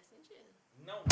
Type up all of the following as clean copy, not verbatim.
faz sentido. Não.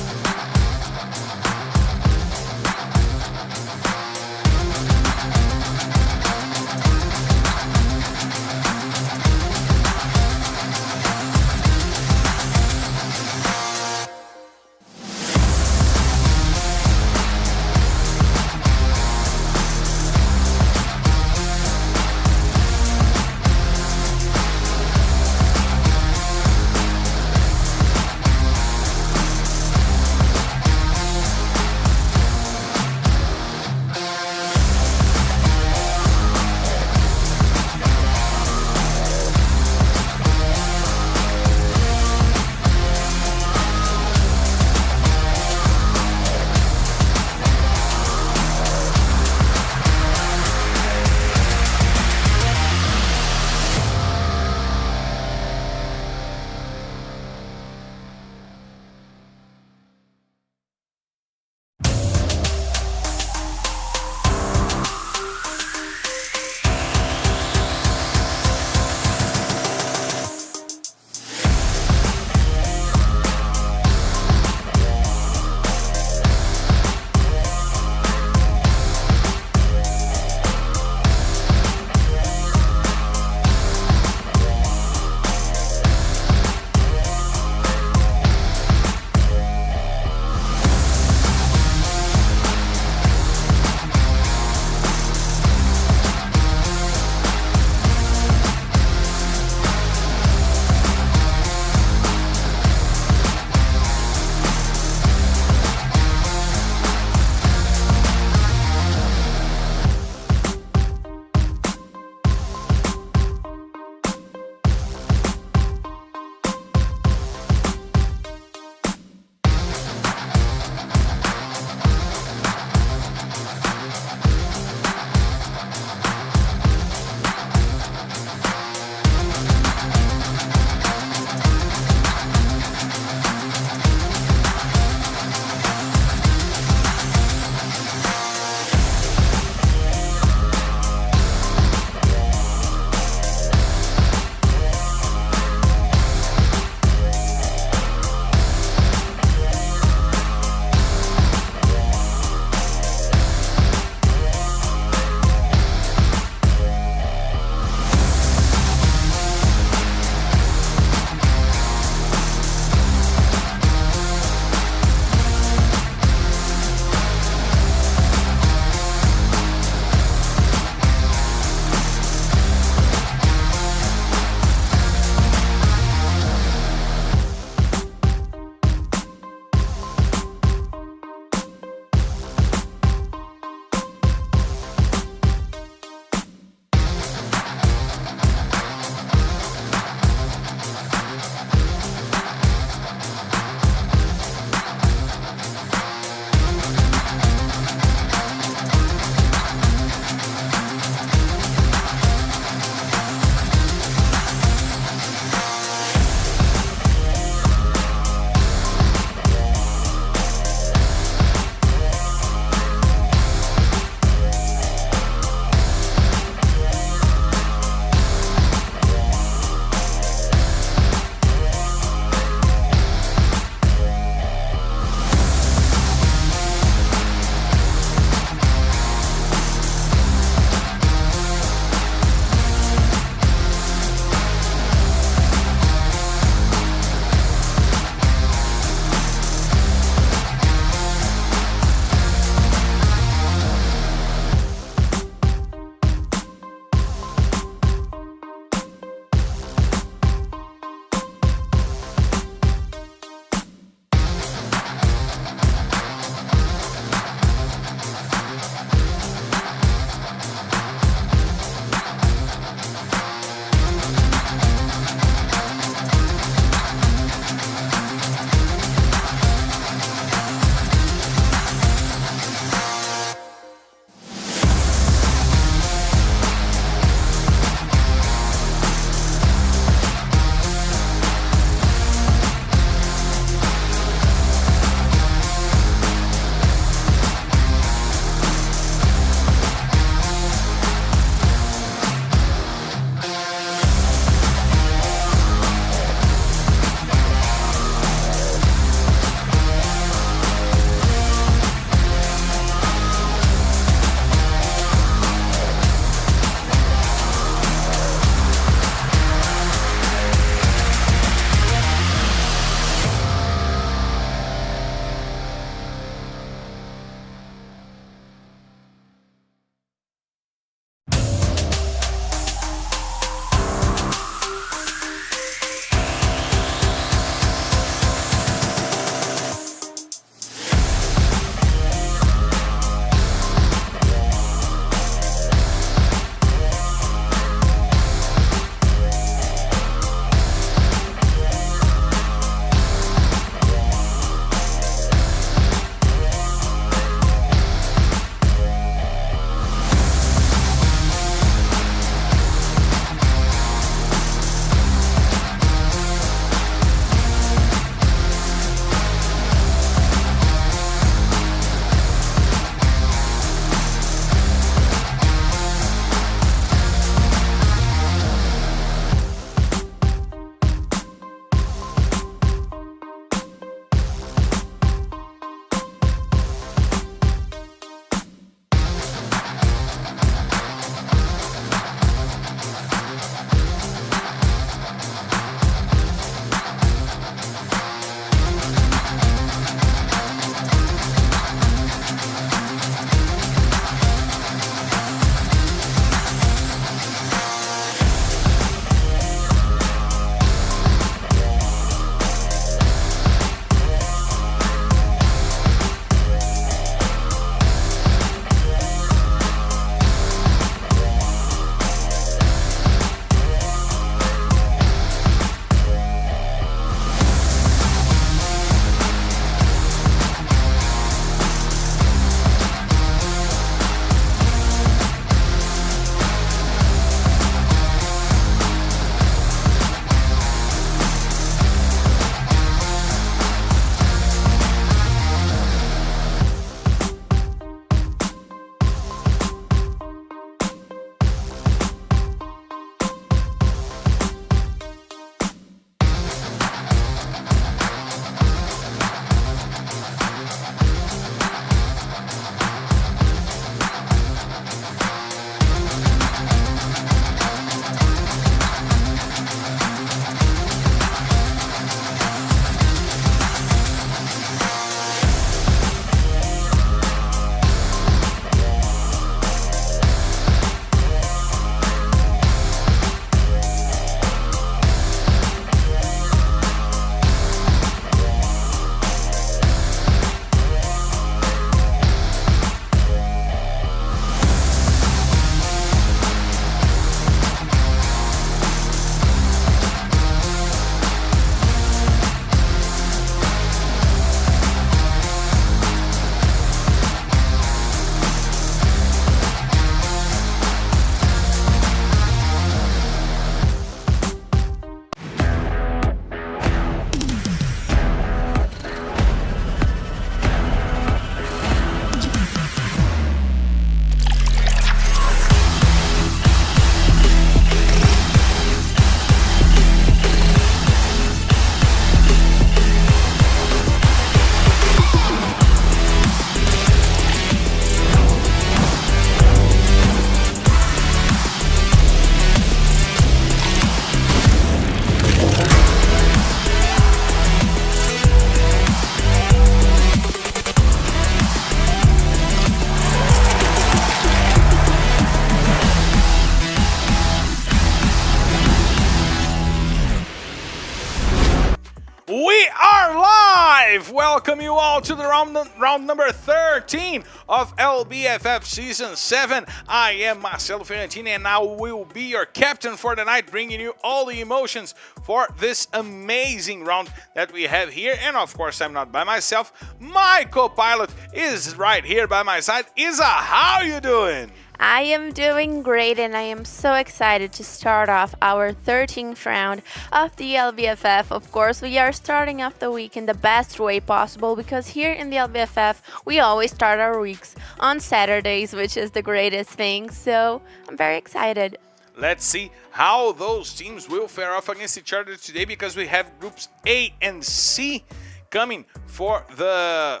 live! Welcome you all to the round number 13 of LBFF Season 7. I am Marcelo Ferrantini and I will be your captain for the night, bringing you all the emotions for this amazing round that we have here. And of course, I'm not by myself. My co-pilot is right here by my side. Isa, how you doing? I am doing great and I am so excited to start off our 13th round of the LBFF. Of course, we are starting off the week in the best way possible because here in the LBFF, we always start our weeks on Saturdays, which is the greatest thing. So I'm very excited. Let's see how those teams will fare off against each other today, because we have groups A and C coming for the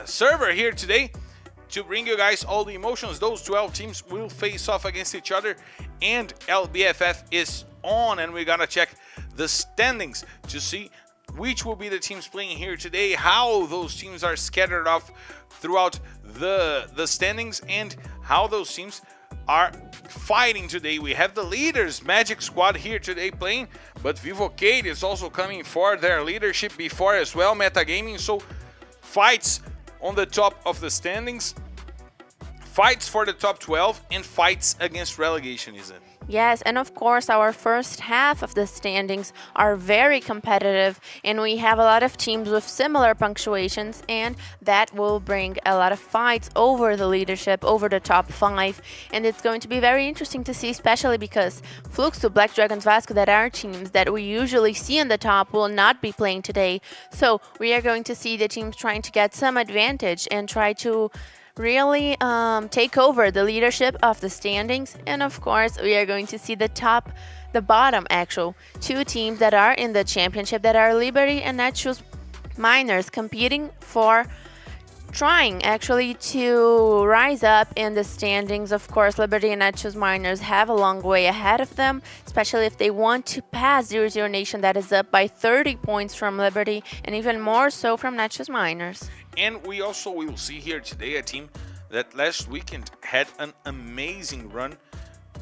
server here today. To bring you guys all the emotions, those 12 teams will face off against each other, and LBFF is on, and we gotta check the standings to see which will be the teams playing here today, how those teams are scattered off throughout the standings, and how those teams are fighting today. We have the leaders Magic Squad here today playing, but Vivocade is also coming for their leadership before as well, Metagaming. So fights on the top of the standings, fights for the top 12, and fights against relegation, is it? Yes, and of course our first half of the standings are very competitive and we have a lot of teams with similar punctuations, and that will bring a lot of fights over the leadership, over the top 5, and it's going to be very interesting to see, especially because Fluxo, Black Dragons, Vasco, that are teams that we usually see in the top, will not be playing today. So we are going to see the teams trying to get some advantage and try to really take over the leadership of the standings. And of course we are going to see the bottom actual two teams that are in the championship, that are Liberty and Netshoes Miners, competing for trying actually to rise up in the standings. Of course, Liberty and Netshoes Miners have a long way ahead of them, especially if they want to pass 0-0 Nation, that is up by 30 points from Liberty and even more so from Netshoes Miners. And we also will see here today a team that last weekend had an amazing run,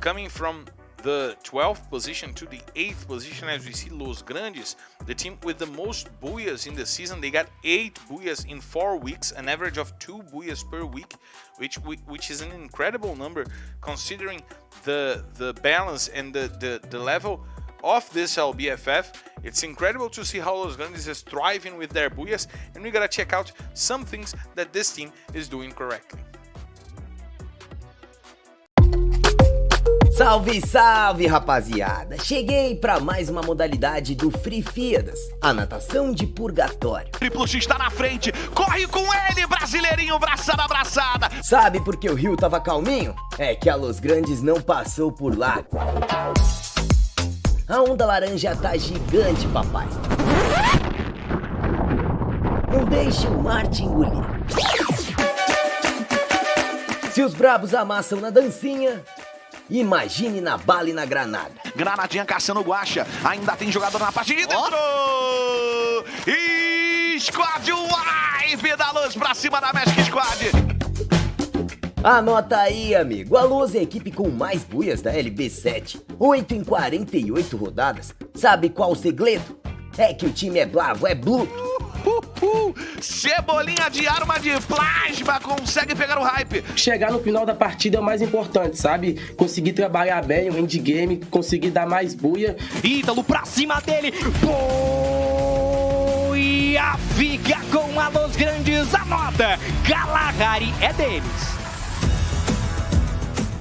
coming from the 12th position to the 8th position, as we see Los Grandes, the team with the most booyahs in the season. They got 8 booyahs in 4 weeks, an average of 2 booyahs per week, which is an incredible number considering the balance and the level of this LBFF. It's incredible to see how Los Grandes is thriving with their booyahs, and we gotta check out some things that this team is doing correctly. Salve, salve, rapaziada! Cheguei para mais uma modalidade do Free Fiadas, a natação de purgatório. Triplo X tá na frente, corre com ele, brasileirinho, braçada abraçada. Sabe por que o rio tava calminho? É que a Los Grandes não passou por lá. A onda laranja tá gigante, papai. Não deixe o mar te engolir. Se os brabos amassam na dancinha, imagine na bala e na granada. Granadinha caçando guacha, ainda tem jogador na parte de dentro. Squad Wipe da Luz pra cima da Magic Squad. Anota aí, amigo, a Luz é a equipe com mais buias da LB7, 8 em 48 rodadas. Sabe qual o segredo? É que o time é bravo, é bruto. Cebolinha de arma de plasma consegue pegar o hype. Chegar no final da partida é o mais importante, sabe? Conseguir trabalhar bem o endgame, conseguir dar mais buia. Ítalo pra cima dele. Boia fica com a Los Grandes, anota. Galahari é deles.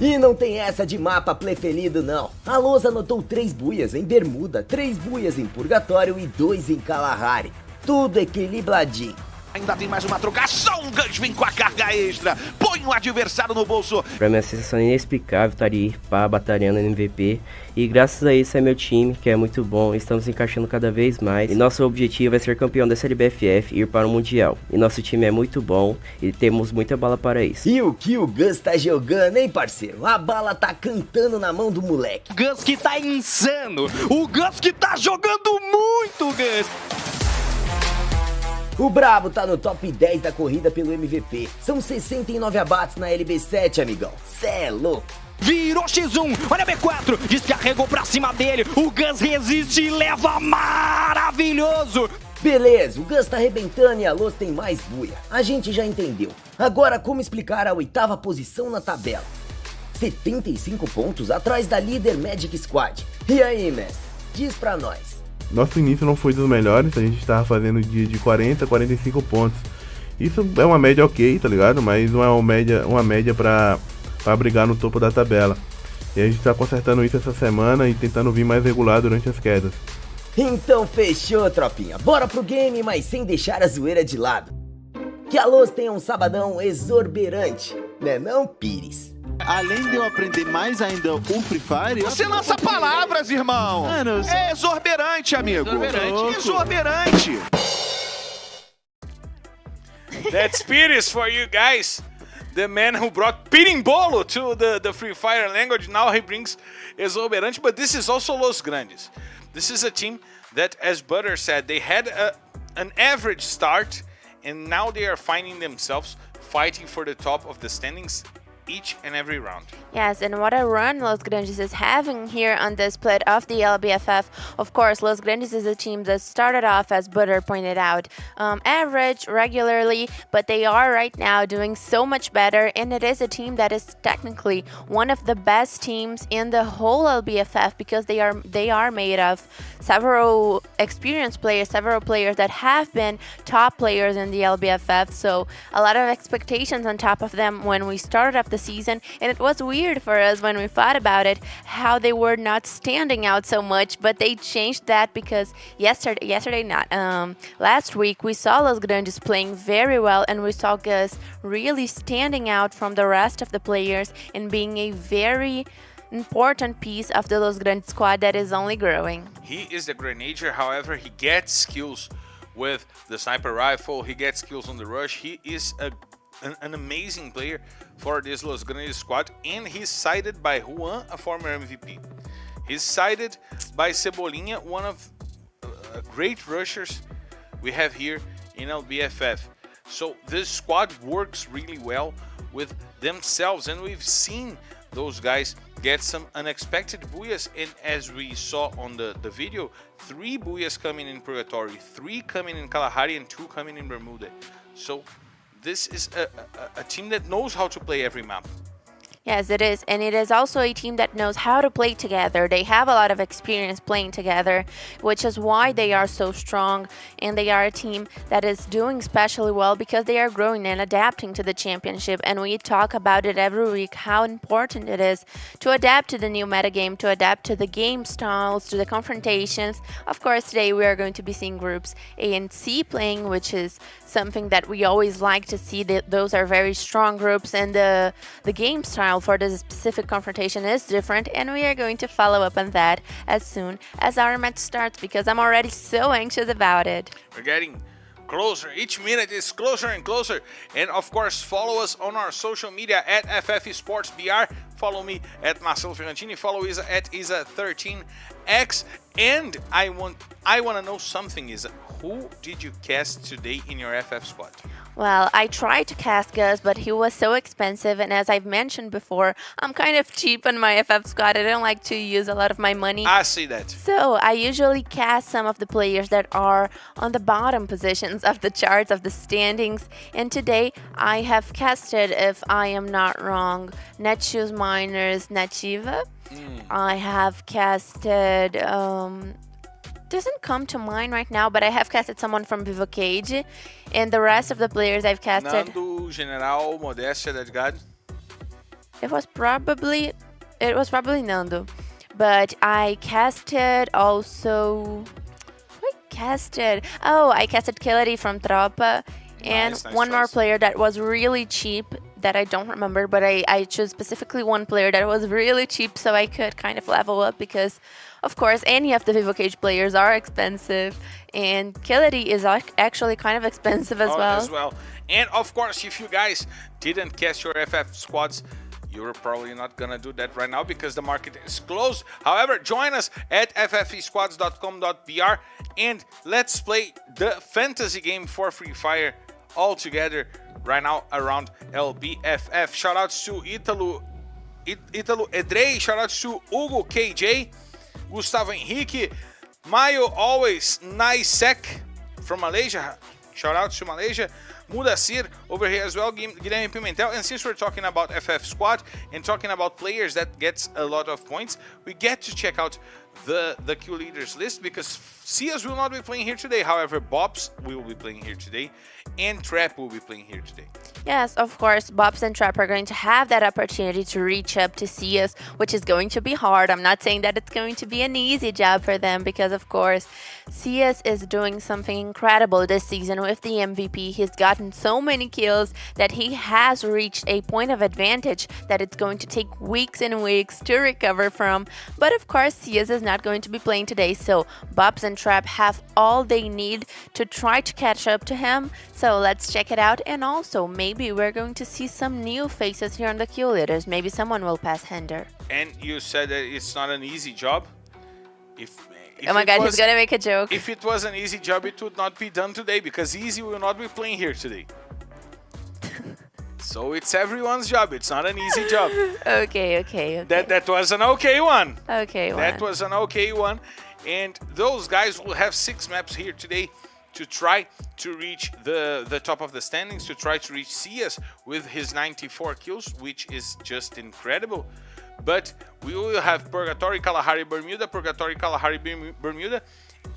E não tem essa de mapa preferido não. A Luz anotou 3 buias em Bermuda, 3 buias em Purgatório e 2 em Kalahari. Tudo equilibradinho. Ainda tem mais uma trocação, o Guns vem com a carga extra, põe o adversário no bolso. Pra mim a sensação inexplicável estar aí batalhando no MVP, e graças a isso é meu time, que é muito bom, estamos encaixando cada vez mais, e nosso objetivo é ser campeão dessa LBFF e ir para o Mundial, e nosso time é muito bom e temos muita bala para isso. E o que o Gus tá jogando, hein, parceiro? A bala tá cantando na mão do moleque. O Gus que tá insano, o Gus que tá jogando muito, Gus. O Brabo tá no top 10 da corrida pelo MVP. São 69 abates na LB7, amigão. Cê é louco. Virou X1, olha B4, descarregou pra cima dele. O Gus resiste e leva, maravilhoso. Beleza, o Gus tá arrebentando e a Los tem mais buia. A gente já entendeu. Agora como explicar a 8ª posição na tabela? 75 pontos atrás da líder Magic Squad. E aí, mestre? Diz pra nós. Nosso início não foi dos melhores, a gente estava fazendo de 40 a 45 pontos. Isso é uma média ok, tá ligado? Mas não é uma média pra brigar no topo da tabela. E a gente tá consertando isso essa semana e tentando vir mais regular durante as quedas. Então fechou, tropinha. Bora pro game, mas sem deixar a zoeira de lado. Que a Los tenha um sabadão exorberante, né não, Pires? Além de eu aprender mais ainda o Free Fire... Você lança palavras, irmão! Mano, é exorberante, amigo! Exorberante. Exorberante! That's Pires for you guys. The man who brought Pirimbolo to the Free Fire language. Now he brings exorberante, but this is also Los Grandes. This is a team that, as Butter said, they had an average start, and now they are finding themselves fighting for the top of the standings each and every round. Yes, and what a run Los Grandes is having here on the split of the LBFF. Of course, Los Grandes is a team that started off, as Butter pointed out, average regularly, but they are right now doing so much better, and it is a team that is technically one of the best teams in the whole LBFF because they are made of several experienced players, several players that have been top players in the LBFF, so a lot of expectations on top of them when we started up the season, and it was weird for us when we thought about it how they were not standing out so much, but they changed that because last week we saw Los Grandes playing very well, and we saw Gus really standing out from the rest of the players and being a very important piece of the Los Grandes squad that is only growing. He is the Grenadier, however, he gets skills with the sniper rifle, he gets skills on the rush, he is an amazing player for this Los Grandes squad, and he's sided by Juan, a former MVP. He's sided by Cebolinha, one of great rushers we have here in LBFF. So this squad works really well with themselves, and we've seen those guys get some unexpected booyahs, and as we saw on the video, 3 booyahs coming in Purgatory, 3 coming in Kalahari, and 2 coming in Bermuda. So this is a team that knows how to play every map. Yes, it is. And it is also a team that knows how to play together. They have a lot of experience playing together, which is why they are so strong. And they are a team that is doing especially well because they are growing and adapting to the championship. And we talk about it every week, how important it is to adapt to the new metagame, to adapt to the game styles, to the confrontations. Of course, today we are going to be seeing groups A and C playing, which is something that we always like to see. Those are very strong groups, and the game style for this specific confrontation is different, and we are going to follow up on that as soon as our match starts because I'm already so anxious about it. We're getting closer. Each minute is closer and closer. And of course, follow us on our social media at FF Esports BR. Follow me at Marcelo Ferrantini. Follow Isa at Isa13X. And I want to know something, Isa. Who did you cast today in your FF squad? Well, I tried to cast Gus, but he was so expensive, and as I've mentioned before, I'm kind of cheap on my FF squad. I don't like to use a lot of my money. I see that. So I usually cast some of the players that are on the bottom positions of the charts, of the standings, and today I have casted, if I am not wrong, Netshoes Miners Nativa. I have casted... doesn't come to mind right now, but I have casted someone from Vivo Cage, and the rest of the players I've casted. Nando, General, Modestia, that guy. It was probably Nando, but I casted also. I casted Killedy from Tropa, and Nice one more choice. player that was really cheap that I don't remember, but I chose specifically one player that was really cheap so I could kind of level up because, of course, any of the Vivo Cage players are expensive, and Killedy is actually kind of expensive as well. And of course, if you guys didn't cast your FF squads, you're probably not gonna do that right now because the market is closed. However, join us at ffesquads.com.br and let's play the fantasy game for Free Fire all together right now around LBFF. Shoutouts to Ítalo Edrei, shoutouts to Hugo KJ, Gustavo Henrique, Maio always nice sec, from Malaysia. Shout out to Malaysia. Mudasir over here as well, Guilherme Pimentel. And since we're talking about FF Squad and talking about players that gets a lot of points, we get to check out the Q leaders list, because Cias will not be playing here today. However, Bobs will be playing here today, and Trap will be playing here today. Yes, of course, Bobs and Trap are going to have that opportunity to reach up to Cias, which is going to be hard. I'm not saying that it's going to be an easy job for them, because of course, Cias is doing something incredible this season with the MVP. He's gotten so many kills that he has reached a point of advantage that it's going to take weeks and weeks to recover from. But of course, Cias is not going to be playing today, so Bobs and Trap have all they need to try to catch up to him. So let's check it out, and also maybe we're going to see some new faces here on the Q leaders. Maybe someone will pass Hender. And you said that it's not an easy job. If oh my god, he's gonna make a joke. If it was an easy job, it would not be done today, because Easy will not be playing here today. So it's everyone's job. It's not an easy job. Okay. That was an okay one. That was an okay one. And those guys will have 6 maps here today to try to reach the top of the standings, to try to reach Cias with his 94 kills, which is just incredible. But we will have Purgatory, Kalahari, Bermuda, Purgatory, Kalahari, Bermuda,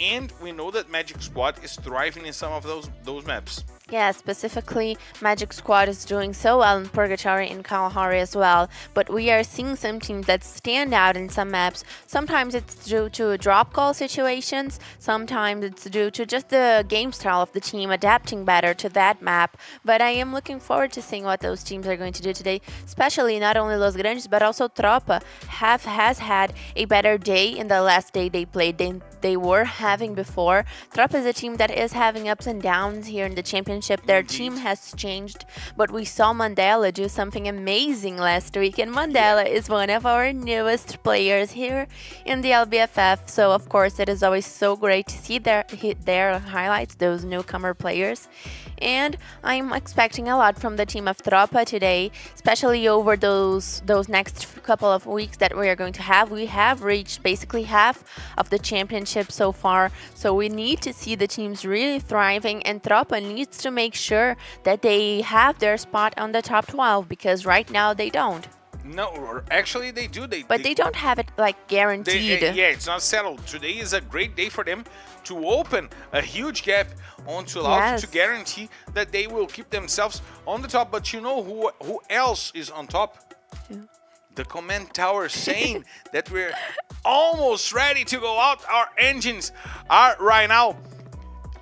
and we know that Magic Squad is thriving in some of those maps. Yeah, specifically, Magic Squad is doing so well in Purgatory and Kalahari as well, but we are seeing some teams that stand out in some maps. Sometimes it's due to drop call situations, sometimes it's due to just the game style of the team adapting better to that map, but I am looking forward to seeing what those teams are going to do today, especially not only Los Grandes, but also Tropa has had a better day in the last day they played than they were having before. Tropa is a team that is having ups and downs here in the championship. Their team has changed, but we saw Mandela do something amazing last week, and Mandela is one of our newest players here in the LBFF, so of course it is always so great to see their highlights, those newcomer players. And I'm expecting a lot from the team of Tropa today, especially over those next couple of weeks that we are going to have. We have reached basically half of the championship so far, so we need to see the teams really thriving, and Tropa needs to make sure that they have their spot on the top 12, because right now they don't. No, actually they do. But they don't have it like guaranteed. Yeah, it's not settled. Today is a great day for them to open a huge gap onto Loud to guarantee that they will keep themselves on the top. But you know who else is on top? Yeah. The comment tower saying that we're almost ready to go out. Our engines are right now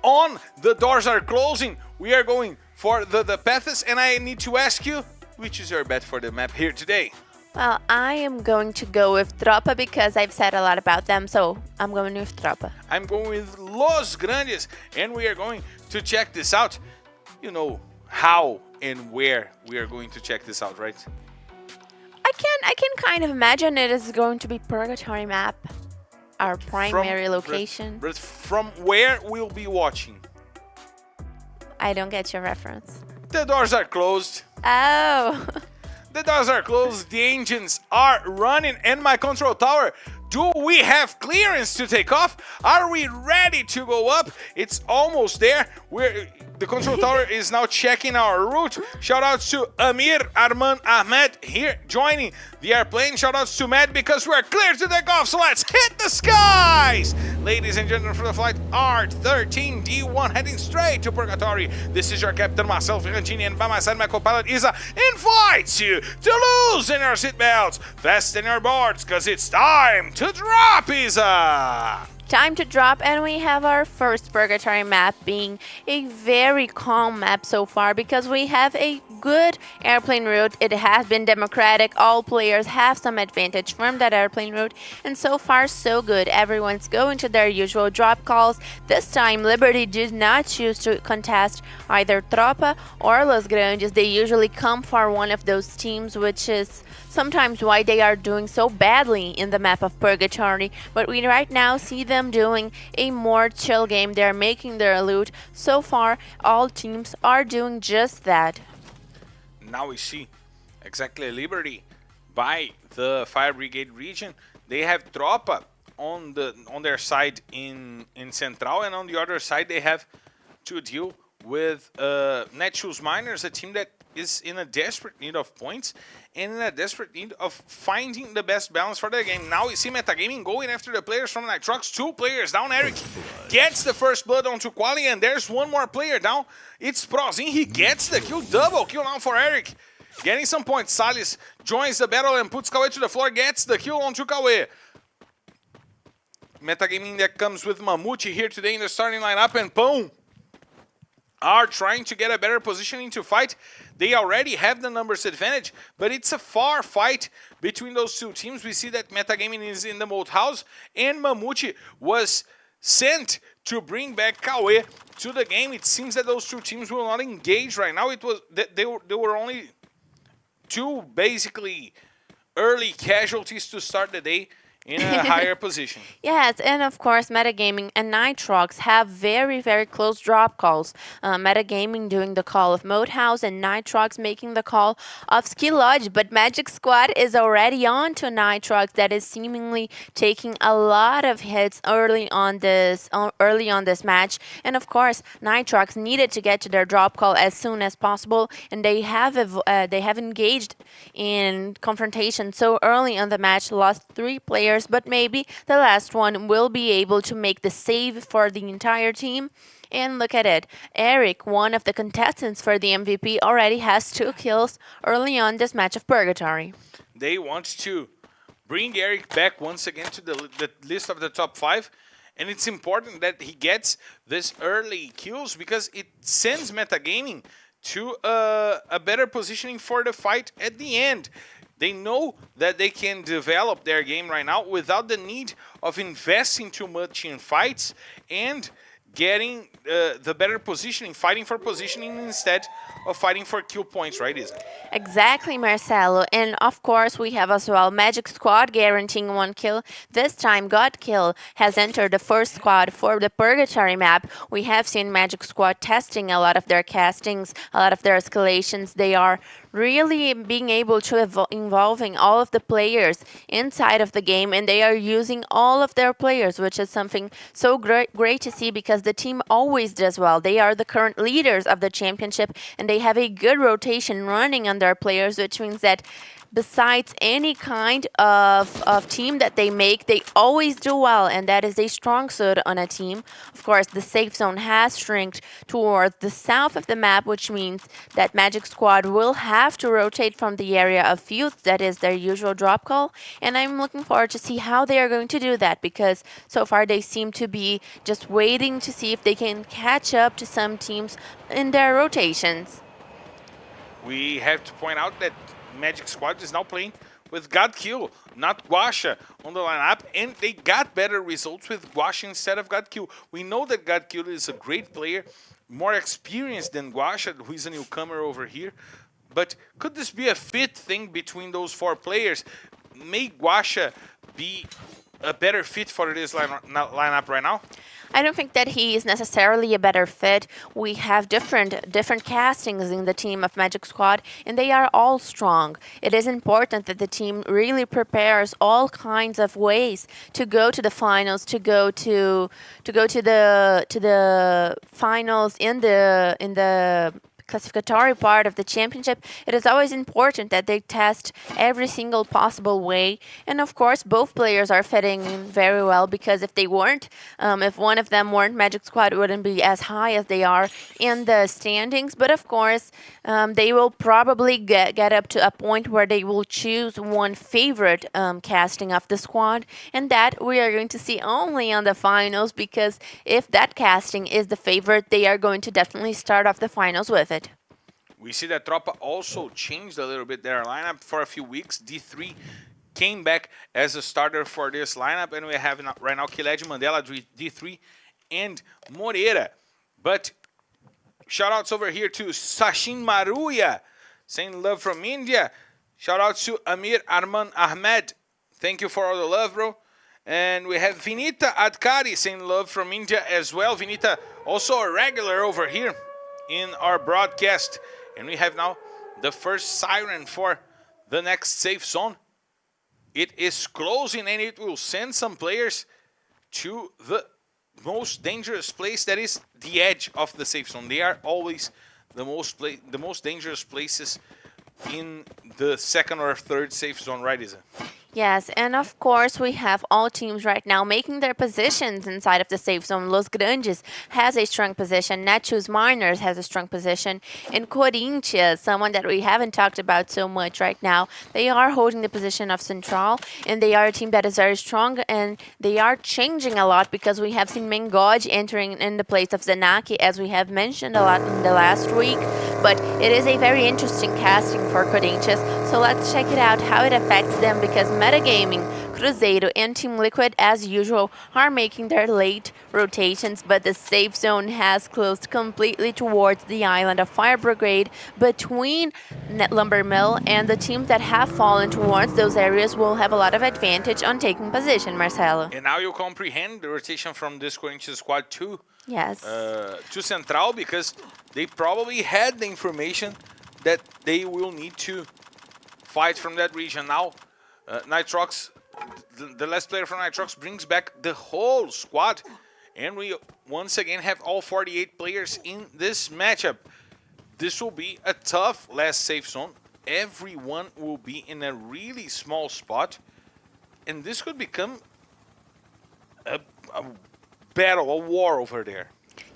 on. The doors are closing. We are going for the paths, and I need to ask you, which is your bet for the map here today? Well, I am going to go with Tropa because I've said a lot about them, so I'm going with Tropa. I'm going with Los Grandes, and we are going to check this out. You know how and where we are going to check this out, right? I can kind of imagine it is going to be Purgatory map, our primary location. But from where we'll be watching? I don't get your reference. The doors are closed. Oh. The doors are closed, the engines are running, and my control tower, do we have clearance to take off? Are we ready to go up? It's almost there. The control tower is now checking our route. Shout out to Amir Arman Ahmed here joining the airplane. Shout outs to Matt because we're clear to take off. So let's hit the skies. Ladies and gentlemen, for the flight R13D1 heading straight to Purgatory. This is your captain, Marcel Ferrantini, and by my side, my co-pilot Isa invites you to loosen your seatbelts, fasten your boards, because it's time to drop, Isa. Time to drop, and we have our first Purgatory map being a very calm map so far because we have a good airplane route. It has been democratic. All players have some advantage from that airplane route, and so far so good. Everyone's going to their usual drop calls. This time Liberty did not choose to contest either Tropa or Los Grandes. They usually come for one of those teams, which is sometimes why they are doing so badly in the map of Purgatory, but we right now see them doing a more chill game. They're making their loot. So far, all teams are doing just that. Now we see exactly Liberty by the Fire Brigade region. They have Tropa on their side in Central, and on the other side they have to deal with Netshoes Miners, a team that is in a desperate need of points and in a desperate need of finding the best balance for the game. Now we see Metagaming going after the players from Nitrox. 2 players down. Eric gets the first blood onto Quali, and there's one more player down. It's Prozin. He gets the kill. Double kill now for Eric. Getting some points. Salis joins the battle and puts Kawe to the floor. Gets the kill onto Kawe. Metagaming that comes with Mamute here today in the starting lineup, and boom! Are trying to get a better positioning to fight. They already have the numbers advantage, but it's a far fight between those two teams. We see that Metagaming is in the moat house, and Mamute was sent to bring back Kawe to the game. It seems that those two teams will not engage right now. It was they were only 2 basically early casualties to start the day in a higher position. Yes, and of course, Metagaming and Nitrox have very, very close drop calls. Metagaming doing the call of Moat House and Nitrox making the call of Ski Lodge. But Magic Squad is already on to Nitrox, that is seemingly taking a lot of hits early on this match. And of course, Nitrox needed to get to their drop call as soon as possible, and they have engaged in confrontation so early on the match, lost 3 players. But maybe the last one will be able to make the save for the entire team. And look at it. Eric, one of the contestants for the MVP, already has 2 kills early on this match of Purgatory. They want to bring Eric back once again to the list of the top 5. And it's important that he gets this early kills because it sends Metagaming to a better positioning for the fight at the end. They know that they can develop their game right now without the need of investing too much in fights and getting the better positioning, fighting for positioning instead of fighting for kill points, right, Isa? Exactly, Marcelo. And of course, we have as well Magic Squad guaranteeing 1 kill. This time, Godkill has entered the first squad for the Purgatory map. We have seen Magic Squad testing a lot of their castings, a lot of their escalations. They are really being able to involving all of the players inside of the game, and they are using all of their players, which is something so great to see because the team always does well. They are the current leaders of the championship, and they have a good rotation running on their players, which means that besides any kind of team that they make, they always do well, and that is a strong suit on a team. Of course, the safe zone has shrinked towards the south of the map, which means that Magic Squad will have to rotate from the area of fields, that is their usual drop call, and I'm looking forward to see how they are going to do that, because so far they seem to be just waiting to see if they can catch up to some teams in their rotations. We have to point out that Magic Squad is now playing with Godkill, not Guasha, on the lineup, and they got better results with Guasha instead of Godkill. We know that Godkill is a great player, more experienced than Guasha, who is a newcomer over here. But could this be a fit thing between those 4 players? May Guasha be a better fit for this lineup right now? I don't think that he is necessarily a better fit. We have different castings in the team of Magic Squad, and they are all strong. It is important that the team really prepares all kinds of ways to go to the finals, to go to the finals in the classificatory part of the championship. It is always important that they test every single possible way, and of course both players are fitting in very well, because if they weren't, if one of them weren't, Magic Squad wouldn't be as high as they are in the standings. But of course they will probably get up to a point where they will choose one favorite casting of the squad, and that we are going to see only on the finals, because if that casting is the favorite, they are going to definitely start off the finals with it. We see that Tropa also changed a little bit their lineup for a few weeks. D3 came back as a starter for this lineup, and we have right now Kiled, Mandela, D3, and Moreira. But shout-outs over here to Sachin Maruya, saying love from India. Shout-out to Amir Arman Ahmed. Thank you for all the love, bro. And we have Vinita Adkari saying love from India as well. Vinita, also a regular over here in our broadcast. And we have now the first siren for the next safe zone. It is closing, and it will send some players to the most dangerous place that is the edge of the safe zone. They are always the most dangerous places in the second or third safe zone, right, Isa? Yes, and of course we have all teams right now making their positions inside of the safe zone. Los Grandes has a strong position, Netshoes Miners has a strong position, and Corinthians, someone that we haven't talked about so much right now, they are holding the position of Central, and they are a team that is very strong, and they are changing a lot because we have seen Mengod entering in the place of Zenaki, as we have mentioned a lot in the last week, but it is a very interesting casting for Corinthians, so let's check it out how it affects them, because Metagaming, Cruzeiro, and Team Liquid, as usual, are making their late rotations, but the safe zone has closed completely towards the island of Fire Brigade. Between Lumber Mill and the teams that have fallen towards those areas will have a lot of advantage on taking position, Marcelo. And now you comprehend the rotation from this Corinthians squad to Central, because they probably had the information that they will need to fight from that region. Now Nitrox, the last player from Nitrox, brings back the whole squad, and we once again have all 48 players in this matchup. This will be a tough last safe zone. Everyone will be in a really small spot, and this could become a battle, a war over there.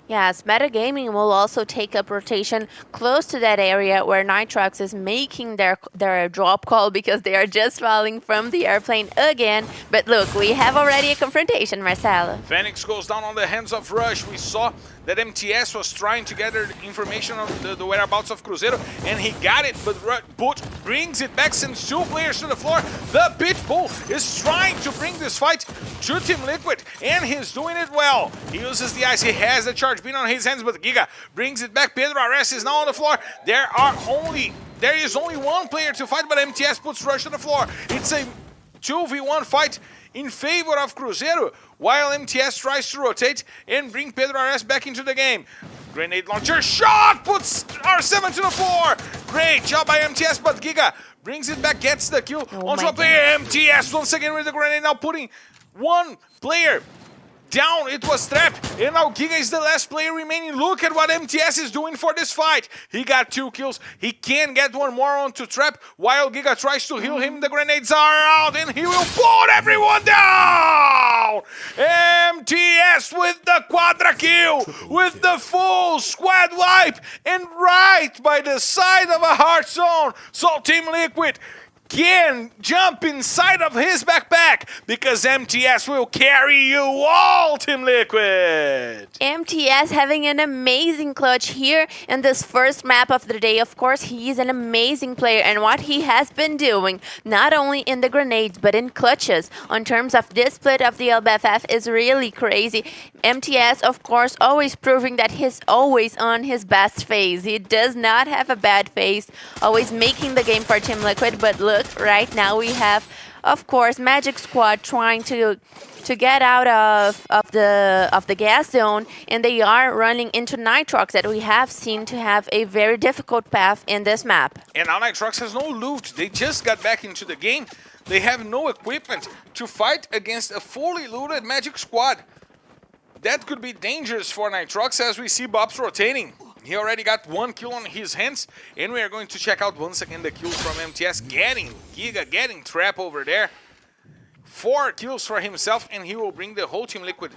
Yes, Metagaming will also take up rotation close to that area where Nitrox is making their drop call, because they are just falling from the airplane again. But look, we have already a confrontation, Marcelo. Phoenix goes down on the hands of Rush. We saw that MTS was trying to gather information on the whereabouts of Cruzeiro, and he got it, but Boot brings it back, sends 2 players to the floor. The Pitbull is trying to bring this fight to Team Liquid, and he's doing it well. He uses the ice, he has the charge beam on his hands, but Giga brings it back. Pedro Ares is now on the floor. There is only one player to fight, but MTS puts Rush to the floor. It's a 2v1 fight in favor of Cruzeiro, while MTS tries to rotate and bring Pedro Ares back into the game. Grenade launcher shot puts R7 to the floor. Great job by MTS, but Giga brings it back, gets the kill onto a player. MTS once again with the grenade, now putting one player down. It was Trap, and now Giga is the last player remaining. Look at what MTS is doing for this fight. He got 2 kills. He can get one more onto Trap while Giga tries to heal him. The grenades are out, and he will put everyone down. MTS with the quadra kill, with the full squad wipe, and right by the side of a hard zone. So Team Liquid can jump inside of his backpack, because MTS will carry you all, Team Liquid. MTS having an amazing clutch here in this first map of the day. Of course, he is an amazing player, and what he has been doing, not only in the grenades, but in clutches, on terms of this split of the LBFF, is really crazy. MTS, of course, always proving that he's always on his best phase. He does not have a bad phase, always making the game for Team Liquid, but look, right now we have, of course, Magic Squad trying to get out of the gas zone, and they are running into Nitrox, that we have seen to have a very difficult path in this map. And now Nitrox has no loot. They just got back into the game. They have no equipment to fight against a fully looted Magic Squad. That could be dangerous for Nitrox, as we see Bobs rotating. He already got 1 kill on his hands, and we are going to check out once again the kills from MTS, getting Giga, getting Trap over there. 4 kills for himself, and he will bring the whole Team Liquid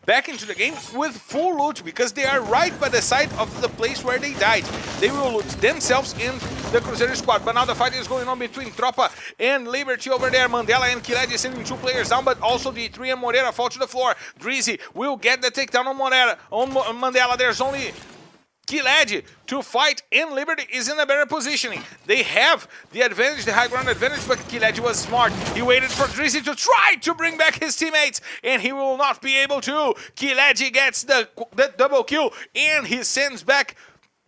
back into the game with full loot, because they are right by the side of the place where they died. They will loot themselves in the Cruzeiro squad, but now the fight is going on between Tropa and Liberty over there. Mandela and Kiled sending 2 players down, but also D3 and Moreira fall to the floor. Drizzy will get the takedown on Moreira. On Mandela, there's only Kiled to fight, and Liberty is in a better positioning. They have the advantage, the high ground advantage, but Kiled was smart. He waited for Drizzy to try to bring back his teammates, and he will not be able to. Kiled gets the double kill, and he sends back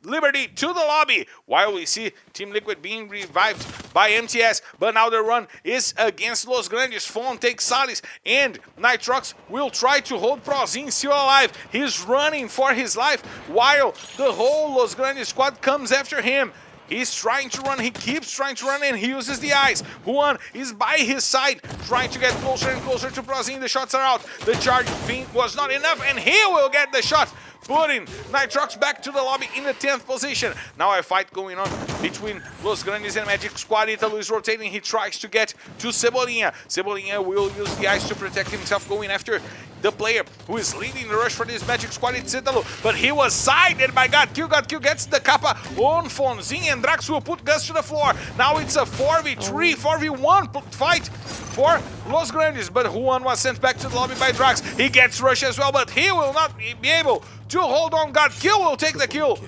Liberty to the lobby, while we see Team Liquid being revived by MTS, but now the run is against Los Grandes. Fon takes Salis, and Nitrox will try to hold Prozin still alive. He's running for his life, while the whole Los Grandes squad comes after him. He's trying to run, he keeps trying to run, and he uses the ice. Juan is by his side, trying to get closer and closer to Prozin. The shots are out. The charge feint was not enough, and he will get the shot, putting Nitrox back to the lobby in the 10th position. Now a fight going on between Los Grandes and Magic Squad. Italo is rotating. He tries to get to Cebolinha. Cebolinha will use the ice to protect himself, going after the player who is leading the rush for this Magic Squad. It's Italo, but he was sided by GodQ. GodQ gets the kappa on Fonzin, and Drax will put Gus to the floor. Now it's a 4v3, 4v1 fight for Los Grandes, but Juan was sent back to the lobby by Drax. He gets rush as well, but he will not be able to hold on. GodQ will take the kill.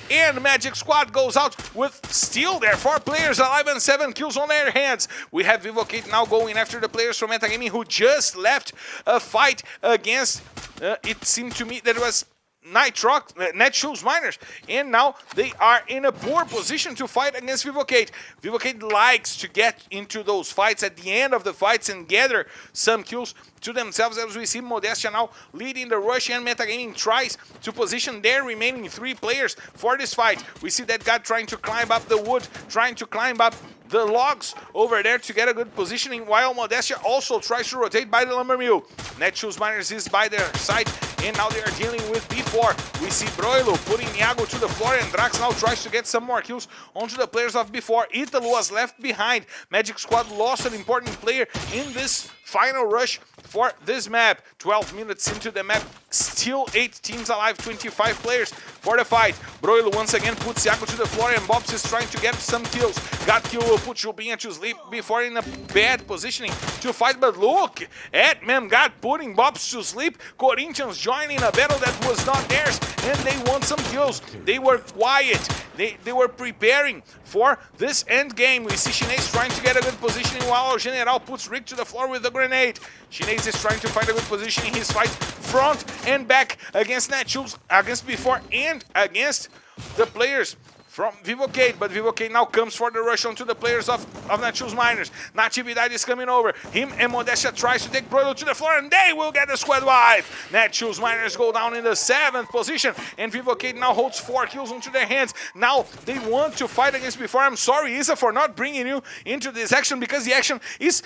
And Magic Squad goes out with still their 4 players alive and 7 kills on their hands. We have Vivocate now going after the players from Metagaming who just left a fight against, it seemed to me that it was Nitrox, Netshoes Miners, and now they are in a poor position to fight against Vivocate. Vivocate likes to get into those fights at the end of the fights and gather some kills to themselves, as we see Modestia now leading the rush, and Metagaming tries to position their remaining 3 players for this fight. We see that guy trying to climb up the wood, trying to climb up the logs over there to get a good positioning, while Modestia also tries to rotate by the lumber mill. Netshoes Miners is by their side, and now they are dealing with B4. We see Broilo putting Niago to the floor, and Drax now tries to get some more kills onto the players of B4. Italo was left behind. Magic Squad lost an important player in this final rush for this map. 12 minutes into the map, still 8 teams alive, 25 players for the fight. Broilo once again puts Iago to the floor, and Bobs is trying to get some kills. GodQ will put Chubinha to sleep before in a bad positioning to fight, but look at Memgad putting Bobs to sleep. Corinthians joining a battle that was not theirs, and they won some kills. They were quiet. They were preparing for this end game. We see Chinese trying to get a good positioning, while General puts Rick to the floor with the grenade. Chinese is trying to find a good position in his fight, front and back against Netshoes, against B4, and against the players from Vivocate, but Vivocate now comes for the rush onto the players of Netshoes Miners. Natividade is coming over. Him and Modestia tries to take Broilo to the floor, and they will get the squad wipe. Netshoes Miners go down in the 7th position, and Vivocate now holds 4 kills onto their hands. Now they want to fight against B4. I'm sorry, Isa, for not bringing you into this action, because the action is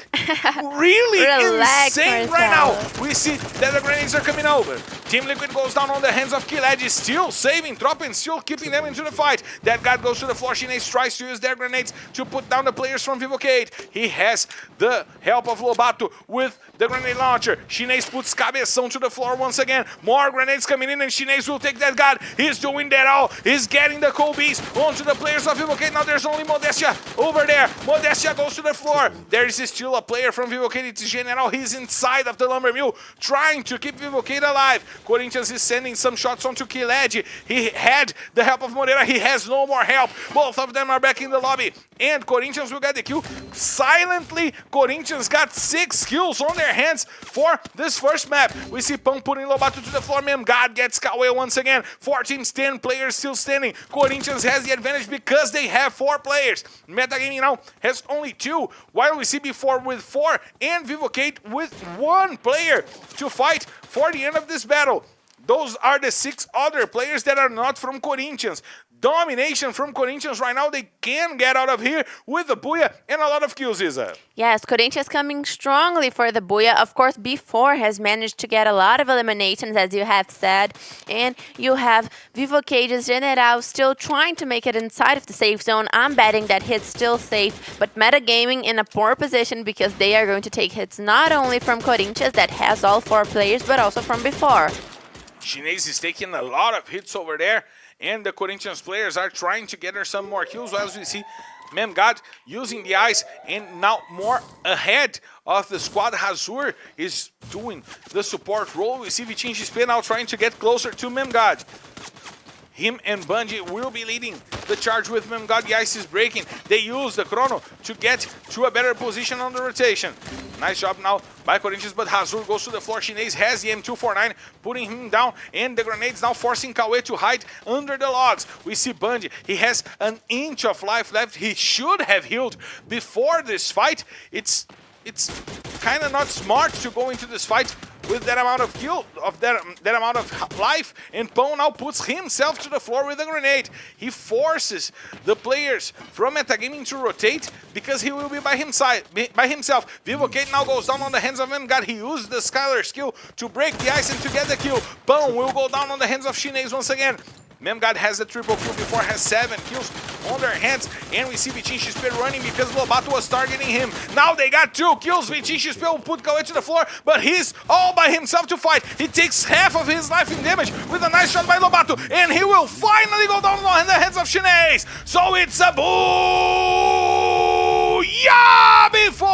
really insane right now. We see that the grenades are coming over. Team Liquid goes down on the hands of Killed, still saving Trop and still keeping them into the fight. That guy goes to the floor. Chinese tries to use their grenades to put down the players from Vivocate. He has the help of Lobato with the grenade launcher. Chinese puts Cabeção to the floor once again. More grenades coming in, and Chinese will take that guard. He's doing that all. He's getting the Kobe's onto the players of Vivocate. Now there's only Modestia over there. Modestia goes to the floor. There is still a player from Vivocate. It's General. He's inside of the lumber mill, trying to keep Vivocate alive. Corinthians is sending some shots onto Kiled. He had the help of Moreira. He has no more help. Both of them are back in the lobby, and Corinthians will get the kill. Silently, Corinthians got 6 kills on their hands for this first map. We see Pão putting Lobato to the floor. Memgad gets Kawe once again. 4 teams, 10 players still standing. Corinthians has the advantage because they have 4 players. Metagaming now has only 2, while we see B4 with 4 and Vivocate with 1 player to fight for the end of this battle. Those are the 6 other players that are not from Corinthians. Domination from Corinthians right now. They can get out of here with the Booyah and a lot of kills, Isa. Yes, Corinthians coming strongly for the Booyah. Of course, B4 has managed to get a lot of eliminations, as you have said. And you have Vivocate's General still trying to make it inside of the safe zone. I'm betting that hit's still safe, but Metagaming in a poor position because they are going to take hits not only from Corinthians, that has all 4 players, but also from B4. Chinese is taking a lot of hits over there, and the Corinthians players are trying to gather some more kills, as we see Memgad using the ice, and now more ahead of the squad. Hazur is doing the support role. We see Vitinho XP now trying to get closer to Memgad. Him and Bungie will be leading the charge with Memgad. The ice is breaking. They use the chrono to get to a better position on the rotation. Nice job now by Corinthians, but Hazur goes to the floor. Chinese has the M249, putting him down, and the grenades now forcing Kawe to hide under the logs. We see Bungie. He has an inch of life left. He should have healed before this fight. It's kind of not smart to go into this fight with that amount of kill, that amount of life, and Pão now puts himself to the floor with a grenade. He forces the players from Metagaming to rotate because he will be by himself. Vivocate now goes down on the hands of Memgad. He used the Skylar skill to break the ice and to get the kill. Pão will go down on the hands of Chinês once again. Memgad has the triple kill before, has 7 kills on their hands, and we see Vitinho XP running because Lobato was targeting him. Now they got 2 kills. Vitinho XP will put Cauê to the floor, but he's all by himself to fight. He takes half of his life in damage with a nice shot by Lobato, and he will finally go down on the hands of Chinês. So it's a booyah before!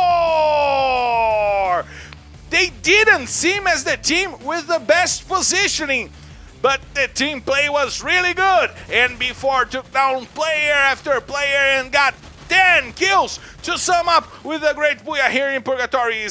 They didn't seem as the team with the best positioning, but the team play was really good, and before took down player after player and got 10 kills to sum up with a great booyah here in Purgatory.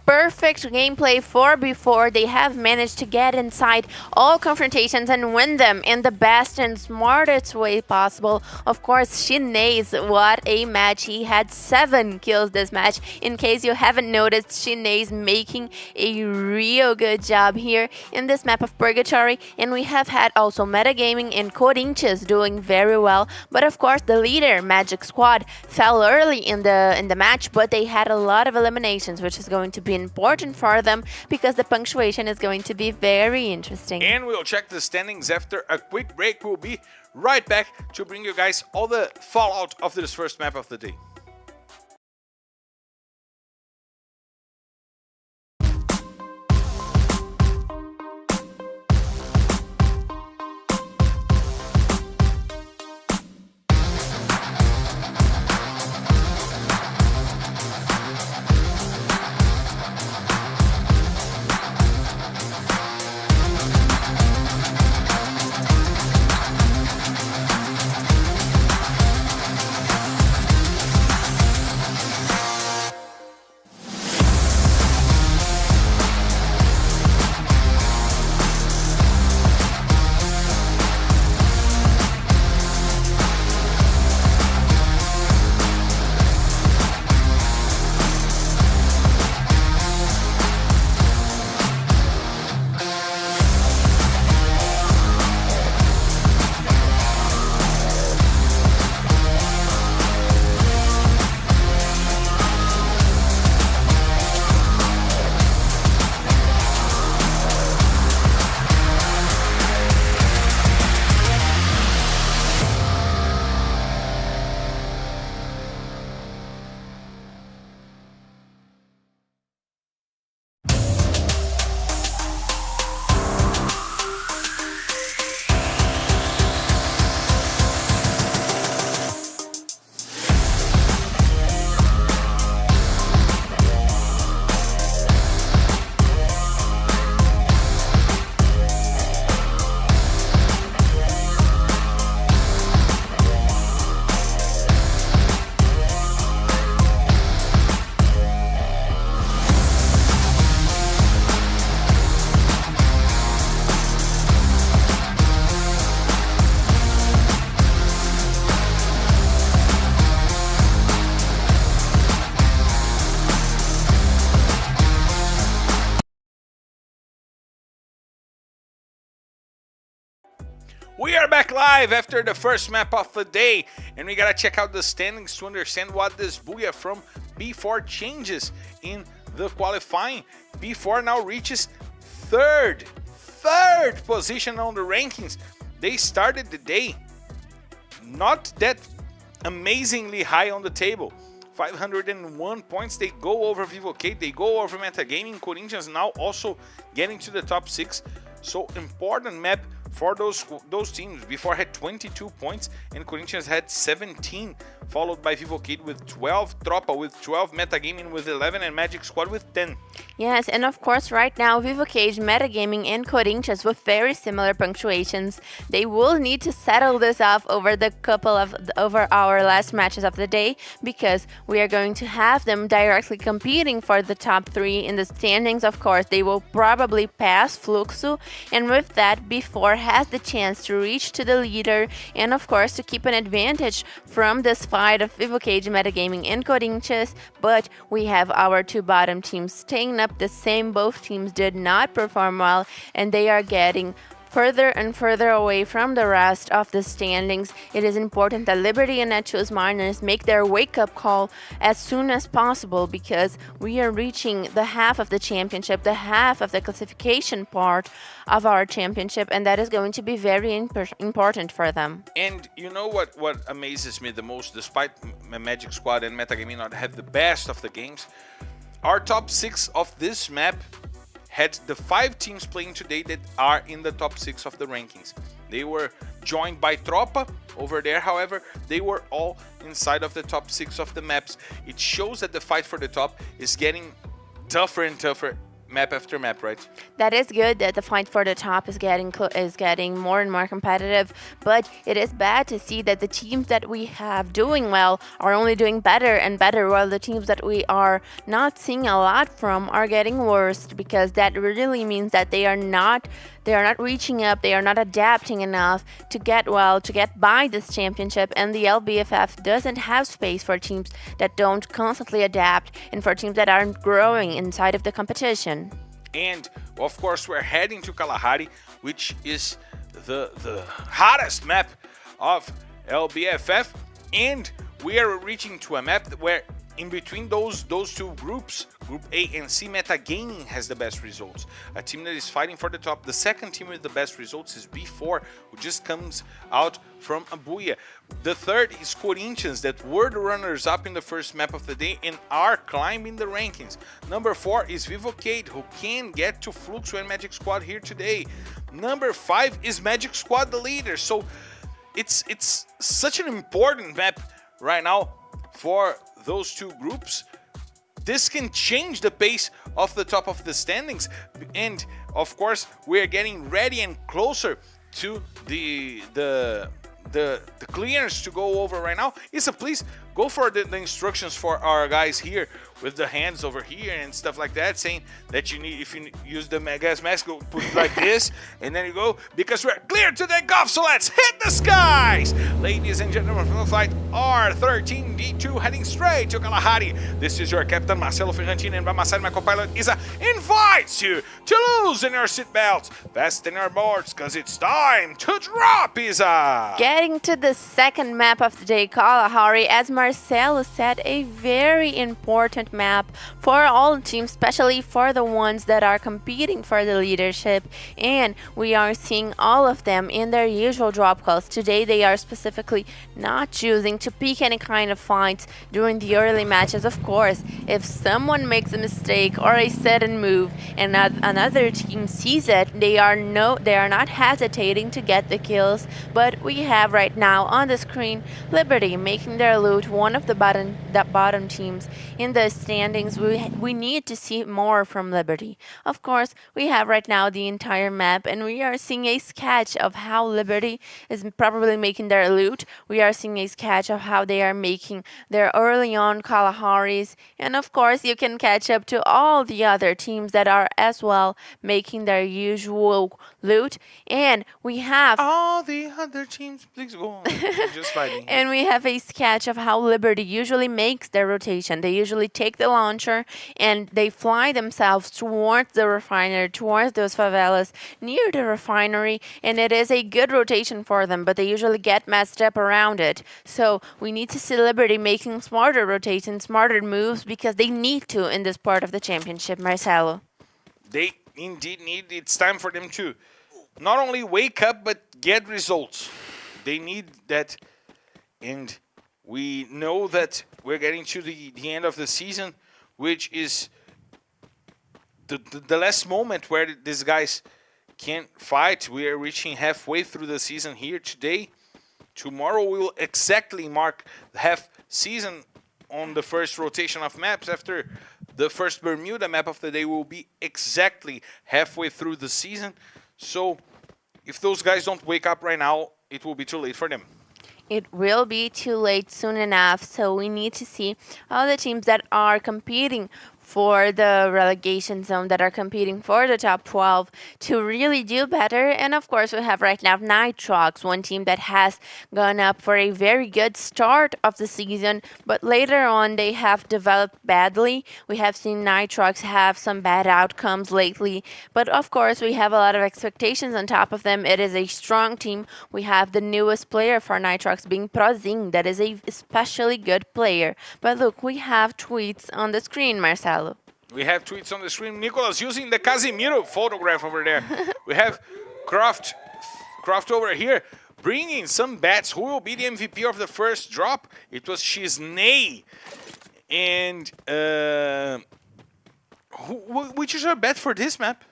Perfect gameplay for before. They have managed to get inside all confrontations and win them in the best and smartest way possible. Of course, Chinês, what a match. He had 7 kills this match. In case you haven't noticed, Chinês making a real good job here in this map of Purgatory. And we have had also Metagaming and Corinthians doing very well. But of course, the leader, Magic Squad, fell early in the match, but they had a lot of eliminations, which is going to be important for them because the punctuation is going to be very interesting. And we'll check the standings after a quick break. We'll be right back to bring you guys all the fallout of this first map of the day. We are back live after the first map of the day, and we gotta check out the standings to understand what this booyah from B4 changes in the qualifying. B4 now reaches third position on the rankings. They started the day not that amazingly high on the table. 501 points. They go over Vivocate, they go over Metagaming. Corinthians now also getting to the top 6. So important map for those teams. Before had 22 points and Corinthians had 17, followed by Vivocate with 12, Tropa with 12, Metagaming with 11, and Magic Squad with 10. Yes, and of course right now Vivocate, Metagaming, and Corinthians with very similar punctuations. They will need to settle this off over our last matches of the day, because we are going to have them directly competing for the top 3 in the standings. Of course, they will probably pass Fluxo, and with that, B4 has the chance to reach to the leader and of course to keep an advantage from this fight fight of Vivo Cage, Metagaming, and Corinthians, but we have our two bottom teams staying up the same. Both teams did not perform well, and they are getting further and further away from the rest of the standings. It is important that Liberty and Netshoes Miners make their wake-up call as soon as possible, because we are reaching the half of the championship, the half of the classification part of our championship, and that is going to be very important for them. And you know what amazes me the most, despite Magic Squad and Metagaming not have the best of the games, our top 6 of this map had the 5 teams playing today that are in the top 6 of the rankings. They were joined by Tropa over there, however, they were all inside of the top 6 of the maps. It shows that the fight for the top is getting tougher and tougher map after map, right? That is good that the fight for the top is getting more and more competitive, but it is bad to see that the teams that we have doing well are only doing better and better, while the teams that we are not seeing a lot from are getting worse, because that really means that they are not reaching up, they are not adapting enough to get by this championship, and the LBFF doesn't have space for teams that don't constantly adapt and for teams that aren't growing inside of the competition. And of course we're heading to Kalahari, which is the hottest map of LBFF, and we are reaching to a map where in between those two groups, Group A and C, Metagaming has the best results. A team that is fighting for the top. The second team with the best results is B4, who just comes out from Abuya. The third is Corinthians, that were the runners-up in the first map of the day and are climbing the rankings. Number 4 is Vivo Cade, who can get to Fluxo and Magic Squad here today. Number 5 is Magic Squad, the leader. So it's such an important map right now for those two groups. This can change the pace of the top of the standings, and of course we are getting ready and closer to the clearance to go over right now. Isa, please go for the instructions for our guys here with the hands over here and stuff like that, saying that you need, if you use the gas mask, go put it like this, and then you go, because we're clear to take off, so let's hit the skies! Ladies and gentlemen, from the flight R13D2 heading straight to Kalahari. This is your Captain Marcelo Ferrantini, and by my side my co-pilot Isa invites you to loosen your seatbelts, fasten your boards, because it's time to drop, Isa! Getting to the second map of the day, Kalahari, as Marcelo said, a very important map for all teams, especially for the ones that are competing for the leadership, and we are seeing all of them in their usual drop calls. Today they are specifically not choosing to pick any kind of fights during the early matches. Of course, if someone makes a mistake or a sudden move and another team sees it, they are not hesitating to get the kills. But we have right now on the screen Liberty making their loot, one of the bottom teams in the standings. We need to see more from Liberty. Of course, we have right now the entire map, and we are seeing a sketch of how Liberty is probably making their loot. We are seeing a sketch of how they are making their early on Kalaharis, and of course you can catch up to all the other teams that are as well making their usual loot. And we have all the other teams, please go on. I'm just fighting. And we have a sketch of how Liberty usually makes their rotation. They usually take the launcher and they fly themselves towards the refinery, towards those favelas near the refinery, and it is a good rotation for them, but they usually get messed up around it. So we need to see Liberty making smarter rotations, smarter moves, because they need to in this part of the championship, Marcelo. They indeed need. It's time for them to not only wake up, but get results. They need that, and we know that we're getting to the end of the season, which is the last moment where these guys can fight. We are reaching halfway through the season here today. Tomorrow we will exactly mark half season on the first rotation of maps. After the first Bermuda map of the day, will be exactly halfway through the season. So if those guys don't wake up right now, it will be too late for them. It will be too late soon enough, so we need to see all the teams that are competing for the relegation zone that are competing for the top 12 to really do better. And of course, we have right now Nitrox, one team that has gone up for a very good start of the season, but later on they have developed badly. We have seen Nitrox have some bad outcomes lately, but of course we have a lot of expectations on top of them. It is a strong team. We have the newest player for Nitrox being Prozin, that is a especially good player. But look, we have tweets on the screen, Marcelo. We have tweets on the screen. Nicolas using the Casimiro photograph over there. We have Croft over here bringing some bets. Who will be the MVP of the first drop? It was Shiznei. And which is your bet for this map?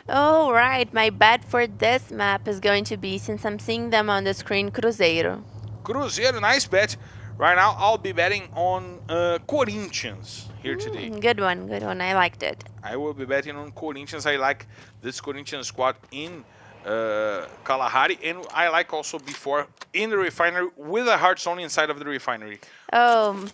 Oh, right. My bet for this map is going to be, since I'm seeing them on the screen, Cruzeiro. Cruzeiro, nice bet. Right now, I'll be betting on Corinthians here today. Good one. I liked it. I will be betting on Corinthians. I like this Corinthians squad in Kalahari, and I like also before in the refinery with a hard zone inside of the refinery. Oh,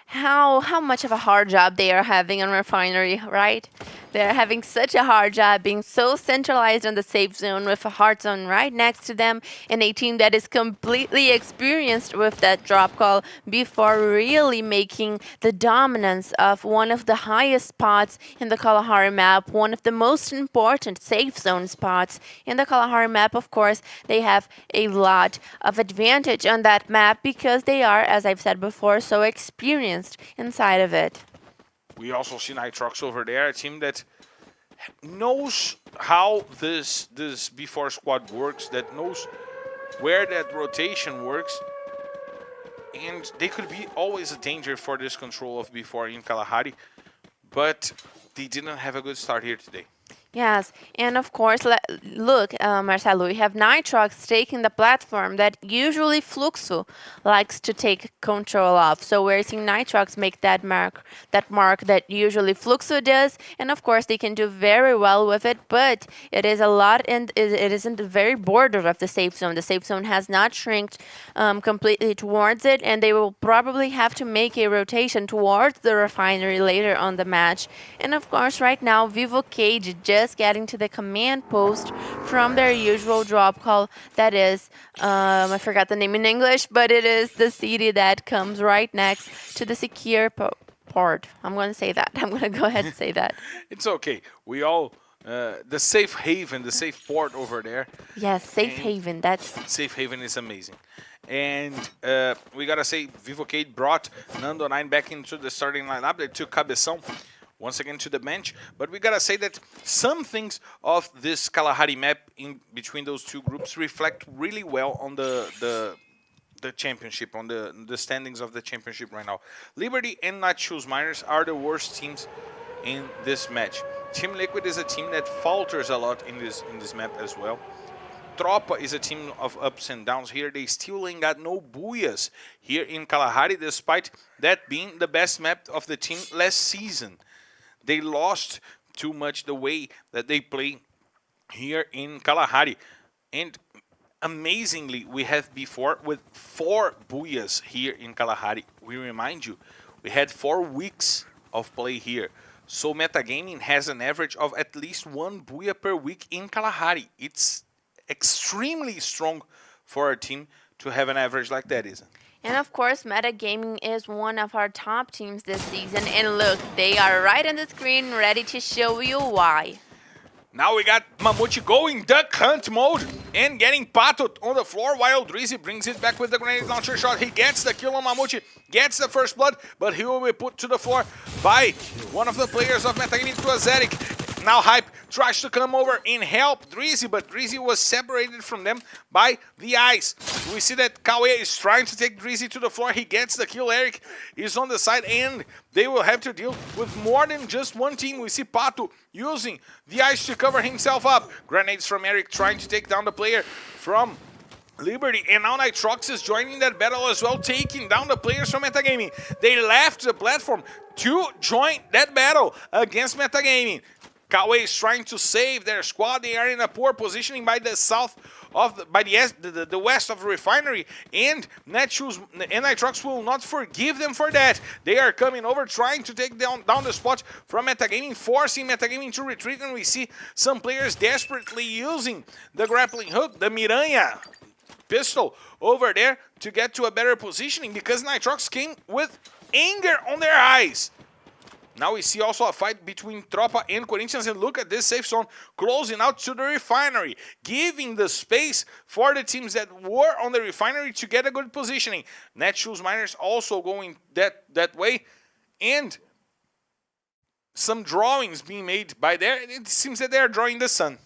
how much of a hard job they are having on refinery, right? They're having such a hard job being so centralized on the safe zone with a hard zone right next to them, and a team that is completely experienced with that drop call before really making the dominance of one of the highest spots in the Kalahari map, one of the most important safe zone spots in the Kalahari map. Of course, they have a lot of advantage on that map because they are, as I've said before, so experienced inside of it. We also see Nitrox over there, a team that knows how this B4 squad works, that knows where that rotation works, and they could be always a danger for this control of B4 in Kalahari, but they didn't have a good start here today. Yes, and of course, look, Marcelo, we have Nitrox taking the platform that usually Fluxo likes to take control of. So we're seeing Nitrox make that mark that usually Fluxo does, and of course they can do very well with it, but it is a lot, and it is in the very border of the safe zone. The safe zone has not shrinked completely towards it, and they will probably have to make a rotation towards the refinery later on the match. And of course, right now, Vivo Cage just getting to the command post from their usual drop call. That is, I forgot the name in English, but it is the city that comes right next to the secure port. I'm going to say that. I'm going to go ahead and say that. It's okay. We all, the safe haven, the safe port over there. Yes, safe haven. That's safe haven is amazing. And we got to say, Vivocade brought Nando 9 back into the starting lineup. They took Cabeção once again to the bench, but we gotta say that some things of this Kalahari map in between those two groups reflect really well on the championship, on the standings of the championship right now. Liberty and Nightshoes Miners are the worst teams in this match. Team Liquid is a team that falters a lot in this map as well. Tropa is a team of ups and downs here. They still ain't got no booyahs here in Kalahari, despite that being the best map of the team last season. They lost too much the way that they play here in Kalahari. And amazingly, we have before with 4 booyahs here in Kalahari. We remind you, we had 4 weeks of play here. So Metagaming has an average of at least 1 booyah per week in Kalahari. It's extremely strong for a team to have an average like that, isn't it? And of course, Metagaming is one of our top teams this season. And look, they are right on the screen, ready to show you why. Now we got Mamute going duck hunt mode and getting Pato on the floor while Drizzy brings it back with the grenade launcher shot. He gets the kill on Mamute, gets the first blood, but he will be put to the floor by one of the players of Metagaming, Tuazeric. Now Hype tries to come over and help Drizzy, but Drizzy was separated from them by the ice. We see that Kawe is trying to take Drizzy to the floor. He gets the kill. Eric is on the side, and they will have to deal with more than just one team. We see Pato using the ice to cover himself up. Grenades from Eric trying to take down the player from Liberty, and now Nitrox is joining that battle as well, taking down the players from Metagaming. They left the platform to join that battle against Metagaming. Kawaii is trying to save their squad. They are in a poor positioning by the south of the west of the refinery, and Netshoes and Nitrox will not forgive them for that. They are coming over, trying to take down the spot from Metagaming, forcing Metagaming to retreat, and we see some players desperately using the grappling hook, the Miranha pistol over there to get to a better positioning, because Nitrox came with anger on their eyes. Now we see also a fight between Tropa and Corinthians, and look at this safe zone closing out to the refinery, giving the space for the teams that were on the refinery to get a good positioning. Netshoes Miners also going that way, and some drawings being made by there. It seems that they are drawing the sun.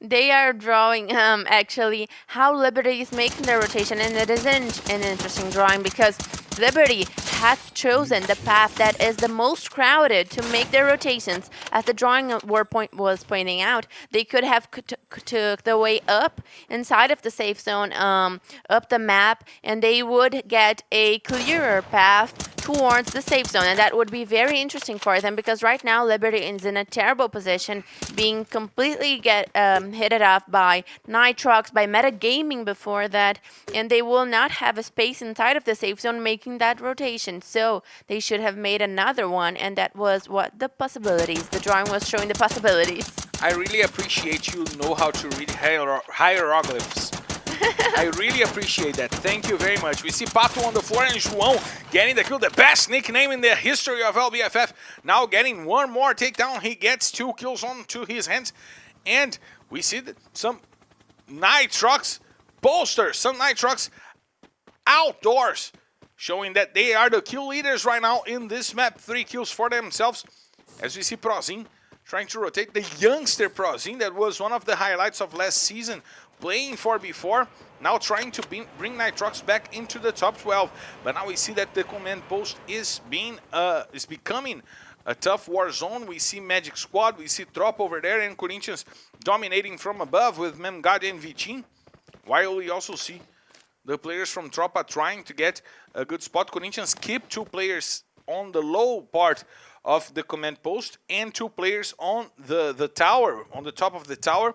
They are drawing actually how Liberty is making their rotation, and it isn't an interesting drawing because Liberty has chosen the path that is the most crowded to make their rotations. As the drawing was pointing out, they could have took the way up inside of the safe zone, up the map, and they would get a clearer path towards the safe zone, and that would be very interesting for them because right now Liberty is in a terrible position, being completely hit off by Nitrox, by Metagaming before that, and they will not have a space inside of the safe zone making that rotation. So they should have made another one, and that was what the possibilities. The drawing was showing the possibilities. I really appreciate you know how to read hieroglyphs. I really appreciate that. Thank you very much. We see Pato on the floor and João getting the kill, the best nickname in the history of LBFF. Now getting one more takedown. He gets 2 kills onto his hands. And we see that some Nitrox posters, some Nitrox outdoors, showing that they are the kill leaders right now in this map. 3 kills for themselves. As we see Prozin trying to rotate, the youngster Prozin that was one of the highlights of last season, playing for before, now trying to bring Nitrox back into the top 12. But now we see that the command post is becoming a tough war zone. We see Magic Squad, we see Trop over there, and Corinthians dominating from above with Memgad and Vitin, while we also see the players from Tropa trying to get a good spot. Corinthians keep 2 players on the low part of the command post and 2 players on the tower, on the top of the tower,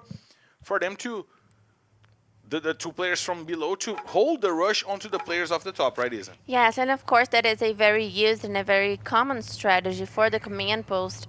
for them to the 2 players from below to hold the rush onto the players of the top, right, Isa? Yes, and of course that is a very used and a very common strategy for the command post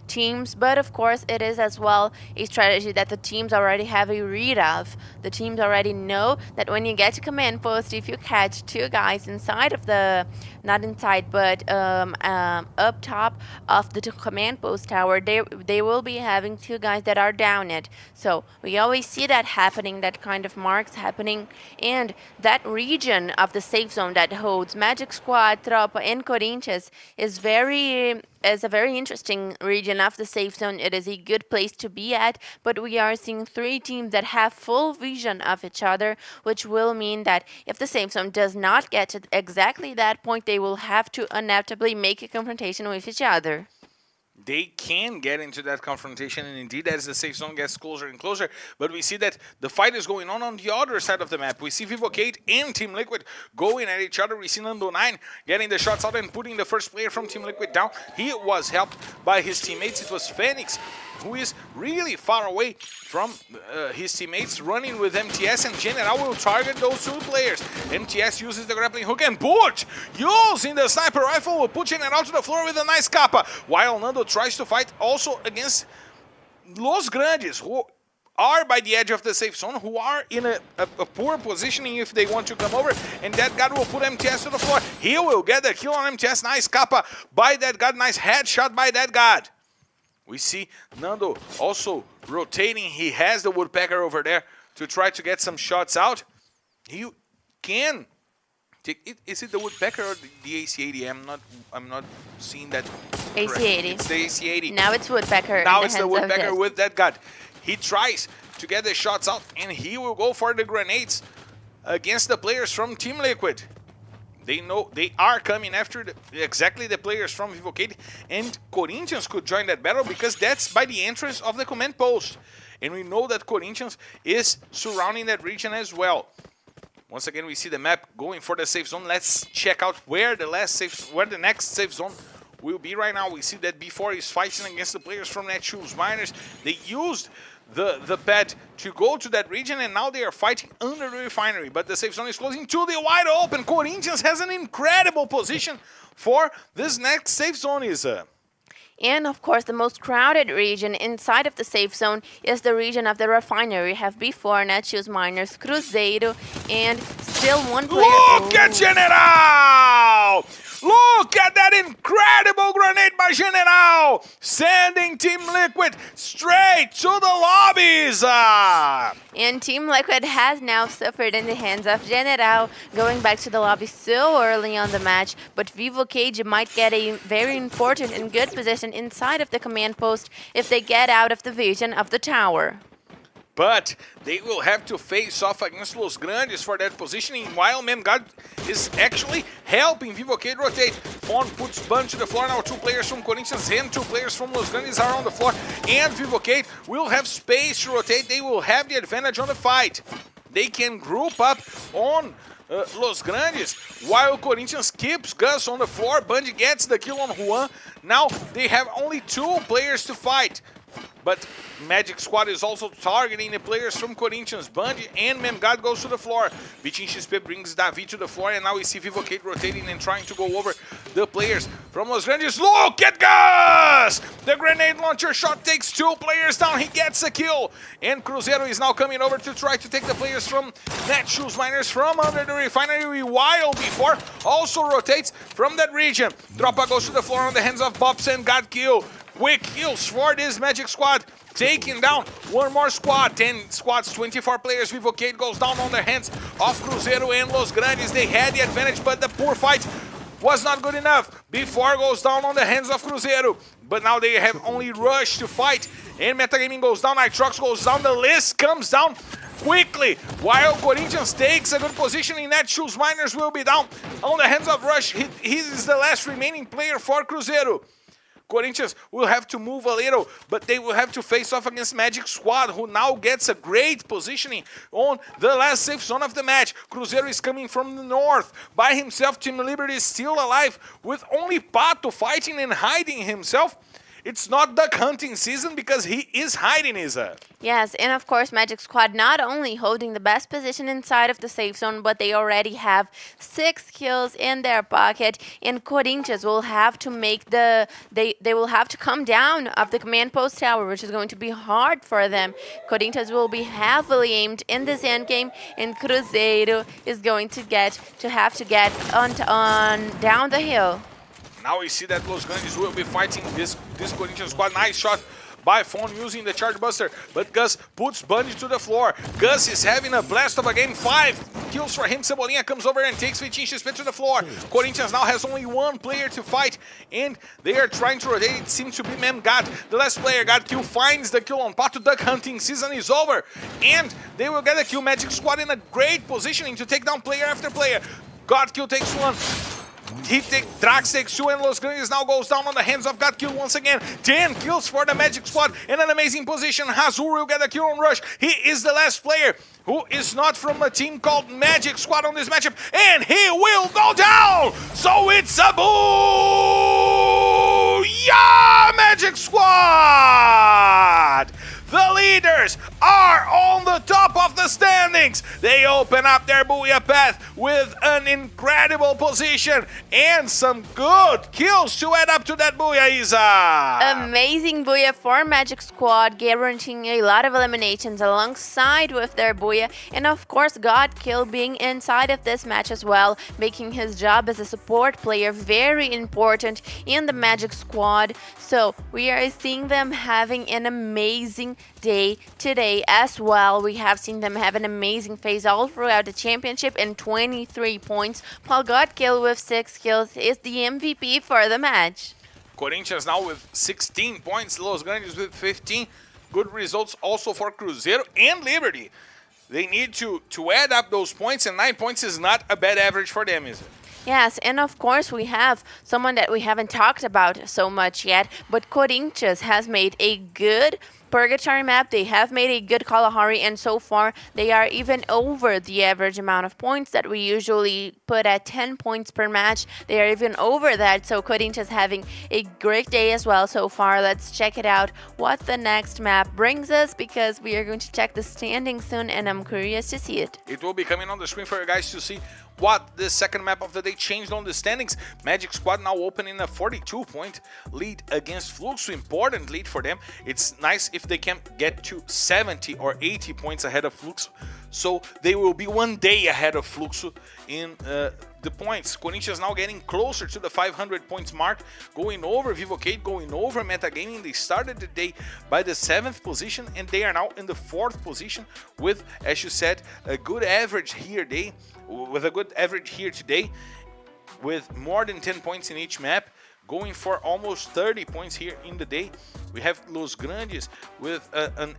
teams, but of course it is as well a strategy that the teams already have a read of. The teams already know that when you get to command post, if you catch 2 guys inside of the, not inside, but up top of the command post tower, they will be having 2 guys that are down it. So we always see that happening, that kind of marks happening, and that region of the safe zone that holds Magic Squad, Tropa, and Corinthians is a very interesting region of the safe zone. It is a good place to be at, but we are seeing 3 teams that have full vision of each other, which will mean that if the safe zone does not get to exactly that point, they will have to inevitably make a confrontation with each other. They can get into that confrontation, and indeed as the safe zone gets closer and closer, but we see that the fight is going on the other side of the map. We see Vivocate and Team Liquid going at each other. We see Nando9 getting the shots out and putting the first player from Team Liquid down. He was helped by his teammates. It was Phoenix, who is really far away from his teammates, running with MTS, and General will target those 2 players. MTS uses the grappling hook, and Butch, using the sniper rifle, will put General to the floor with a nice kappa, while Nando tries to fight also against Los Grandes, who are by the edge of the safe zone, who are in a poor positioning if they want to come over, and that guy will put MTS to the floor. He will get the kill on MTS. Nice kappa by that guy, nice headshot by that guy. We see Nando also rotating. He has the Woodpecker over there to try to get some shots out. He can take it. Is it the Woodpecker or the AC-80? I'm not seeing that. AC-80. It's the AC-80. Now it's Woodpecker. Now it's the Woodpecker with that gun. He tries to get the shots out, and he will go for the grenades against the players from Team Liquid. They know they are coming after exactly the players from Vivocate, and Corinthians could join that battle because that's by the entrance of the command post. And we know that Corinthians is surrounding that region as well. Once again, we see the map going for the safe zone. Let's check out where the next safe zone will be right now. We see that B4 is fighting against the players from Netshoes Miners. They used the pad to go to that region, and now they are fighting under the refinery. But the safe zone is closing to the wide open. Corinthians has an incredible position for this next safe zone, Isa. And of course, the most crowded region inside of the safe zone is the region of the refinery. We have B4, Netshoes Miners, Cruzeiro, and still one player. Look at General! Look at that incredible grenade by General! Sending Team Liquid straight to the lobbies! And Team Liquid has now suffered in the hands of General, going back to the lobby so early on the match. But Vivo Cage might get a very important and good position inside of the command post if they get out of the vision of the tower. But they will have to face off against Los Grandes for that positioning, while Memgad is actually helping Vivo Cade rotate. Fawn puts Bun to the floor. Now 2 players from Corinthians and 2 players from Los Grandes are on the floor. And Vivo Cade will have space to rotate. They will have the advantage on the fight. They can group up on Los Grandes, while Corinthians keeps Gus on the floor. Bundy gets the kill on Juan. Now they have only 2 players to fight. But Magic Squad is also targeting the players from Corinthians. Bundy and Memgad goes to the floor. Vitinho XP brings Davi to the floor, and now we see Vivo Cade rotating and trying to go over the players from Los Grandes. Look at Gus! The grenade launcher shot takes 2 players down. He gets a kill. And Cruzeiro is now coming over to try to take the players from Netshoes Miners from under the refinery, while B4 also rotates from that region. Dropa goes to the floor on the hands of Bops and got kill. Quick kills for this Magic Squad, taking down one more squad. 10 squads, 24 players. Vivo Cade goes down on the hands of Cruzeiro and Los Grandes. They had the advantage, but the poor fight was not good enough. B4 goes down on the hands of Cruzeiro, but now they have only Rush to fight. And Metagaming goes down, Nitrox goes down, the list comes down quickly, while Corinthians takes a good position in Netshoes Miners will be down on the hands of Rush. He is the last remaining player for Cruzeiro. Corinthians will have to move a little, but they will have to face off against Magic Squad, who now gets a great positioning on the last safe zone of the match. Cruzeiro is coming from the north by himself. Team Liberty is still alive with only Pato fighting and hiding himself. It's not duck hunting season because he is hiding, Isa. Yes, and of course Magic Squad not only holding the best position inside of the safe zone, but they already have 6 kills in their pocket, and Corinthians will have to make they will have to come down of the command post tower, which is going to be hard for them. Corinthians will be heavily aimed in this end game, and Cruzeiro is going to have to get on down the hill. Now we see that Los Grandes will be fighting this Corinthians squad. Nice shot by Fawn using the Charge Buster, but Gus puts Bundy to the floor. Gus is having a blast of a game. 5 kills for him. Cebolinha comes over and takes Vitinho XP to the floor. Corinthians now has only 1 player to fight, and they are trying to rotate. It seems to be Memgad. The last player got kill, finds the kill on Pato. Duck hunting season is over, and they will get a kill. Magic Squad in a great positioning to take down player after player. God kill takes 1. Drax takes 2, and Los Grandes now goes down on the hands of God Kill once again. 10 kills for the Magic Squad in an amazing position. Hazur will get a kill on Rush. He is the last player who is not from a team called Magic Squad on this matchup, and he will go down! So it's a boo! Yeah, Magic Squad! The leaders are on the top of the standings. They open up their Booyah path with an incredible position and some good kills to add up to that Booyah, Isa. Amazing Booyah for Magic Squad, guaranteeing a lot of eliminations alongside with their Booyah. And of course, God Kill being inside of this match as well, making his job as a support player very important in the Magic Squad. So we are seeing them having an amazing day today as well. We have seen them have an amazing phase all throughout the championship and 23 points, while Godkill with 6 kills is the MVP for the match. Corinthians now with 16 points, Los Grandes with 15. Good results also for Cruzeiro and Liberty. They need to add up those points, and 9 points is not a bad average for them, is it? Yes, and of course we have someone that we haven't talked about so much yet, but Corinthians has made a good Purgatory map, they have made a good Kalahari, and so far they are even over the average amount of points that we usually put at 10 points per match. They are even over that, so Corinthians having a great day as well so far. Let's check it out what the next map brings us, because we are going to check the standings soon, and I'm curious to see it. It will be coming on the screen for you guys to see what the second map of the day changed on the standings. Magic Squad now opening a 42-point lead against Fluxo. Important lead for them. It's nice if they can get to 70 or 80 points ahead of Fluxo, so they will be one day ahead of Fluxo in the points. Corinthians now getting closer to the 500 points mark, going over Vivocade, going over Metagaming. They started the day by the 7th position, and they are now in the 4th position with, as you said, a good average here today, with more than 10 points in each map, going for almost 30 points here in the day. We have Los Grandes with an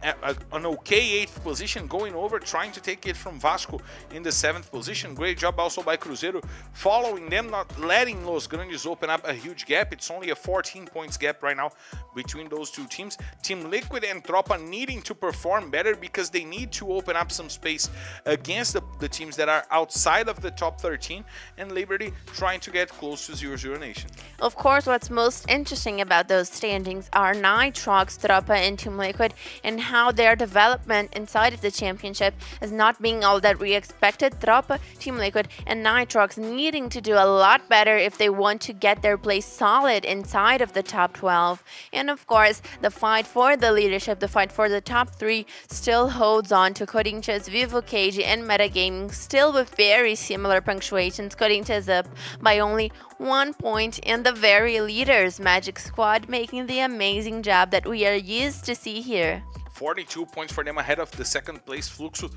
okay 8th position, going over, trying to take it from Vasco in the 7th position. Great job also by Cruzeiro, following them, not letting Los Grandes open up a huge gap. It's only a 14 points gap right now between those two teams. Team Liquid and Tropa needing to perform better, because they need to open up some space against the teams that are outside of the top 13, and Liberty trying to get close to 0-0 Nation. Of course, what's most interesting about those standings are Nitrox, Tropa, and Team Liquid, and how their development inside of the championship is not being all that we expected. Tropa, Team Liquid, and Nitrox needing to do a lot better if they want to get their place solid inside of the top 12. And of course, the fight for the leadership, the fight for the top 3 still holds on to Corinthians, Vivocade, and Metagaming, still with very similar punctuations. Corinthians up by only 1 point, and the very leaders, Magic Squad, making the amazing job that we are used to see here. 42 points for them ahead of the 2nd place Fluxo,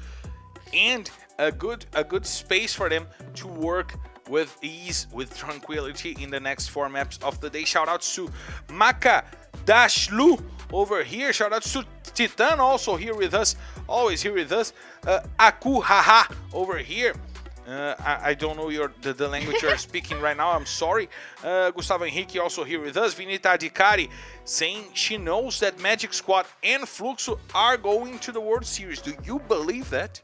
and a good space for them to work with ease, with tranquility in the next 4 maps of the day. Shoutouts to Maka Dashlu over here. Shoutouts to Titan also here with us, always here with us. Aku Haha over here. I don't know the language you're speaking right now, I'm sorry. Gustavo Henrique also here with us. Vinita Adicari saying she knows that Magic Squad and Fluxo are going to the World Series. Do you believe that?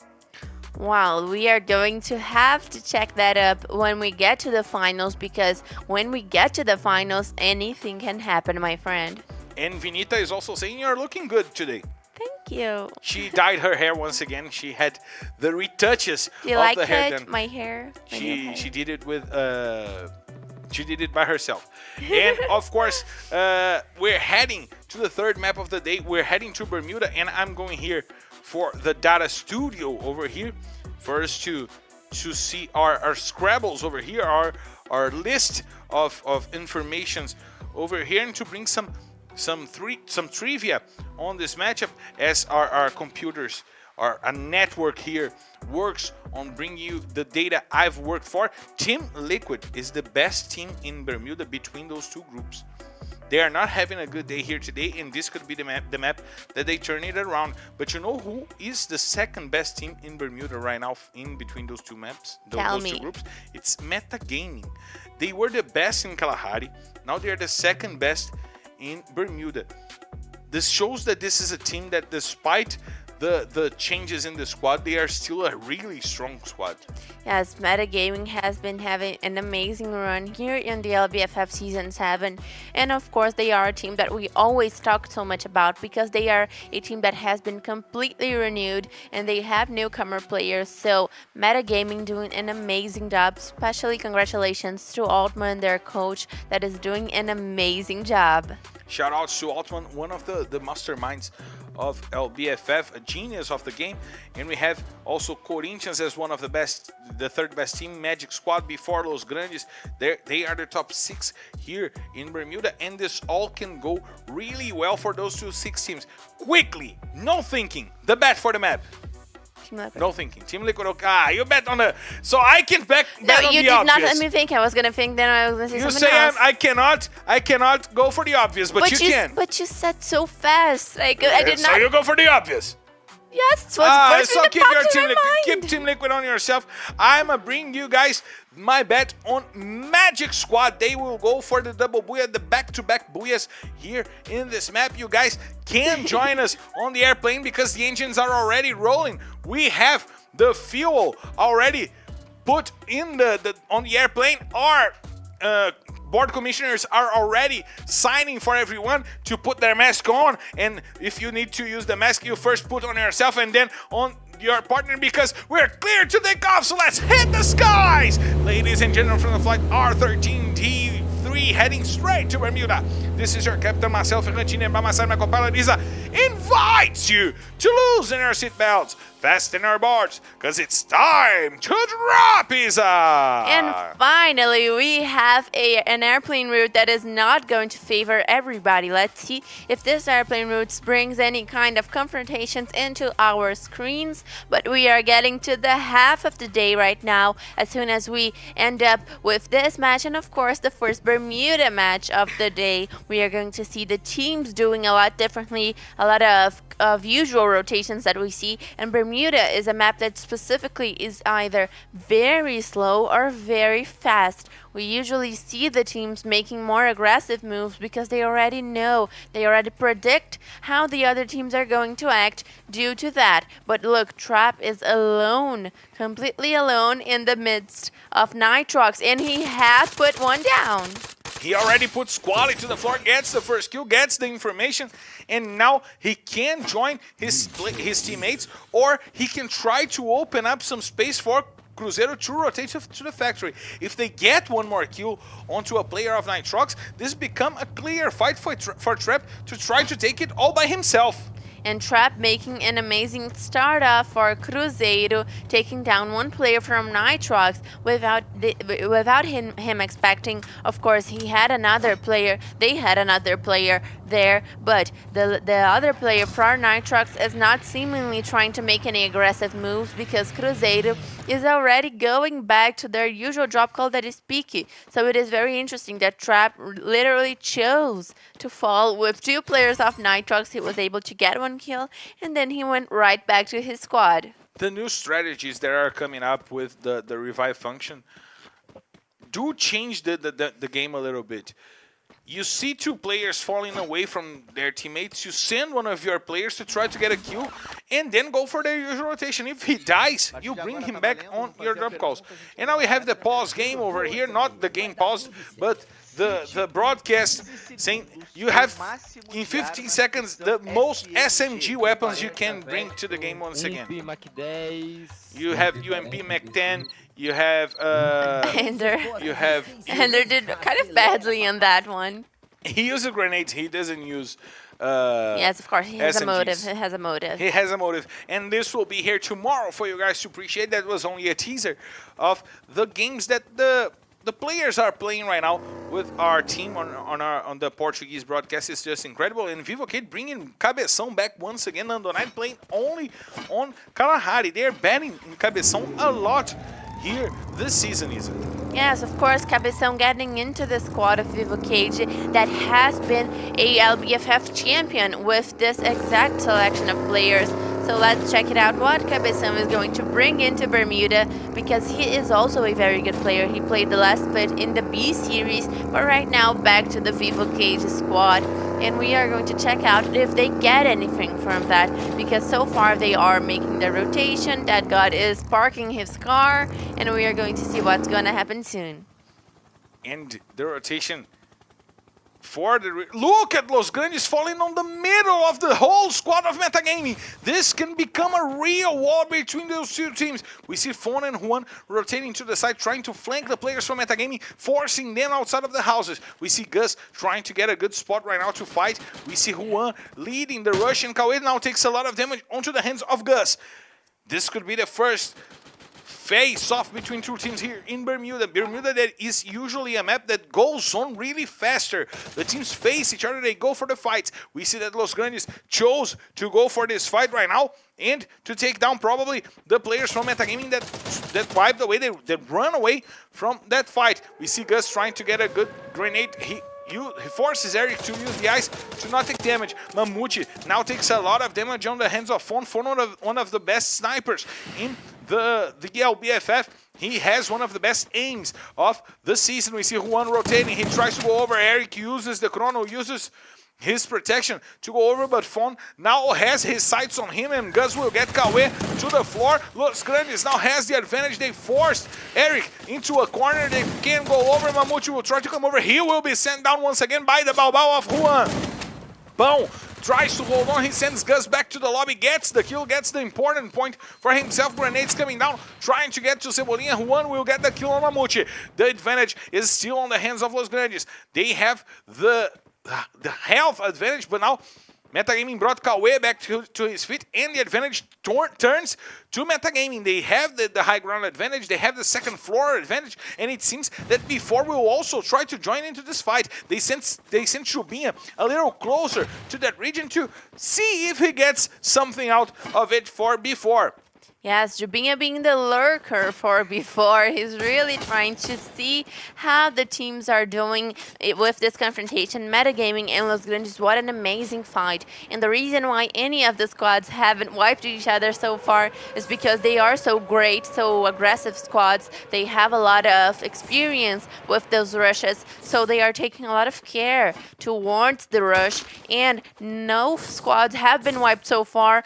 Wow, we are going to have to check that up when we get to the finals, because when we get to the finals, anything can happen, my friend. And Vinita is also saying you're looking good today. Thank you. She dyed her hair once again. She had the retouches Do you of like the hair. it, my hair? She did it with she did it by herself. And of course, we're heading to the 3rd map of the day. We're heading to Bermuda, and I'm going here for the data studio over here first to see our Scrabbles over here, our list of informations over here, and to bring some trivia on this matchup, as our computers, a network here works on bringing you the data I've worked for. Team Liquid is the best team in Bermuda between those two groups. They are not having a good day here today, and this could be the map that they turn it around. But you know who is the 2nd best team in Bermuda right now in between those two maps, those two groups? It's Metagaming. They were the best in Kalahari. Now they are the 2nd best in Bermuda. This shows that this is a team that, despite the changes in the squad, they are still a really strong squad. Yes, Metagaming has been having an amazing run here in the LBFF Season 7. And of course, they are a team that we always talk so much about, because they are a team that has been completely renewed and they have newcomer players. So Metagaming doing an amazing job. Especially congratulations to Altman, their coach, that is doing an amazing job. Shout outs to Altman, one of the masterminds of LBFF, a genius of the game. And we have also Corinthians as one of the best, the 3rd best team. Magic Squad before Los Grandes. They are the top 6 here in Bermuda, and this all can go really well for those 6 teams. Quickly, no thinking, the bet for the map. No thinking. Team Liquid. You bet on the. So I can bet on the obvious. You did not let me think. I was gonna think. Then I was gonna say something else. I cannot go for the obvious, but you can. But you said so fast. I did not. So you go for the obvious. Yes, what's first so thing keep that your popped in team my liquid. mind. Keep Team Liquid on yourself. I'ma bring you guys my bet on Magic Squad. They will go for the double booyah, the back-to-back booyahs here in this map. You guys can join us on the airplane because the engines are already rolling. We have the fuel already put in on the airplane. Our board commissioners are already signing for everyone to put their mask on, and if you need to use the mask, you first put on yourself and then on your partner, because we're clear to take off. So let's hit the skies, ladies and gentlemen, from the flight R13T3 heading straight to Bermuda. This is your captain, myself, Fernandinho, and by my side, my co-pilot Isa invites you to loosen your seatbelts, fasten our boards, because it's time to drop, Isa! And finally, we have an airplane route that is not going to favor everybody. Let's see if this airplane route brings any kind of confrontations into our screens. But we are getting to the half of the day right now, as soon as we end up with this match. And of course, the first Bermuda match of the day. We are going to see the teams doing a lot differently, a lot of usual rotations that we see. And Bermuda is a map that specifically is either very slow or very fast. We usually see the teams making more aggressive moves because they already know, they already predict how the other teams are going to act due to that. But look, Trap is alone, completely alone in the midst of Nitrox, and he has put one down. He already put Squally to the floor, gets the first kill, gets the information, and now he can join his teammates, or he can try to open up some space for Cruzeiro to rotate to the factory. If they get one more kill onto a player of Nitrox, this become a clear fight for Trap to try to take it all by himself. And Trap making an amazing start off for Cruzeiro, taking down one player from Nitrox without him expecting. Of course, he had another player. They had another player there, but the other player for Nitrox is not seemingly trying to make any aggressive moves because Cruzeiro is already going back to their usual drop call, that is Peaky. So it is very interesting that Trap literally chose to fall with two players of Nitrox. He was able to get one kill, and then he went right back to his squad. The new strategies that are coming up with the revive function do change the game a little bit. You see two players falling away from their teammates, you send one of your players to try to get a kill and then go for their usual rotation. If he dies, you bring him back on your drop calls. And now we have the pause game over here, not the game paused, but the broadcast saying you have in 15 seconds the most SMG weapons you can bring to the game once again. You have UMP Mach 10, you have Ender Ender did kind of badly on that one. He uses grenades, he doesn't use yes, of course, he has SMGs. a motive. He has a motive. He has a motive, and this will be here tomorrow for you guys to appreciate. That was only a teaser of the games that the players are playing right now with our team on the Portuguese broadcast. Is just incredible. And Vivocade bringing Cabeção back once again. Nandonite playing only on Kalahari. They're banning in Cabeção a lot here this season, is it? Yes, of course, Cabeção getting into the squad of Vivocade that has been a LBFF champion with this exact selection of players. So let's check it out what Cabeção is going to bring into Bermuda, because he is also a very good player. He played the last bit in the B series, but right now back to the Vivocade squad. And we are going to check out if they get anything from that, because so far they are making the rotation. That God is parking his car, and we are going to see what's going to happen soon. And the rotation for the... Look at Los Grandes falling on the middle of the whole squad of Metagaming. This can become a real war between those two teams. We see Fon and Juan rotating to the side, trying to flank the players from Metagaming, forcing them outside of the houses. We see Gus trying to get a good spot right now to fight. We see Juan leading the rush, and Cauê now takes a lot of damage onto the hands of Gus. This could be the first face-off between two teams here in Bermuda. Bermuda, that is usually a map that goes on really faster. The teams face each other, they go for the fights. We see that Los Grandes chose to go for this fight right now and to take down probably the players from Metagaming that wiped away, they run away from that fight. We see Gus trying to get a good grenade. He he forces Eric to use the ice to not take damage. Mamute now takes a lot of damage on the hands of Fawn. Fawn, one of the best snipers in the LBFF. He has one of the best aims of the season. We see Juan rotating. He tries to go over. Eric uses the chrono, uses his protection to go over, but Fawn now has his sights on him, and Gus will get Kawe to the floor. Los Grandes now has the advantage. They forced Eric into a corner. They can't go over. Mamute will try to come over. He will be sent down once again by the Baobao of Juan. Bão tries to hold on. He sends Gus back to the lobby, gets the kill, gets the important point for himself. Grenades coming down, trying to get to Cebolinha. Juan will get the kill on Mamute. The advantage is still on the hands of Los Grandes. They have the health advantage, but now Metagaming brought Kawe back to his feet, and the advantage turns to Metagaming. They have the high ground advantage, they have the second floor advantage, and it seems that before will also try to join into this fight. They sent Chubinha a little closer to that region to see if he gets something out of it for before. Yes, Jubinha being the lurker for before. He's really trying to see how the teams are doing with this confrontation. Metagaming and Los Grandes, what an amazing fight. And the reason why any of the squads haven't wiped each other so far is because they are so great, so aggressive squads. They have a lot of experience with those rushes, so they are taking a lot of care towards the rush. And no squads have been wiped so far.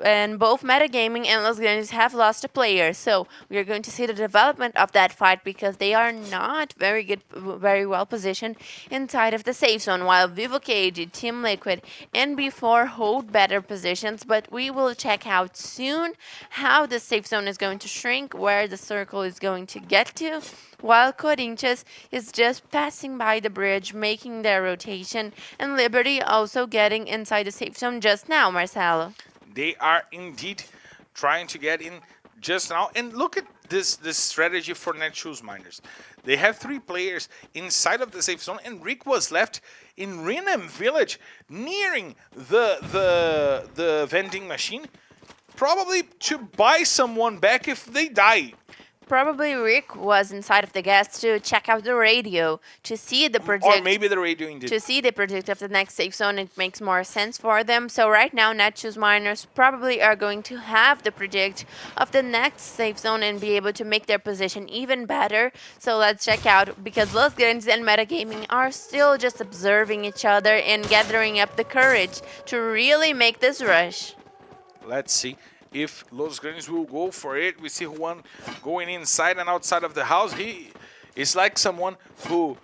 And both Metagaming and Los Grandes have lost a player, so we are going to see the development of that fight because they are not very well positioned inside of the safe zone, while Vivo Cage, Team Liquid, and B4 hold better positions. But we will check out soon how the safe zone is going to shrink, where the circle is going to get to, while Corinthians is just passing by the bridge, making their rotation, and Liberty also getting inside the safe zone just now, Marcelo. They are indeed trying to get in just now. And look at this strategy for Netshoes Miners. They have 3 players inside of the safe zone, and Rick was left in Rinem Village, nearing the vending machine, probably to buy someone back if they die. Probably Rick was inside of the gas to check out the radio, to see the predict. Or maybe the radio indeed. To see the predict of the next safe zone. It makes more sense for them. So right now, Netshoes Miners probably are going to have the predict of the next safe zone and be able to make their position even better. So let's check out, because Los Grandes and Metagaming are still just observing each other and gathering up the courage to really make this rush. Let's see if Los Grandes will go for it. We see Juan going inside and outside of the house. He is like someone who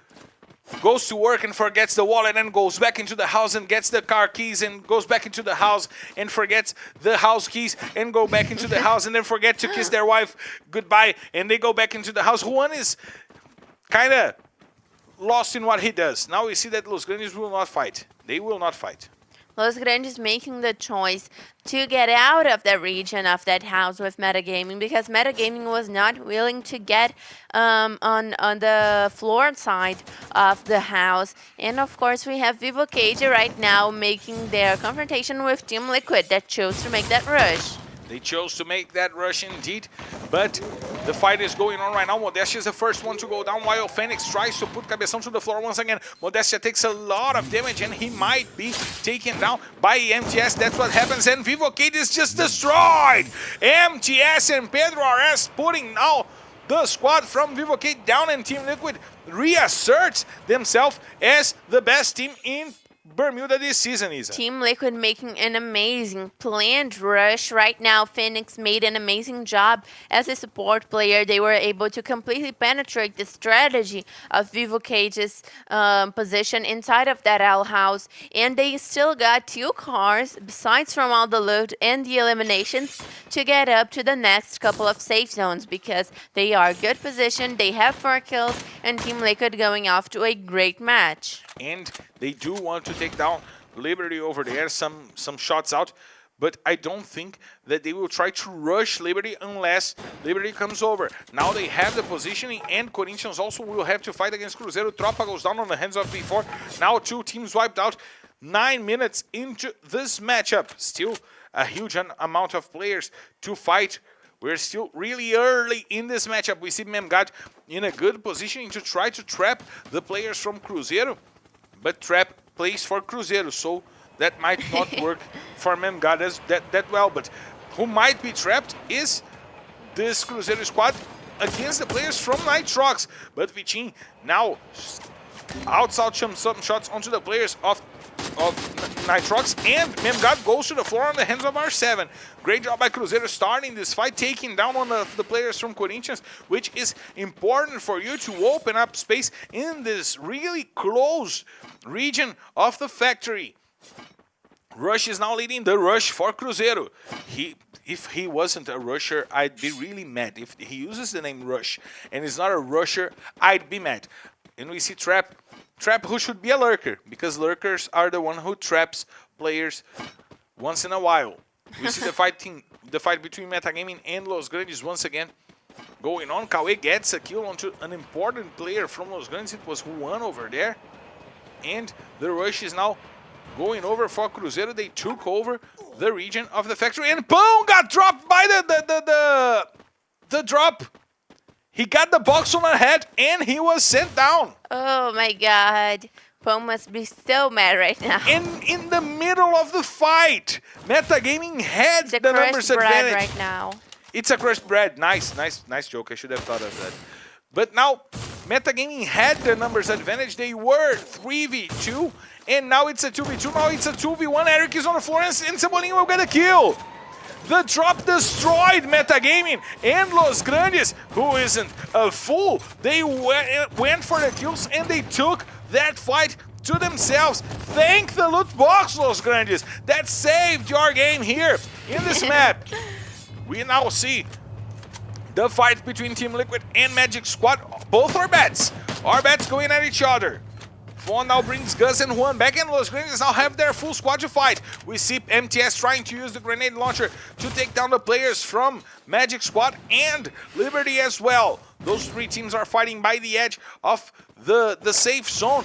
goes to work and forgets the wallet and goes back into the house and gets the car keys and goes back into the house and forgets the house keys and go back into the house and then forget to kiss their wife goodbye and they go back into the house. Juan is kind of lost in what he does. Now we see that Los Grandes will not fight. They will not fight. Los Grandes making the choice to get out of the region of that house with Metagaming, because Metagaming was not willing to get on the floor side of the house. And of course we have Vivo Cage right now making their confrontation with Team Liquid that chose to make that rush. They chose to make that rush indeed, but the fight is going on right now. Modestia is the first one to go down, while Fenix tries to put Cabeção to the floor once again. Modestia takes a lot of damage, and he might be taken down by MTS. That's what happens, and Vivo Cage is just destroyed. MTS and Pedro RS putting now the squad from Vivo Cage down, and Team Liquid reasserts themselves as the best team in Bermuda this season, Isa. Team Liquid making an amazing planned rush. Right now, Phoenix made an amazing job as a support player. They were able to completely penetrate the strategy of Vivo Cage's position inside of that L house. And they still got 2 cars, besides from all the loot and the eliminations, to get up to the next couple of safe zones, because they are good position. They have 4 kills, and Team Liquid going off to a great match. And they do want to take down Liberty over there, some shots out, but I don't think that they will try to rush Liberty unless Liberty comes over. Now they have the positioning, and Corinthians also will have to fight against Cruzeiro. Tropa goes down on the hands of B4. Now 2 teams wiped out 9 minutes into this matchup. Still a huge amount of players to fight. We're still really early in this matchup. We see Memgad in a good position to try to trap the players from Cruzeiro. but Trap plays for Cruzeiro, so that might not work for Memgad that well. But who might be trapped is this Cruzeiro squad against the players from Nitrox. But Vitinho now outside some shots onto the players of Nitrox, and Memgad goes to the floor on the hands of R7. Great job by Cruzeiro starting this fight, taking down one of the players from Corinthians, which is important for you to open up space in this really close region of the factory. Rush is now leading the rush for Cruzeiro. If he wasn't a rusher, I'd be really mad. If he uses the name Rush and is not a rusher, I'd be mad. And we see Trap who should be a lurker, because lurkers are the one who traps players once in a while. We see the fight between Metagaming and Los Grandes once again going on. Cauê gets a kill onto an important player from Los Grandes. It was Juan over there. And the rush is now going over for Cruzeiro. They took over the region of the factory, and boom, got dropped by the drop. He got the box on the head, and he was sent down. Oh my god. Pom must be so mad right now. In the middle of the fight, Metagaming had the numbers advantage. Right now. It's a crushed bread. Nice joke. I should have thought of that. But now, Metagaming had the numbers advantage. They were 3v2, and now it's a 2v2. Now it's a 2v1. Eric is on the floor, and Cebolinha will get a kill. The drop destroyed Metagaming, and Los Grandes, who isn't a fool, they went for the kills and they took that fight to themselves. Thank the loot box, Los Grandes, that saved your game here in this map. We now see the fight between Team Liquid and Magic Squad. Both are bats. Our bats going at each other. Fawn now brings Gus and Juan back, and Los Grandes now have their full squad to fight. We see MTS trying to use the grenade launcher to take down the players from Magic Squad and Liberty as well. Those three teams are fighting by the edge of the safe zone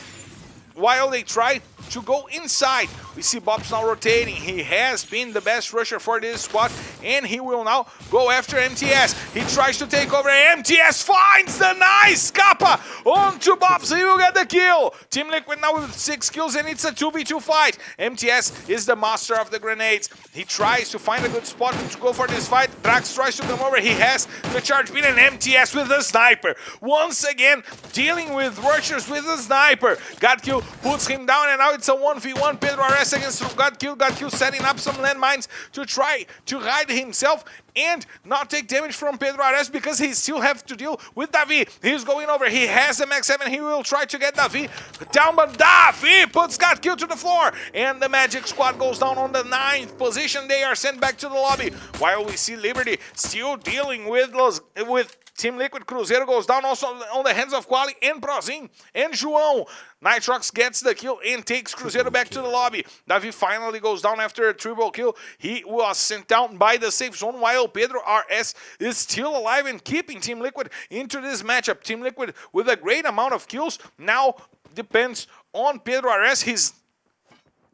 while they try to go inside. We see Bob's now rotating. He has been the best rusher for this squad, and he will now go after MTS. He tries to take over. MTS finds the nice Kappa onto Bobs. He will get the kill. Team Liquid now with 6 kills, and it's a 2v2 fight. MTS is the master of the grenades. He tries to find a good spot to go for this fight. Drax tries to come over. He has the charge beat, and MTS with the sniper. Once again, dealing with rushers with the sniper. Got kill, puts him down, and now it's a 1v1. Pedro Ares against Got kill, setting up some landmines to try to hide himself and not take damage from Pedro Ares, because he still has to deal with tThe. He's going over. He has the max 7. He will try to get tThe down, but tThe puts Got kill to the floor, and the Magic Squad goes down on the 9th position. They are sent back to the lobby, while we see Liberty still dealing with Team Liquid. Cruzeiro goes down also on the hands of Quali and Prozin and João. Nitrox gets the kill and takes Cruzeiro back to the lobby. tThe finally goes down after a triple kill. He was sent down by the safe zone, while Pedro RS is still alive and keeping Team Liquid into this matchup. Team Liquid with a great amount of kills now depends on Pedro RS. He's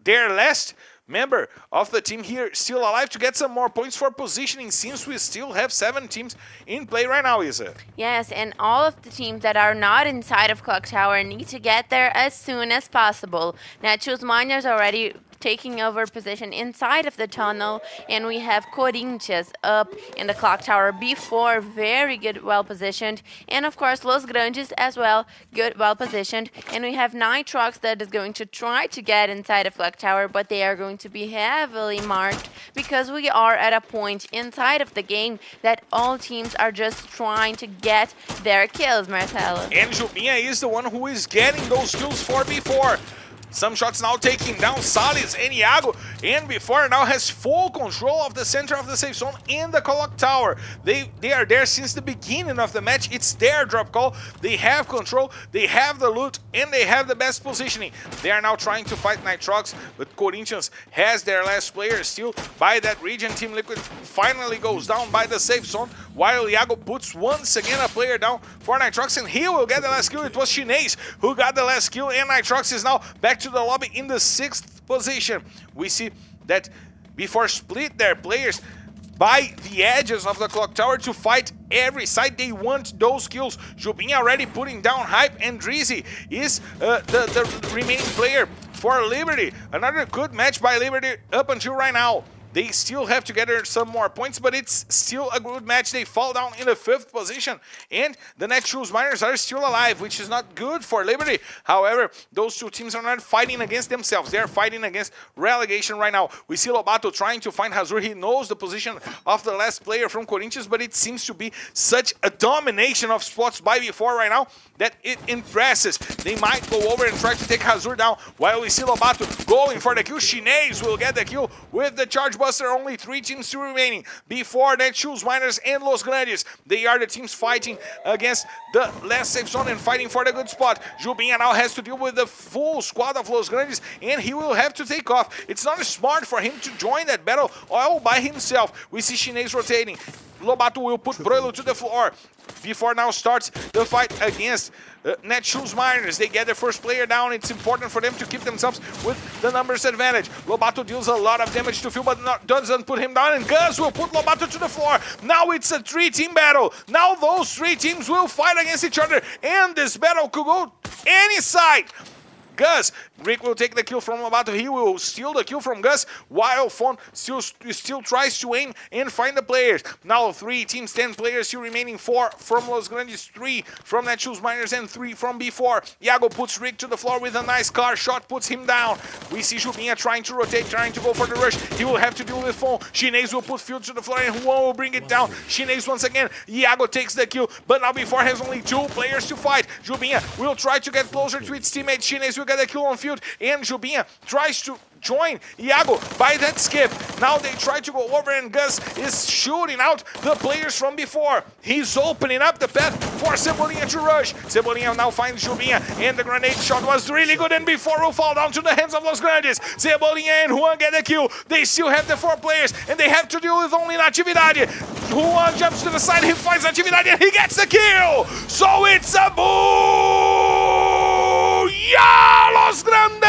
their last member of the team here, still alive to get some more points for positioning, since we still have 7 teams in play right now, Isa. Yes, and all of the teams that are not inside of Clock Tower need to get there as soon as possible. Netshoes Miners already taking over position inside of the tunnel, and we have Corinthians up in the Clock Tower before, very good, well positioned, and of course Los Grandes as well, good, well positioned, and we have Nitrox that is going to try to get inside of Clock Tower, but they are going to be heavily marked, because we are at a point inside of the game that all teams are just trying to get their kills, Marcelo. And Jubinha is the one who is getting those kills for before. Some shots now taking down Salles and Iago, and before now has full control of the center of the safe zone in the clock tower. They are there since the beginning of the match. It's their drop call. They have control, they have the loot, and they have the best positioning. They are now trying to fight Nitrox, but Corinthians has their last player still by that region. Team Liquid finally goes down by the safe zone, while Iago puts once again a player down for Nitrox, and he will get the last kill. It was Chinese who got the last kill, and Nitrox is now back to the lobby in the 6th position. We see that before split their players, by the edges of the clock tower to fight every side. They want those kills. Jubin already putting down hype, and Drizzy is the remaining player for Liberty. Another good match by Liberty up until right now. They still have to gather some more points, but it's still a good match. They fall down in the 5th position, and the Netshoes Miners are still alive, which is not good for Liberty. However, those two teams are not fighting against themselves. They are fighting against relegation right now. We see Lobato trying to find Hazur. He knows the position of the last player from Corinthians, but it seems to be such a domination of spots by before right now that it impresses. They might go over and try to take Hazur down, while we see Lobato going for the kill. Shinez will get the kill with the charge buster. Only 3 teams still remaining before Netshoes Miners and Los Grandes. They are the teams fighting against the last safe zone and fighting for the good spot. Jubinha now has to deal with the full squad of Los Grandes, and he will have to take off. It's not smart for him to join that battle all by himself. We see Shinez rotating. Lobato will put Broilo to the floor before now starts the fight against Netshoes Miners. They get the first player down. It's important for them to keep themselves with the numbers advantage. Lobato deals a lot of damage to Phil, but doesn't put him down, and Gus will put Lobato to the floor. Now it's a 3-team battle. Now those 3 teams will fight against each other, and this battle could go any side. Gus, Rick will take the kill from Lobato. He will steal the kill from Gus, while Fon still tries to aim and find the players. Now 3 teams, 10 players still remaining. 4 from Los Grandes, 3 from Netshoes Miners, and 3 from B4. Iago puts Rick to the floor with a nice car shot, puts him down. We see Jubinha trying to rotate, trying to go for the rush. He will have to deal with Fon. Shinez will put Field to the floor, and Juan will bring it down. Shinez once again. Iago takes the kill, but now B4 has only 2 players to fight. Jubinha will try to get closer to its teammate. Shinez will get the kill on Field, and Jubinha tries to join Iago by that skip. Now they try to go over, and Gus is shooting out the players from before. He's opening up the path for Cebolinha to rush. Cebolinha now finds Jubinha, and the grenade shot was really good, and before will fall down to the hands of Los Grandes. Cebolinha and Juan get the kill. They still have the 4 players, and they have to deal with only Natividade. Juan jumps to the side, he finds Natividade, and he gets the kill! So it's a booyah, Los Grandes!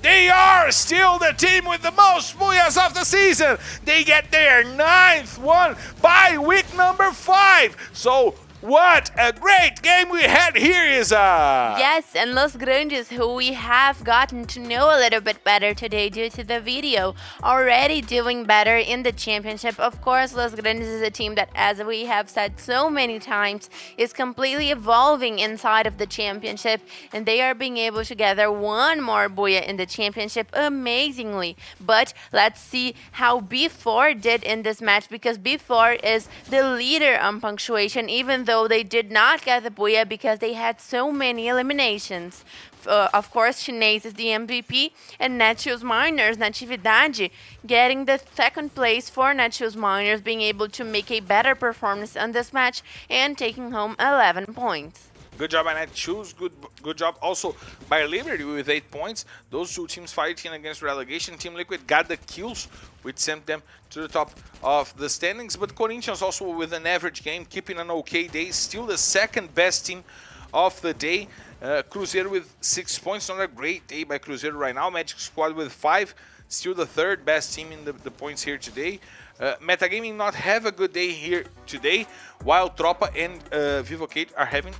They are still the team with the most booyahs of the season. They get their 9th one by week number 5. So what a great game we had here, Isa! Yes, and Los Grandes, who we have gotten to know a little bit better today due to the video, already doing better in the championship. Of course, Los Grandes is a team that, as we have said so many times, is completely evolving inside of the championship, and they are being able to gather 1 more booyah in the championship amazingly. But let's see how B4 did in this match, because B4 is the leader on punctuation, even though they did not get the booyah because they had so many eliminations. Of course, Shinez is the MVP, and Netshoes Miners, Natividade, getting the 2nd place for Netshoes Miners, being able to make a better performance on this match and taking home 11 points. Good job by Netshoes. Good job also by Liberty with 8 points. Those 2 teams fighting against relegation. Team Liquid got the kills, which sent them to the top of the standings. But Corinthians also with an average game, keeping an okay day. Still the 2nd best team of the day. Cruzeiro with 6 points. Not a great day by Cruzeiro right now. Magic Squad with 5. Still the 3rd best team in the points here today. Metagaming not have a good day here today, while Tropa and Vivocade are having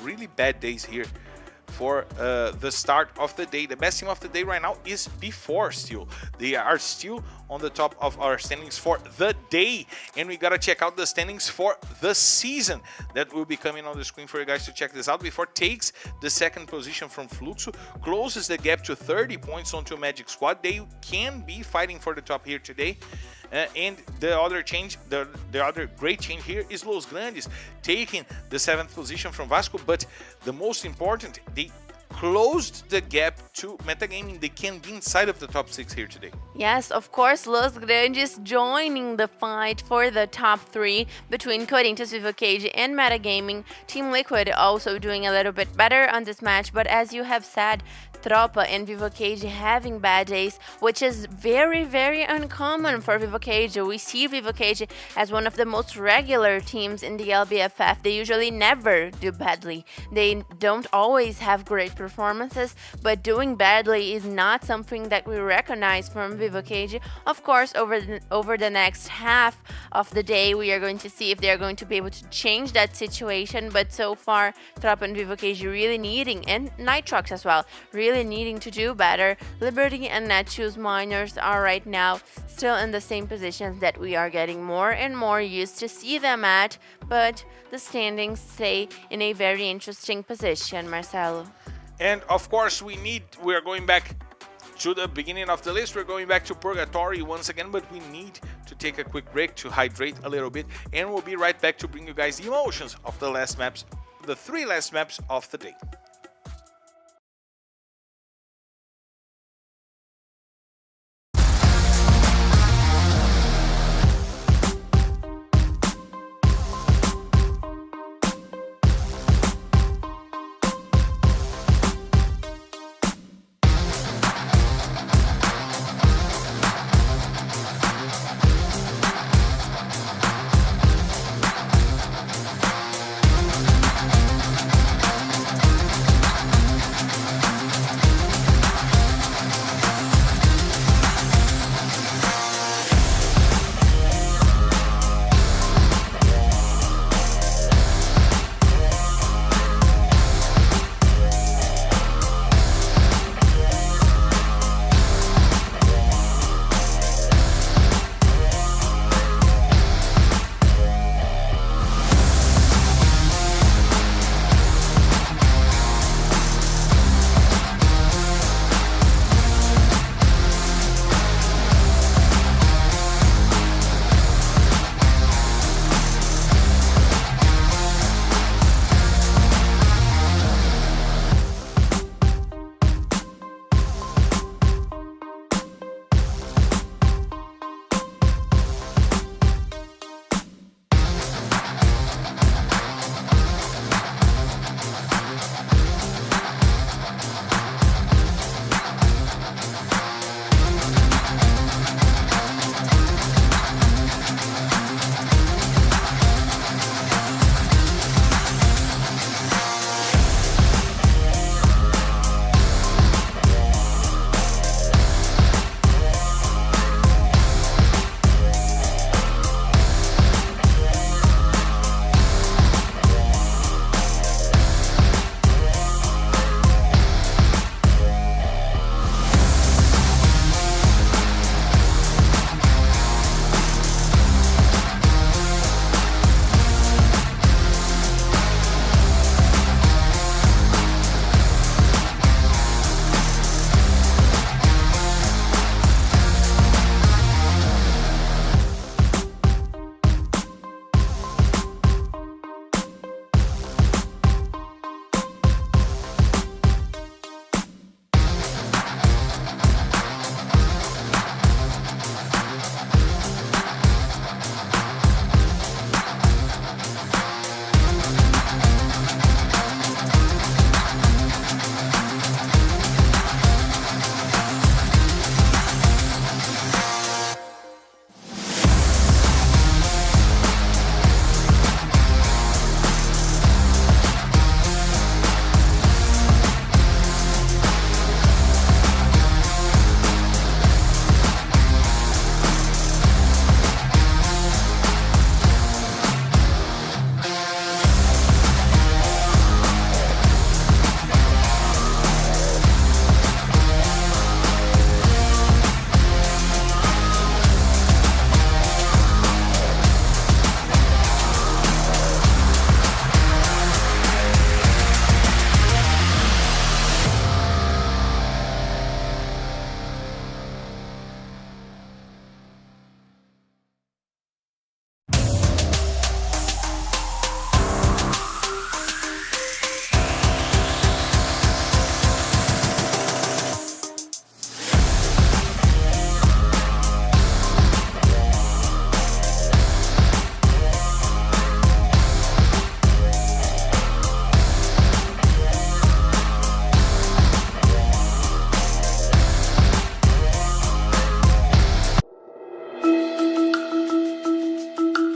really bad days here for the start of the day. The best team of the day right now is B4 still. They are still on the top of our standings for the day, and we gotta check out the standings for the season. That will be coming on the screen for you guys to check this out. B4 takes the 2nd position from Fluxo, closes the gap to 30 points onto Magic Squad. They can be fighting for the top here today. And the other change, the other great change here is Los Grandes taking the 7th position from Vasco, but the most important, they closed the gap to Metagaming. They can be inside of the top 6 here today. Yes, of course, Los Grandes joining the fight for the top 3 between Corinthians, Vivocade, and Metagaming. Team Liquid also doing a little bit better on this match, but as you have said, Tropa and Vivocade having bad days, which is very, very uncommon for Vivocade. We see Vivocade as one of the most regular teams in the LBFF. They usually never do badly. They don't always have great performances, but doing badly is not something that we recognize from Vivo Cage. Of course, over the next half of the day, we are going to see if they are going to be able to change that situation, but so far, Trop and Vivo Cage really needing, and Nitrox as well, really needing to do better. Liberty and Netshoes Miners are right now still in the same positions that we are getting more and more used to see them at, but the standings stay in a very interesting position, Marcelo. And of course, we are going back to the beginning of the list. We're going back to Purgatory once again, but we need to take a quick break to hydrate a little bit, and we'll be right back to bring you guys the emotions of the last maps, the 3 last maps of the day.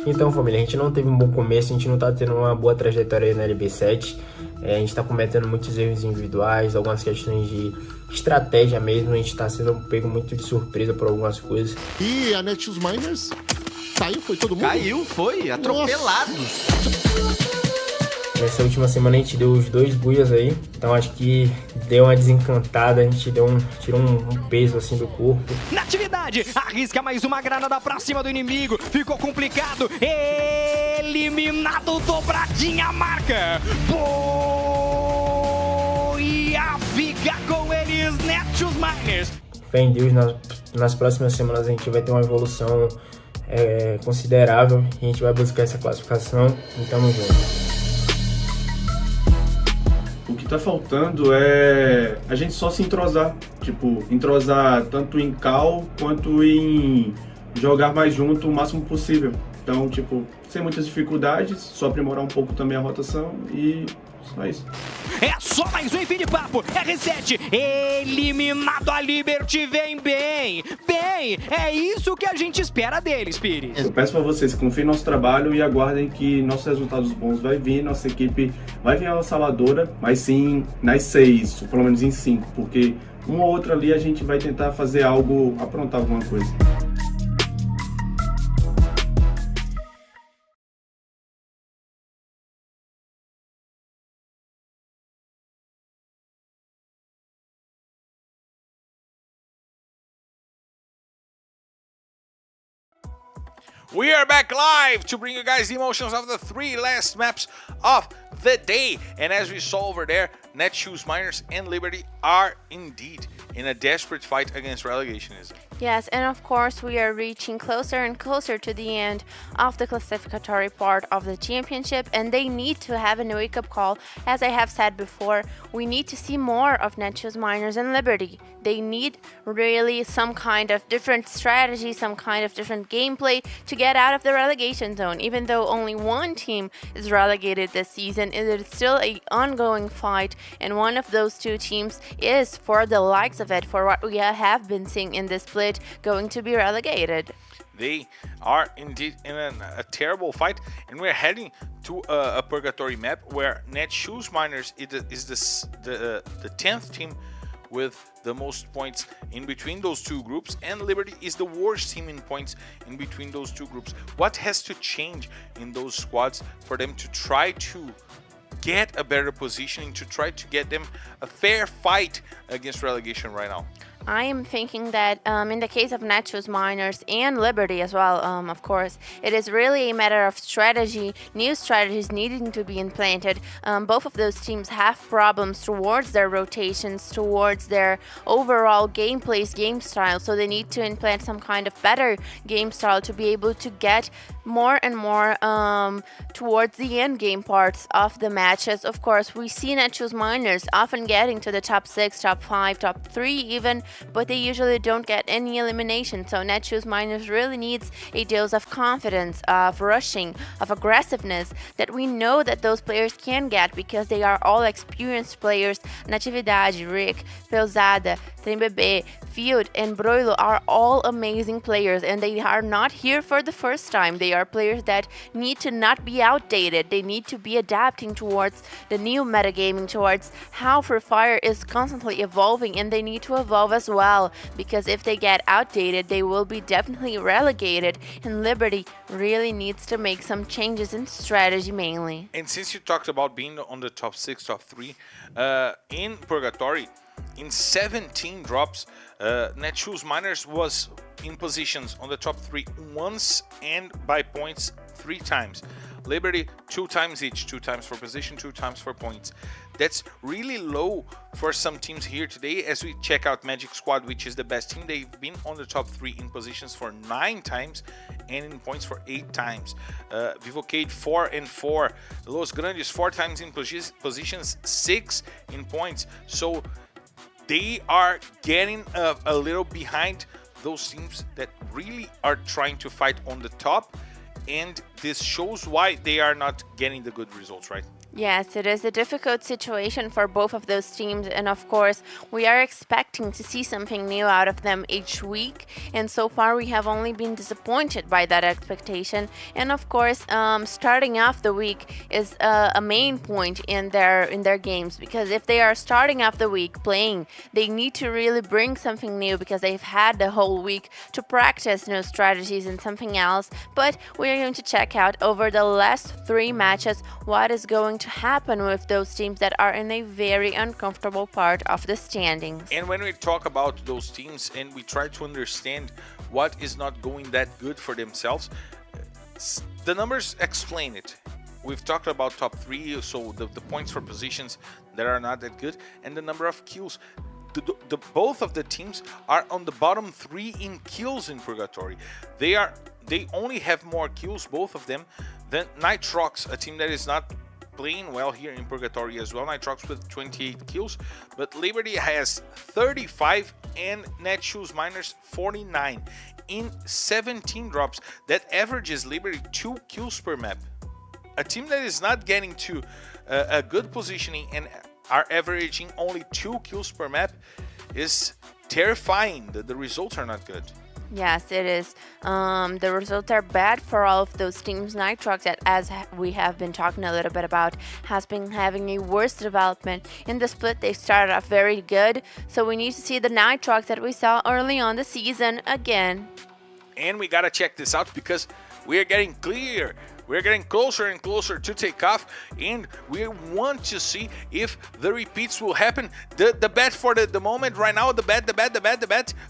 Então, família, a gente não teve um bom começo, a gente não tá tendo uma boa trajetória aí na LB7. A gente tá cometendo muitos erros individuais, algumas questões de estratégia mesmo, a gente tá sendo pego muito de surpresa por algumas coisas. E a Netshoes Miners caiu, foi todo mundo? Caiu, foi, atropelados. Nessa última semana a gente deu os 2 buias aí, então acho que deu uma desencantada, a gente tirou um peso assim do corpo. Na atividade, arrisca mais uma granada pra cima do inimigo, ficou complicado, eliminado, dobradinha a marca. Boia fica com eles, Netshoes Miners. Fé em Deus, nas próximas semanas a gente vai ter uma evolução considerável, a gente vai buscar essa classificação e tamo junto. O que tá faltando é a gente só se entrosar, tipo, entrosar tanto em call quanto em jogar mais junto o máximo possível. Então, tipo, sem muitas dificuldades, só aprimorar um pouco também a rotação e só isso. É só mais um fim de papo, R7, eliminado a Liberty, vem bem, é isso que a gente espera deles, Pires. Eu peço pra vocês que confiem no nosso trabalho e aguardem que nossos resultados bons vai vir, nossa equipe vai vir avassaladora, mas sim nas 6, ou pelo menos em 5, porque um ou outro ali a gente vai tentar fazer algo, aprontar alguma coisa. We are back live to bring you guys the emotions of the 3 last maps of the day. And as we saw over there, Netshoes Miners and Liberty are indeed in a desperate fight against relegationism. Yes, and of course we are reaching closer and closer to the end of the classificatory part of the championship, and they need to have a wake-up call. As I have said before, we need to see more of Netshoes Miners and Liberty. They need really some kind of different strategy, some kind of different gameplay to get out of the relegation zone. Even though only one team is relegated this season, it is still an ongoing fight, and one of those 2 teams is, for the likes of it, for what we have been seeing in this split, going to be relegated. They are indeed in a terrible fight, and we're heading to a purgatory map where Netshoes Miners is the 10th team with the most points in between those 2 groups, and Liberty is the worst team in points in between those 2 groups. What has to change in those squads for them to try to get a better positioning, to try to get them a fair fight against relegation right now? I am thinking that in the case of Netshoes Miners and Liberty as well, of course, it is really a matter of strategy, new strategies needing to be implanted. Both of those teams have problems towards their rotations, towards their overall gameplays, game style, so they need to implant some kind of better game style to be able to get more and more towards the end game parts of the matches. Of course, we see Netshoes Miners often getting to the top 6, top 5, top 3 even, but they usually don't get any elimination. So Netshoes Miners really needs a dose of confidence, of rushing, of aggressiveness that we know that those players can get because they are all experienced players. Natividade, Rick, Peusada, TMBB, Field, and Broilo are all amazing players, and they are not here for the first time. They are players that need to not be outdated. They need to be adapting towards the new metagaming, towards how Free Fire is constantly evolving, and they need to evolve as well, because if they get outdated, they will be definitely relegated, and Liberty really needs to make some changes in strategy mainly. And since you talked about being on the top 6, top 3, in Purgatory, in 17 drops, Netshoes Miners was in positions on the top 3 once and by points 3 times. Liberty 2 times each, 2 times for position, 2 times for points. That's really low for some teams here today. As we check out Magic Squad, which is the best team, they've been on the top 3 in positions for 9 times and in points for 8 times. Vivocade 4 and 4. Los Grandes 4 times in positions, 6 in points. So they are getting a little behind those teams that really are trying to fight on the top, and this shows why they are not getting the good results, right? Yes, it is a difficult situation for both of those teams, and of course, we are expecting to see something new out of them each week. And so far, we have only been disappointed by that expectation. And of course, starting off the week is a main point in their games, because if they are starting off the week playing, they need to really bring something new because they've had the whole week to practice new strategies and something else. But we are going to check out over the last 3 matches what is going to happen with those teams that are in a very uncomfortable part of the standings. And when we talk about those teams and we try to understand what is not going that good for themselves, the numbers explain it. We've talked about top 3, so the points for positions that are not that good, and the number of kills. Both of the teams are on the bottom 3 in kills in Purgatory. They only have more kills, both of them, than Nitrox, a team that is not playing well here in Purgatory as well. Nitrox with 28 kills, but Liberty has 35 and Netshoes Miners 49 in 17 drops. That averages Liberty 2 kills per map. A team that is not getting to a good positioning and are averaging only 2 kills per map is terrifying. The results are not good. Yes, it is. The results are bad for all of those teams. Nitrox, that as we have been talking a little bit about, has been having a worse development. In the split, they started off very good. So we need to see the Nitrox that we saw early on the season again. And we gotta check this out because we are getting clear. We're getting closer and closer to takeoff, and we want to see if the repeats will happen. The bet for the moment right now, the bet.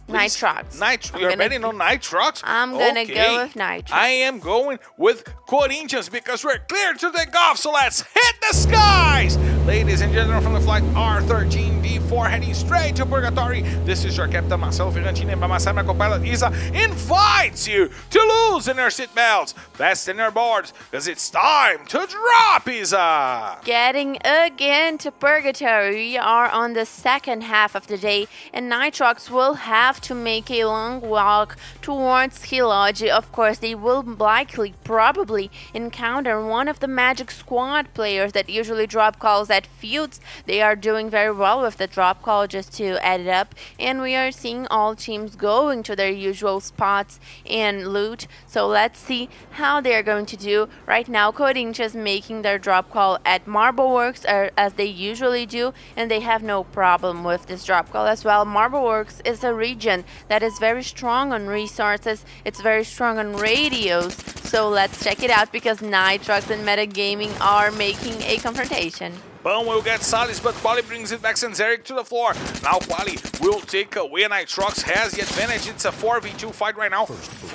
Nitrox. You're betting on Nitrox? I'm gonna go with Nitrox. I am going with Corinthians because we're clear to take off, so let's hit the skies! Ladies and gentlemen, from the flight R13D4 heading straight to Purgatory, this is your captain Marcelo Ferrantini, and by my side, my co-pilot Isa invites you to loosen your seatbelts, fasten your boards, because it's time to drop, Isa! Getting again to Purgatory, we are on the second half of the day, and Nitrox will have to make a long walk towards Hilogy. Of course, they will likely, probably, encounter one of the Magic Squad players that usually drop calls at fields. They are doing very well with the drop call, just to add it up, and we are seeing all teams going to their usual spots and loot. So let's see how they are going to do. Right now, Corinthians making their drop call at Marbleworks as they usually do, and they have no problem with this drop call as well. Marbleworks is a region that is very strong on resources. It's very strong on radios. So let's check it out because Nitrox and Metagaming are making a confrontation. Bão will get Salis, but Quali brings it back, sends Eric to the floor. Now Quali will take away. Nitrox has the advantage. It's a 4v2 fight right now.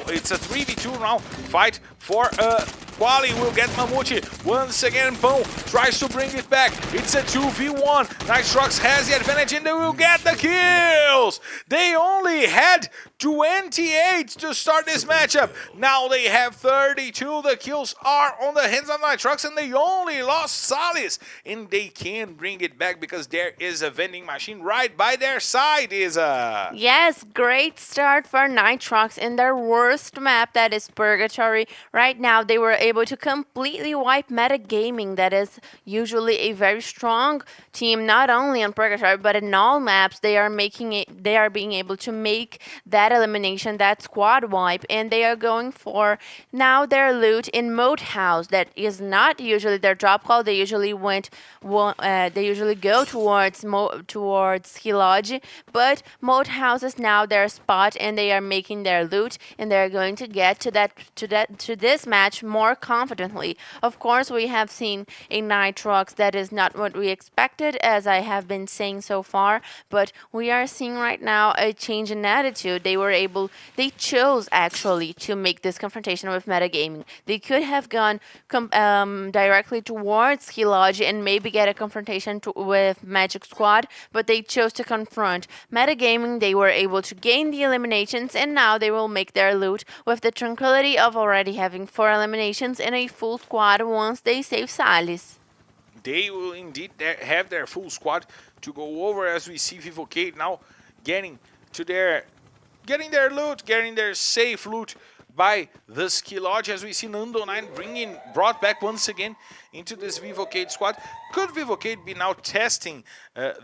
It's a 3v2 now fight for Quali will get Mamute. Once again, Bão tries to bring it back. It's a 2v1. Nitrox has the advantage and they will get the kills. They only had 28 to start this matchup. Now they have 32. The kills are on the hands of Nitrox and they only lost Salis. And they can bring it back because there is a vending machine right by their side, Isa. Yes, great start for Nitrox in their worst map, that is Purgatory. Right now, they were able to completely wipe Metagaming, that is usually a very strong team, not only on Purgatory, but in all maps. They are being able to make that elimination, that squad wipe, and they are going for now their loot in Moat House. That is not usually their drop call. They usually go towards Hilogy, but Moat House is now their spot, and they are making their loot, and they are going to get to this match more confidently. Of course, we have seen a Nitrox that is not what we expected, as I have been saying so far, but we are seeing right now a change in attitude. They chose actually to make this confrontation with Metagaming. They could have gone directly towards Hilogy and maybe get a confrontation with Magic Squad, but they chose to confront Metagaming. They were able to gain the eliminations, and now they will make their loot with the tranquility of already having 4 eliminations in a full squad once they save Salis. They will indeed have their full squad to go over, as we see Vivocade now getting their loot, getting their safe loot. by the Ski Lodge, as we see Nando 9 brought back once again into this Vivocade squad. Could Vivocade be now testing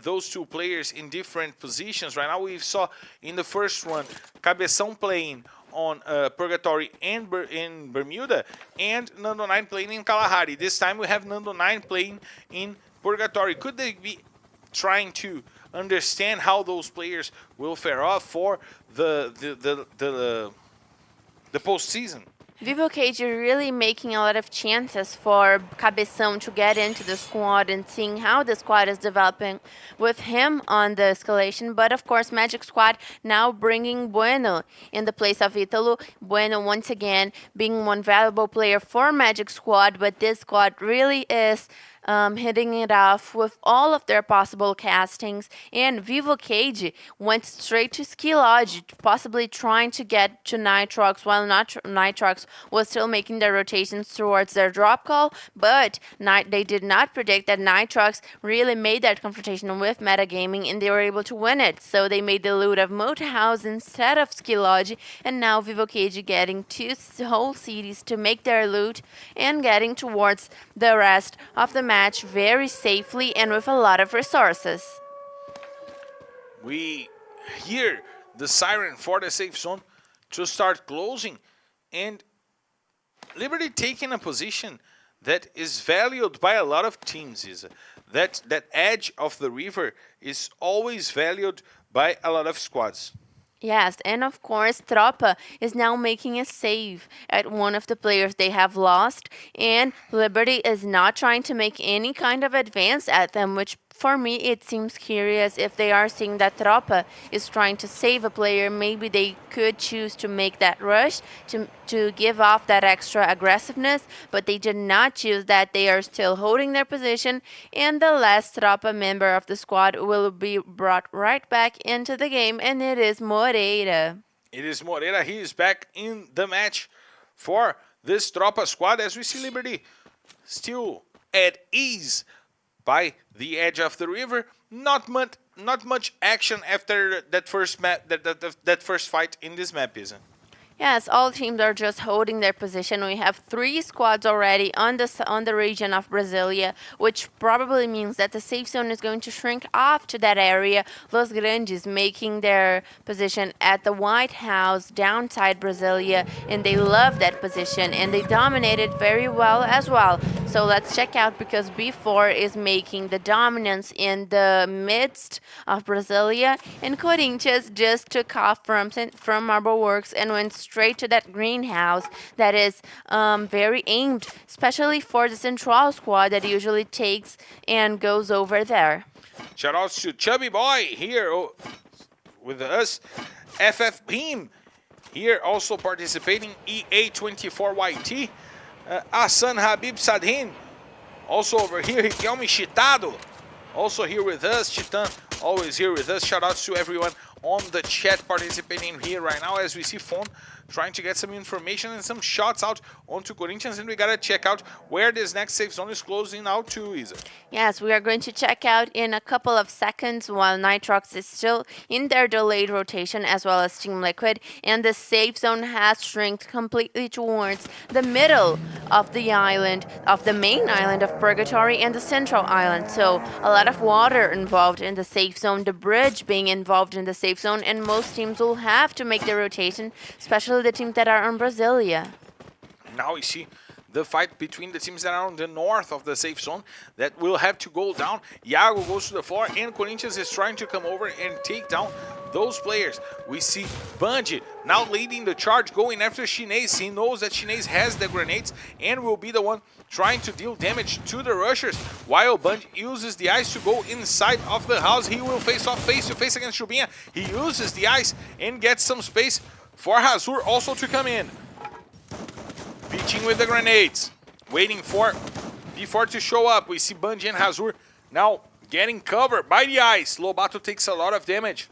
those two players in different positions? Right now we saw in the first one Cabeção playing on Purgatory and in Bermuda, and Nando 9 playing in Kalahari. This time we have Nando 9 playing in Purgatory. Could they be trying to understand how those players will fare off for the postseason? Vivocade really making a lot of chances for Cabeção to get into the squad and seeing how the squad is developing with him on the escalation. But of course, Magic Squad now bringing Bueno in the place of Italo. Bueno once again being one valuable player for Magic Squad, but this squad really is hitting it off with all of their possible castings, and Vivocade went straight to Ski Lodge, possibly trying to get to Nitrox, while Nitrox was still making their rotations towards their drop call, but they did not predict that Nitrox really made that confrontation with Metagaming, and they were able to win it. So they made the loot of Motorhouse instead of Ski Lodge, and now Vivocade getting two whole cities to make their loot and getting towards the rest of the match very safely and with a lot of resources. We hear the siren for the safe zone to start closing, and Liberty taking a position that is valued by a lot of teams. Is that edge of the river is always valued by a lot of squads. Yes, and of course, Tropa is now making a save at one of the players they have lost, and Liberty is not trying to make any kind of advance at them, which for me it seems curious. If they are seeing that Tropa is trying to save a player, maybe they could choose to make that rush to give off that extra aggressiveness, but they did not choose that. They are still holding their position, and the last Tropa member of the squad will be brought right back into the game, and it is Moreira. It is Moreira. He is back in the match for this Tropa squad, as we see Liberty still at ease by the edge of the river. Not much action after that first map, that first fight in this map, isn't it? Yes, all teams are just holding their position. We have 3 squads already on the region of Brasilia, which probably means that the safe zone is going to shrink off to that area. Los Grandes making their position at the White House downside Brasilia, and they love that position, and they dominate it very well as well. So let's check out, because B4 is making the dominance in the midst of Brasilia, and Corinthians just took off from Marble Works and went straight to that greenhouse that is very aimed, especially for the Central squad that usually takes and goes over there. Shout out to Chubby Boy here with us. FF Beam here also participating. EA24YT. Hassan Habib Sadhin also over here. Riquelme Chitado also here with us. Chitan always here with us. Shout out to everyone on the chat participating here right now, as we see Phone trying to get some information and some shots out onto Corinthians, and we gotta check out where this next safe zone is closing out to, Isa. Yes, we are going to check out in a couple of seconds while Nitrox is still in their delayed rotation, as well as Team Liquid, and the safe zone has shrinked completely towards the middle of the island, of the main island of Purgatory and the central island. So a lot of water involved in the safe zone, the bridge being involved in the safe zone, and most teams will have to make their rotation, especially the teams that are on Brasilia. Now we see the fight between the teams that are on the north of the safe zone that will have to go down. Iago goes to the floor, and Corinthians is trying to come over and take down those players. We see Bungie now leading the charge, going after Chinese. He knows that Chinese has the grenades and will be the one trying to deal damage to the rushers, while Bungie uses the ice to go inside of the house. He will face off face-to-face against Chubinha. He uses the ice and gets some space for Hazur also to come in. Beaching with the grenades, waiting for B4 to show up. We see Bungie and Hazur now getting covered by the ice. Lobato takes a lot of damage,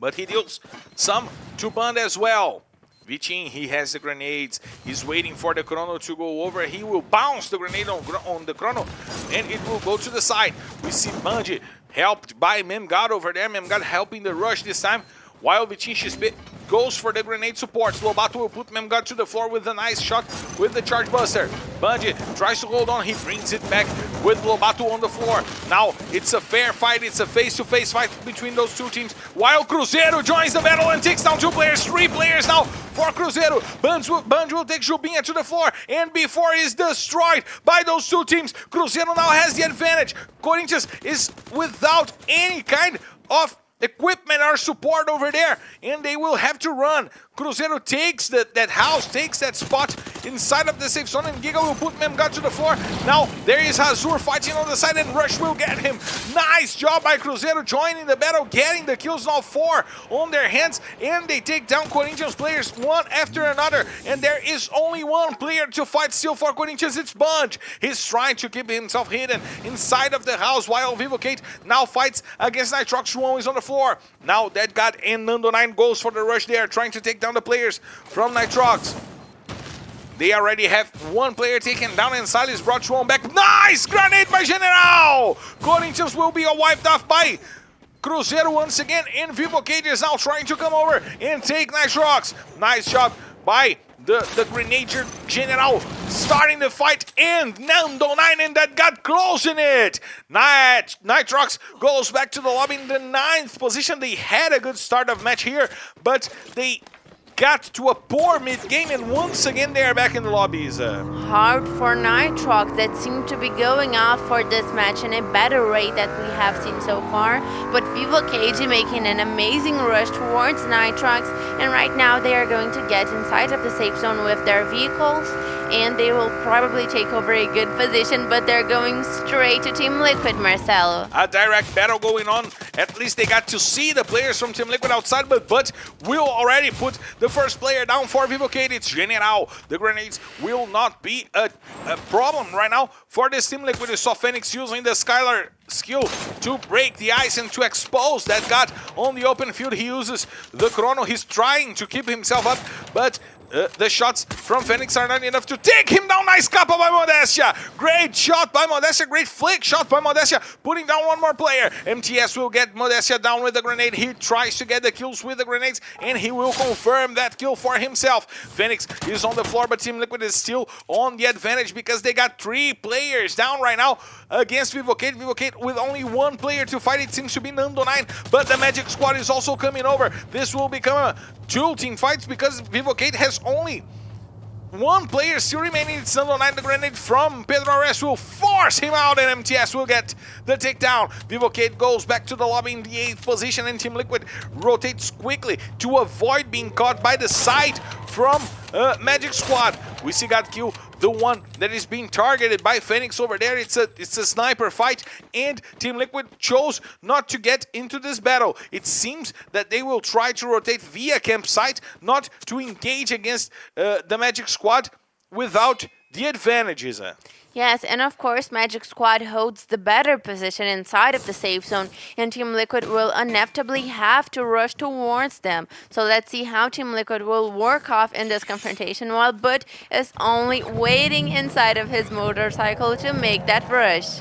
but he deals some to Band as well. Vichin, he has the grenades. He's waiting for the Chrono to go over. He will bounce the grenade on the Chrono, and it will go to the side. We see Bungie helped by Memgad over there. Memgad helping the rush this time while Vitinci goes for the grenade support. Lobato will put Memgod to the floor with a nice shot with the charge buster. Bungie tries to hold on, he brings it back with Lobato on the floor. Now it's a fair fight, it's a face-to-face fight between those two teams, while Cruzeiro joins the battle and takes down 2 players, 3 players now for Cruzeiro. Bungie will take Jubinha to the floor, and before he's destroyed by those 2 teams, Cruzeiro now has the advantage. Corinthians is without any kind of equipment or support over there, and they will have to run. Cruzeiro takes that house, takes that spot inside of the safe zone, and Giga will put Memgod to the floor. Now there is Hazur fighting on the side, and Rush will get him. Nice job by Cruzeiro joining the battle, getting the kills, now 4 on their hands, and they take down Corinthians players one after another, and there is only one player to fight still for Corinthians. It's Bunge. He's trying to keep himself hidden inside of the house, while Vivocate now fights against Nitrox. João is on the floor. Now that God and Nando9 goes for the rush there, trying to take down the players from Nitrox. They already have 1 player taken down, and Silas brought João back. Nice grenade by General! Corinthians will be wiped off by Cruzeiro once again, and Vivocate is now trying to come over and take Nitrox. Nice job by the Grenadier General starting the fight, and Nando9 and that got close in it. Nitrox goes back to the lobby in the 9th position. They had a good start of match here, but they got to a poor mid-game, and once again they are back in the lobbies. Hard for Nitrox, that seemed to be going off for this match in a better rate that we have seen so far, but Vivocate making an amazing rush towards Nitrox, and right now they are going to get inside of the safe zone with their vehicles, and they will probably take over a good position, but they're going straight to Team Liquid, Marcelo. A direct battle going on. At least they got to see the players from Team Liquid outside, but will already put the first player down for Vivocate. It's General. The grenades will not be a problem right now for this Team Liquid. You saw Phoenix using the Skylar skill to break the ice and to expose that God on the open field. He uses the Chrono. He's trying to keep himself up, but the shots from Phoenix are not enough to take him down. Nice capa by Modestia. Great shot by Modestia. Great flick shot by Modestia. Putting down 1 more player. MTS will get Modestia down with the grenade. He tries to get the kills with the grenades, and he will confirm that kill for himself. Phoenix is on the floor, but Team Liquid is still on the advantage because they got 3 players down right now against Vivocate. Vivocate with only 1 player to fight. It seems to be Nando9, but the Magic Squad is also coming over. This will become a 2-team fight because Vivocate has only 1 player still remaining. It's Nando9. The grenade from Pedro Ares will force him out, and MTS will get the takedown. Vivocate goes back to the lobby in the 8th position, and Team Liquid rotates quickly to avoid being caught by the side from Magic Squad. We see God kill the one that is being targeted by Phoenix over there. It's a sniper fight, and Team Liquid chose not to get into this battle. It seems that they will try to rotate via campsite, not to engage against the Magic Squad without the advantages. Yes, and of course Magic Squad holds the better position inside of the safe zone, and Team Liquid will inevitably have to rush towards them. So let's see how Team Liquid will work off in this confrontation, while Bud is only waiting inside of his motorcycle to make that rush.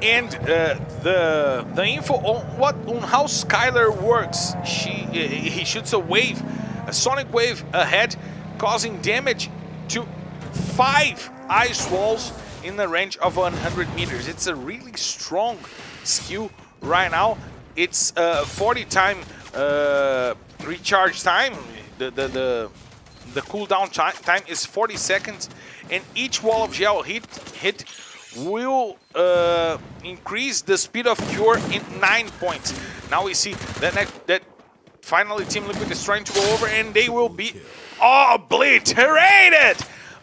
And the info on how Skylar works, he shoots a wave, a sonic wave ahead, causing damage to 5 ice walls in the range of 100 meters. It's a really strong skill right now. It's 40 time recharge time. The cooldown time is 40 seconds, and each wall of gel hit will increase the speed of cure in 9 points. Now we see that finally Team Liquid is trying to go over, and they will be obliterated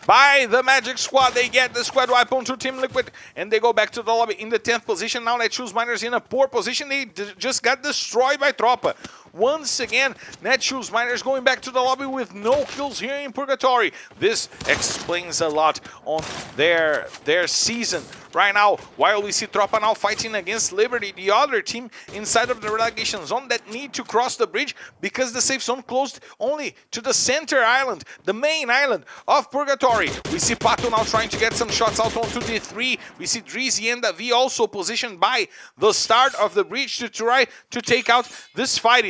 by the Magic Squad. They get the squad wipe onto Team Liquid, and they go back to the lobby in the 10th position. Now Netshoes Miners in a poor position. They just got destroyed by Tropa. Once again, Netshoes Miners going back to the lobby with no kills here in Purgatory. This explains a lot on their season right now, while we see Tropa now fighting against Liberty, the other team inside of the relegation zone that need to cross the bridge because the safe zone closed only to the center island, the main island of Purgatory. We see Pato now trying to get some shots out onto the 3. We see Drizzy and Davi also positioned by the start of the bridge to try to take out this fight.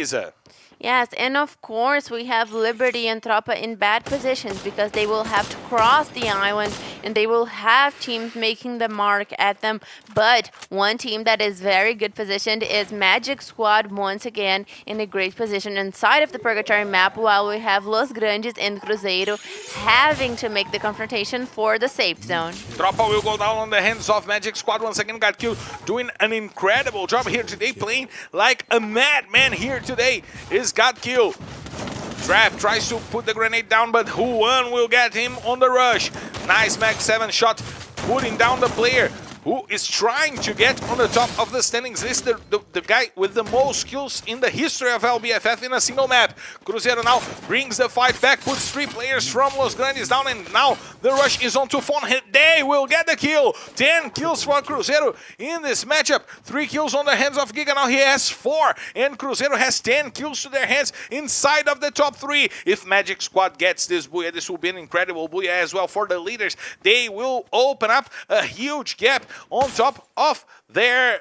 Yes, and of course we have Liberty and Tropa in bad positions because they will have to cross the island and they will have teams making the mark at them. But one team that is very good positioned is Magic Squad once again in a great position inside of the Purgatory map, while we have Los Grandes and Cruzeiro having to make the confrontation for the safe zone. Tropa will go down on the hands of Magic Squad once again. Got killed, doing an incredible job here today, playing like a madman here today. Is got killed. Trap tries to put the grenade down, but Juan will get him on the rush. Nice Mag 7 shot, putting down the player who is trying to get on the top of the standings list, the guy with the most kills in the history of LBFF in a single map. Cruzeiro now brings the fight back, puts 3 players from Los Grandes down, and now the rush is on to Fon. They will get the kill. 10 kills for Cruzeiro in this matchup. 3 kills on the hands of Giga. Now he has 4, and Cruzeiro has 10 kills to their hands inside of the top 3. If Magic Squad gets this booyah, this will be an incredible booyah as well for the leaders. They will open up a huge gap on top of their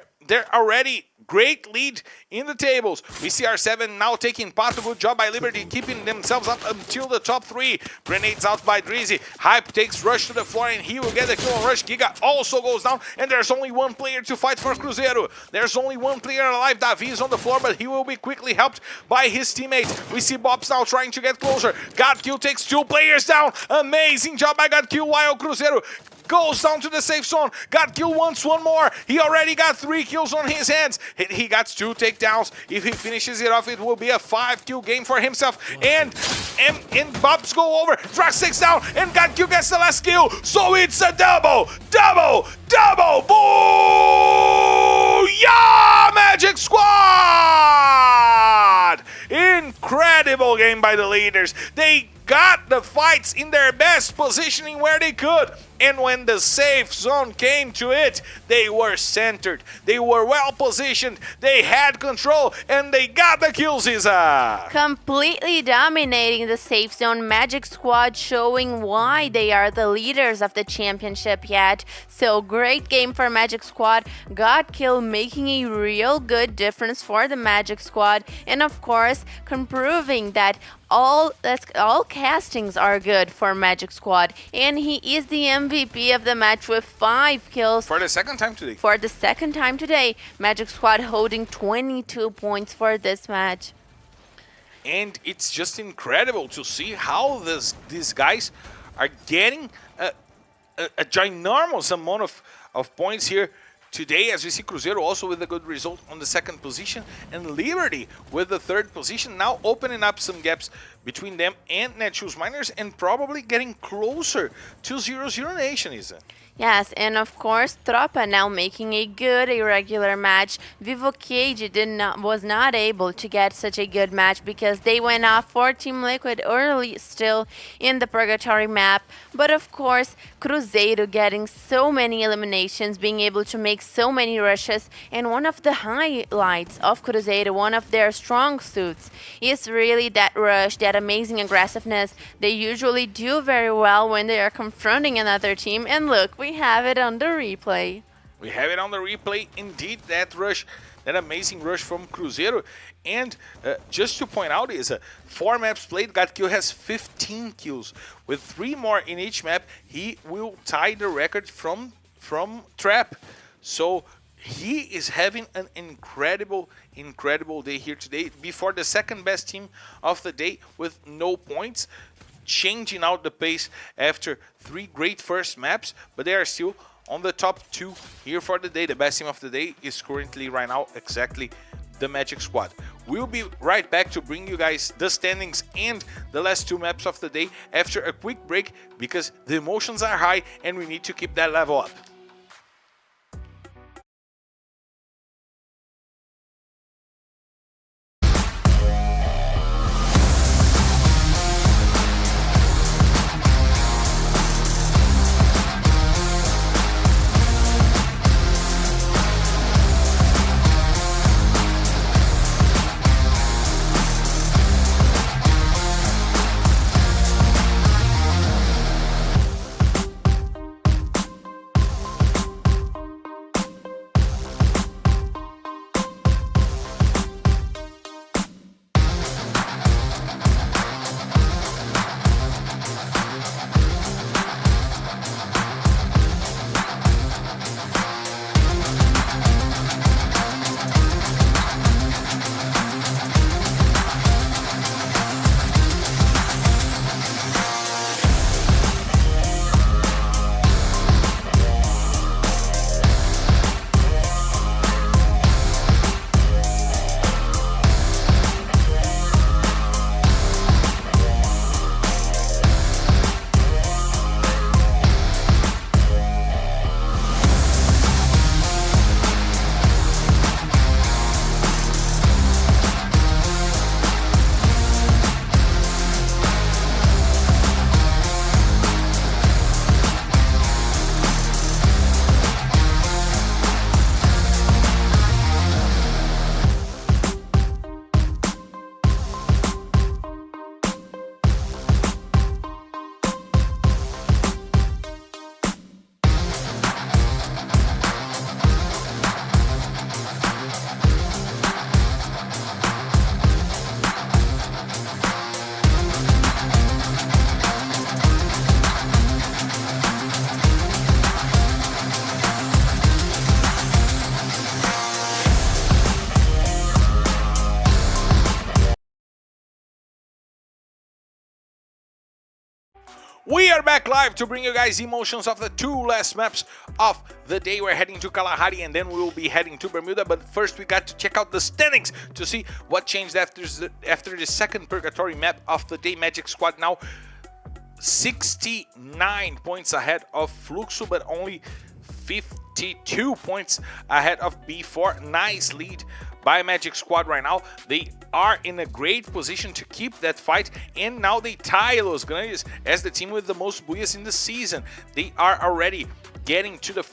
already great lead in the tables. We see R7 now taking part. A good job by Liberty, keeping themselves up until the top 3. Grenades out by Drizzy. Hype takes Rush to the floor, and he will get the kill on Rush. Giga also goes down, and there's only one player to fight for Cruzeiro. There's only one player alive. Davi is on the floor, but he will be quickly helped by his teammates. We see Bobs now trying to get closer. Godkill takes 2 players down. Amazing job by Godkill, while Cruzeiro goes down to the safe zone. Godkill wants one more. He already got 3 kills on his hands. He got 2 takedowns. If he finishes it off, it will be a 5-kill game for himself. And Bobs go over. Drax 6 down, and Godkill gets the last kill. So it's a double. Booyah! Magic Squad! Incredible game by the leaders. They got the fights in their best positioning where they could. And when the safe zone came to it, they were centered. They were well positioned. They had control, and they got the kills, Isa. Completely dominating the safe zone. Magic Squad showing why they are the leaders of the championship yet. So great game for Magic Squad. Godkill making a real good difference for the Magic Squad. And of course, proving that all castings are good for Magic Squad. And he is the MVP of the match with 5 kills. For the second time today. For the second time today. Magic Squad holding 22 points for this match. And it's just incredible to see how these guys are getting a ginormous amount of points here today, as we see Cruzeiro also with a good result on the 2nd position, and Liberty with the 3rd position, now opening up some gaps between them and Netshoes Miners, and probably getting closer to 0-0 Nation, Isa. Yes, and of course, Tropa now making a good irregular match. Vivo Cage was not able to get such a good match because they went off for Team Liquid early still in the Purgatory map. But of course, Cruzeiro getting so many eliminations, being able to make so many rushes, and one of the highlights of Cruzeiro, one of their strong suits, is really that rush, that amazing aggressiveness. They usually do very well when they are confronting another team, and look, we have it on the replay. We have it on the replay, indeed, that rush, that amazing rush from Cruzeiro. And just to point out is 4 maps played, Godkill has 15 kills. With 3 more in each map, he will tie the record from Trap. So he is having an incredible day here today, before the 2nd best team of the day with no points, changing out the pace after 3 great first maps, but they are still on the top 2 here for the day. The best team of the day is currently right now exactly the Magic Squad. We'll be right back to bring you guys the standings and the last 2 maps of the day after a quick break, because the emotions are high and we need to keep that level up. We are back live to bring you guys emotions of the 2 last maps of the day. We're heading to Kalahari and then we will be heading to Bermuda. But first we got to check out the standings to see what changed after the second purgatory map of the day. Magic Squad now 69 points ahead of Fluxo, but only 52 points ahead of B4. Nice lead by Magic Squad right now. They are in a great position to keep that fight, and now they tie Los Grandes as the team with the most booyahs in the season. They are already getting to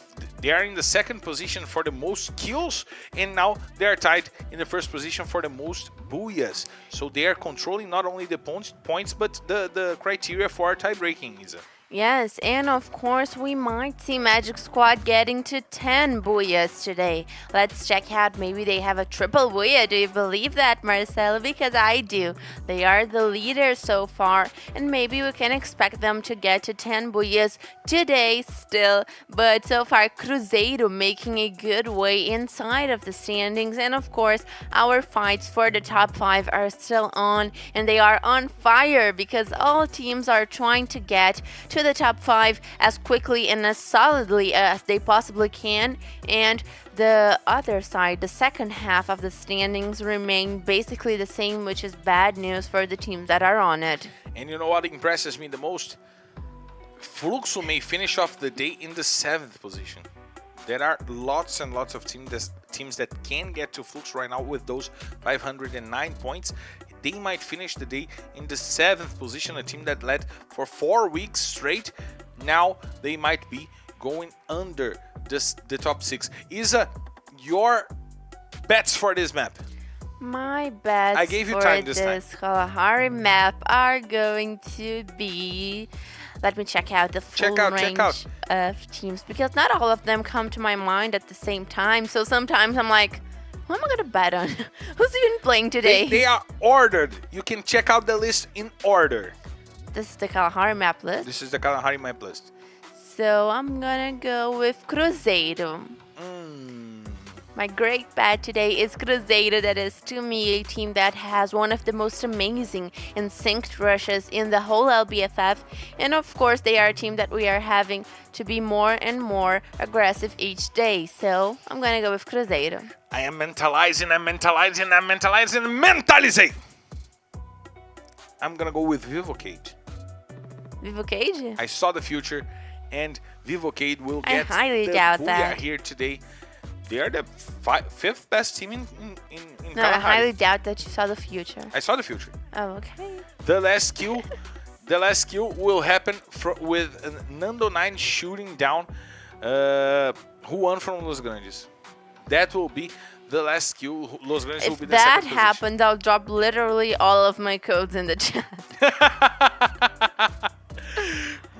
they are in the second position for the most kills, and now they are tied in the first position for the most booyahs. So they are controlling not only the points, but the criteria for tie breaking, Isa. Yes, and of course we might see Magic Squad getting to 10 booyahs today. Let's check out, maybe they have a triple booyah. Do you believe that, Marcelo? Because I do. They are the leaders so far, and maybe we can expect them to get to 10 booyahs today still. But so far, Cruzeiro making a good way inside of the standings, and of course our fights for the top 5 are still on, and they are on fire because all teams are trying to get to the top 5 as quickly and as solidly as they possibly can, and the other side, the second half of the standings, remain basically the same, which is bad news for the teams that are on it. And you know what impresses me the most? Fluxo may finish off the day in the 7th position. There are lots and lots of teams that can get to Fluxo right now with those 509 points. They might finish the day in the 7th position, a team that led for 4 weeks straight. Now they might be going under the top 6. Isa, your bets for this map? My bets I gave you for time this Kalahari map are going to be... Let me check out the full range of teams, because not all of them come to my mind at the same time. So sometimes I'm like, who am I going to bet on? Who's even playing today? They are ordered. You can check out the list in order. This is the Kalahari map list? This is the Kalahari map list. So I'm going to go with Cruzeiro. My great bet today is Cruzeiro. That is, to me, a team that has one of the most amazing and synced rushes in the whole LBFF. And of course, they are a team that we are having to be more and more aggressive each day. So I'm going to go with Cruzeiro. I am mentalizing. I'm going to go with Vivocade. Vivocade? I saw the future, and Vivocade will get highly the doubt booyah that. Here today. They are the 5th best team in No, Kalahari. I highly doubt that you saw the future. I saw the future. Oh, okay. The last kill, will happen with Nando 9 shooting down Juan from Los Grandes. That will be the last kill. Los Grandes will be the second position. If that happens, I'll drop literally all of my codes in the chat.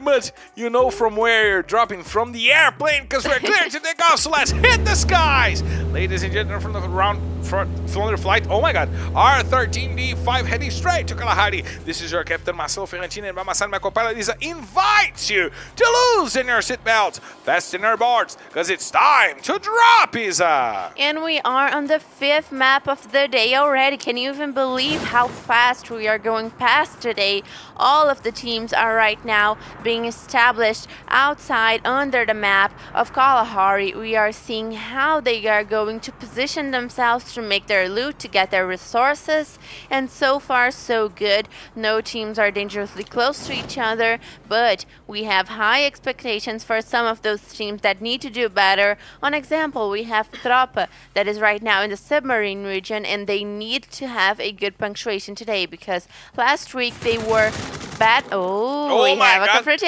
But you know from where you're dropping, from the airplane, because we're clear to take off, so let's hit the skies! Ladies and gentlemen, from the flight, oh my god, R13D5 heading straight to Kalahari. This is your Captain Marcelo Ferrantino, and by my side, my co-pilot Isa invites you to loosen your seatbelts, fasten your boards, because it's time to drop, Isa! And we are on the 5th map of the day already. Can you even believe how fast we are going past today? All of the teams are right now being established outside under the map of Kalahari. We are seeing how they are going to position themselves to make their loot, to get their resources, and so far so good. No teams are dangerously close to each other, but we have high expectations for some of those teams that need to do better. On example, we have Tropa that is right now in the submarine region, and they need to have a good punctuation today because last week they were bad. Oh, we have a confrontation.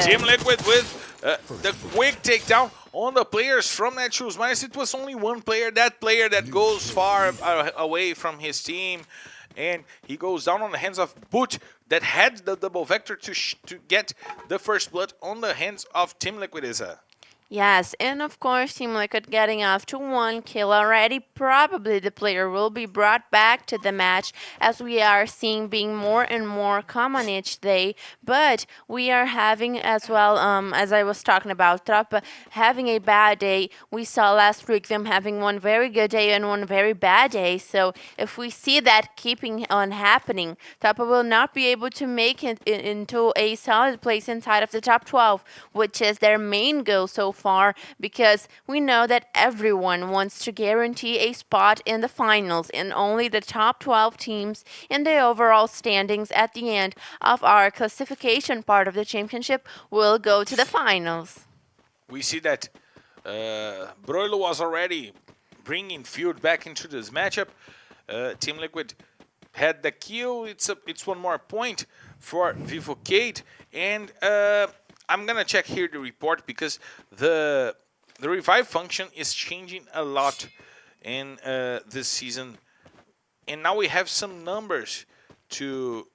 Team Liquid with the quick takedown on the players from Netshoes Miners. It was only one player that goes far away from his team, and he goes down on the hands of Boot that had the double vector to get the first blood on the hands of Team Liquid. Yes, and of course, Team Liquid getting off to 1 kill already. Probably the player will be brought back to the match as we are seeing being more and more common each day. But we are having as well, as I was talking about, Tropa having a bad day. We saw last week them having one very good day and one very bad day. So if we see that keeping on happening, Tropa will not be able to make it into a solid place inside of the top 12, which is their main goal so far, because we know that everyone wants to guarantee a spot in the finals, and only the top 12 teams in the overall standings at the end of our classification part of the championship will go to the finals. We see that Broilo was already bringing Field back into this matchup. Team Liquid had the kill. It's one more point for Vivocade, and I'm gonna check here the report because the revive function is changing a lot in this season, and now we have some numbers to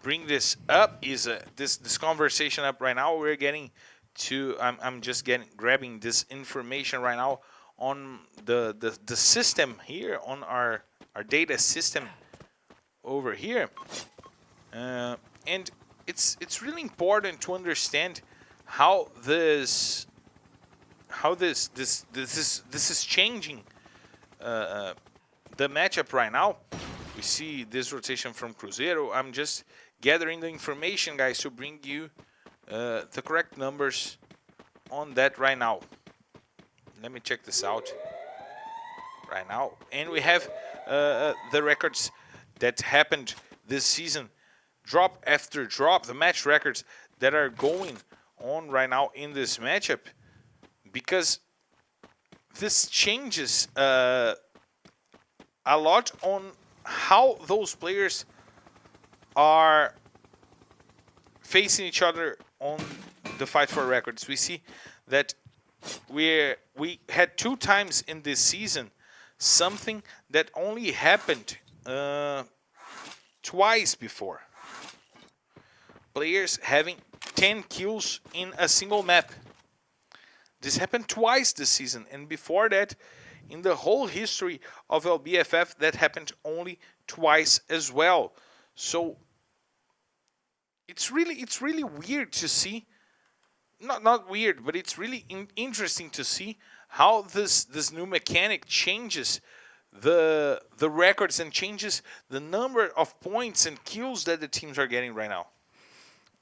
bring this up. Is this conversation up right now? We're getting to. I'm just grabbing this information right now on the system here, on our data system over here, and it's really important to understand how this is changing the matchup right now. We see this rotation from Cruzeiro. I'm just gathering the information, guys, to bring you the correct numbers on that right now. Let me check this out right now. And we have the records that happened this season, drop after drop, the match records that are going on right now in this matchup, because this changes a lot on how those players are facing each other on the fight for records. We see that we had 2 times in this season something that only happened twice before. Players having 10 kills in a single map. This happened twice this season, and before that, in the whole history of LBFF, that happened only twice as well. So it's really weird to see. Not weird, but it's really interesting to see how this new mechanic changes the records and changes the number of points and kills that the teams are getting right now.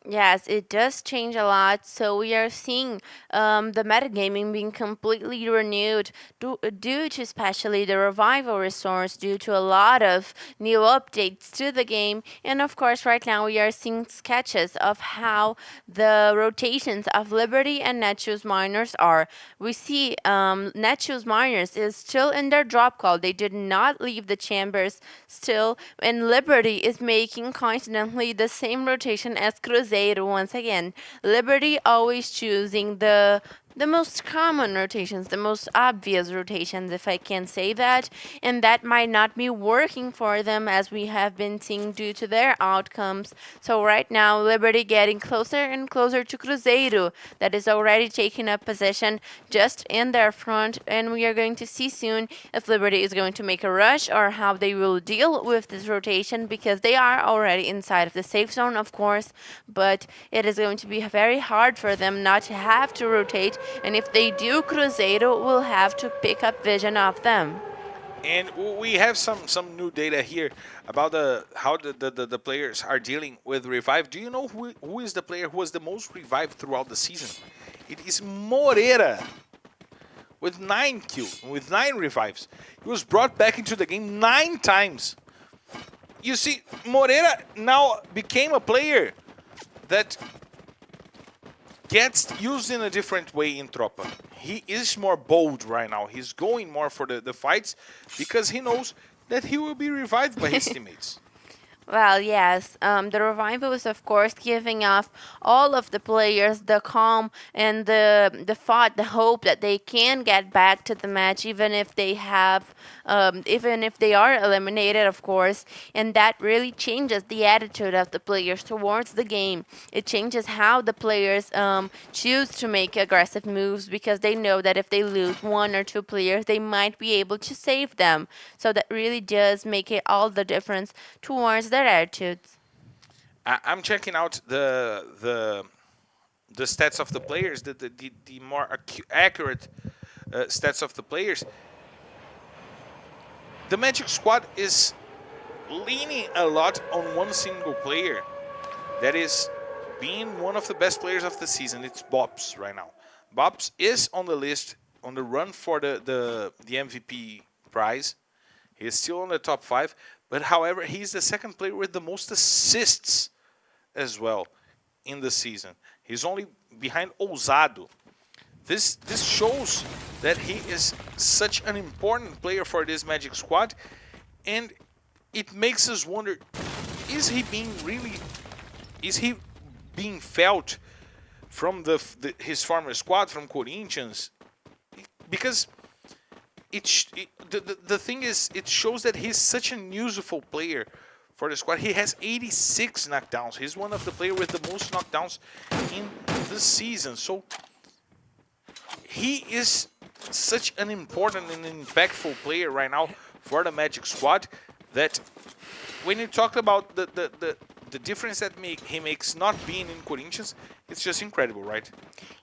Yes, it does change a lot. So we are seeing the metagaming being completely renewed due to especially the revival resource, due to a lot of new updates to the game. And of course, right now we are seeing sketches of how the rotations of Liberty and Netshoes Miners are. We see Netshoes Miners is still in their drop call. They did not leave the chambers still, and Liberty is making coincidentally the same rotation as Cruzeiro once again. Liberty always choosing the most common rotations, the most obvious rotations, if I can say that, and that might not be working for them as we have been seeing due to their outcomes. So right now, Liberty getting closer and closer to Cruzeiro, that is already taking up position just in their front, and we are going to see soon if Liberty is going to make a rush or how they will deal with this rotation, because they are already inside of the safe zone, of course, but it is going to be very hard for them not to have to rotate. And if they do, Cruzeiro will have to pick up vision of them. And we have some new data here about how the players are dealing with revive. Do you know who is the player who was the most revived throughout the season? It is Moreira, with 9 kills, with 9 revives. He was brought back into the game 9 times. You see, Moreira now became a player that gets used in a different way in Tropa. He is more bold right now. He's going more for the fights because he knows that he will be revived by his teammates. Well, yes. The revival is, of course, giving off all of the players the calm and the thought, the hope that they can get back to the match, even if they have, even if they are eliminated, of course. And that really changes the attitude of the players towards the game. It changes how the players choose to make aggressive moves because they know that if they lose one or two players, they might be able to save them. So that really does make it all the difference towards their attitudes. I'm checking out the stats of the players, the more accurate stats of the players. The Magic squad is leaning a lot on one single player that is being one of the best players of the season. It's Bobs right now. Bobs is on the list, on the run for the MVP prize. He is still on the top 5, but however, he's the second player with the most assists as well in the season. He's only behind Ousado. This shows that he is such an important player for this Magic squad, and it makes us wonder: is he being felt from his former squad, from Corinthians? Because the thing is, it shows that he's such an useful player for the squad. He has 86 knockdowns. He's one of the players with the most knockdowns in the season. So he is such an important and impactful player right now for the Magic squad that when you talk about the difference that he makes not being in Corinthians, it's just incredible, right?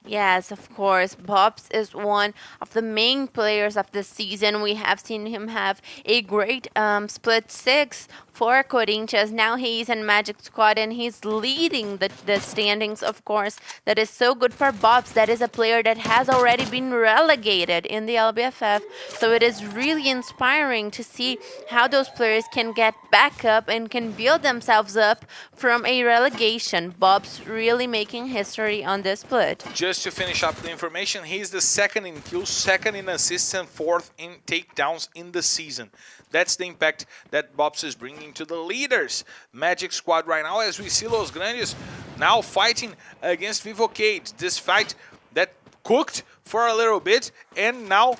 Yes, of course. Bobs is one of the main players of the season. We have seen him have a great split 6 for Corinthians. Now he's in Magic squad and he's leading the standings, of course. That is so good for Bobs. That is a player that has already been relegated in the LBFF. So it is really inspiring to see how those players can get back up and can build themselves up from a relegation. Bobs really making history on this split. Just to finish up the information, he's the second in kills, second in assists, and fourth in takedowns in the season. That's the impact that Bobs is bringing to the leaders Magic squad right now, as we see Los Grandes now fighting against Vivocade. This fight that cooked for a little bit and now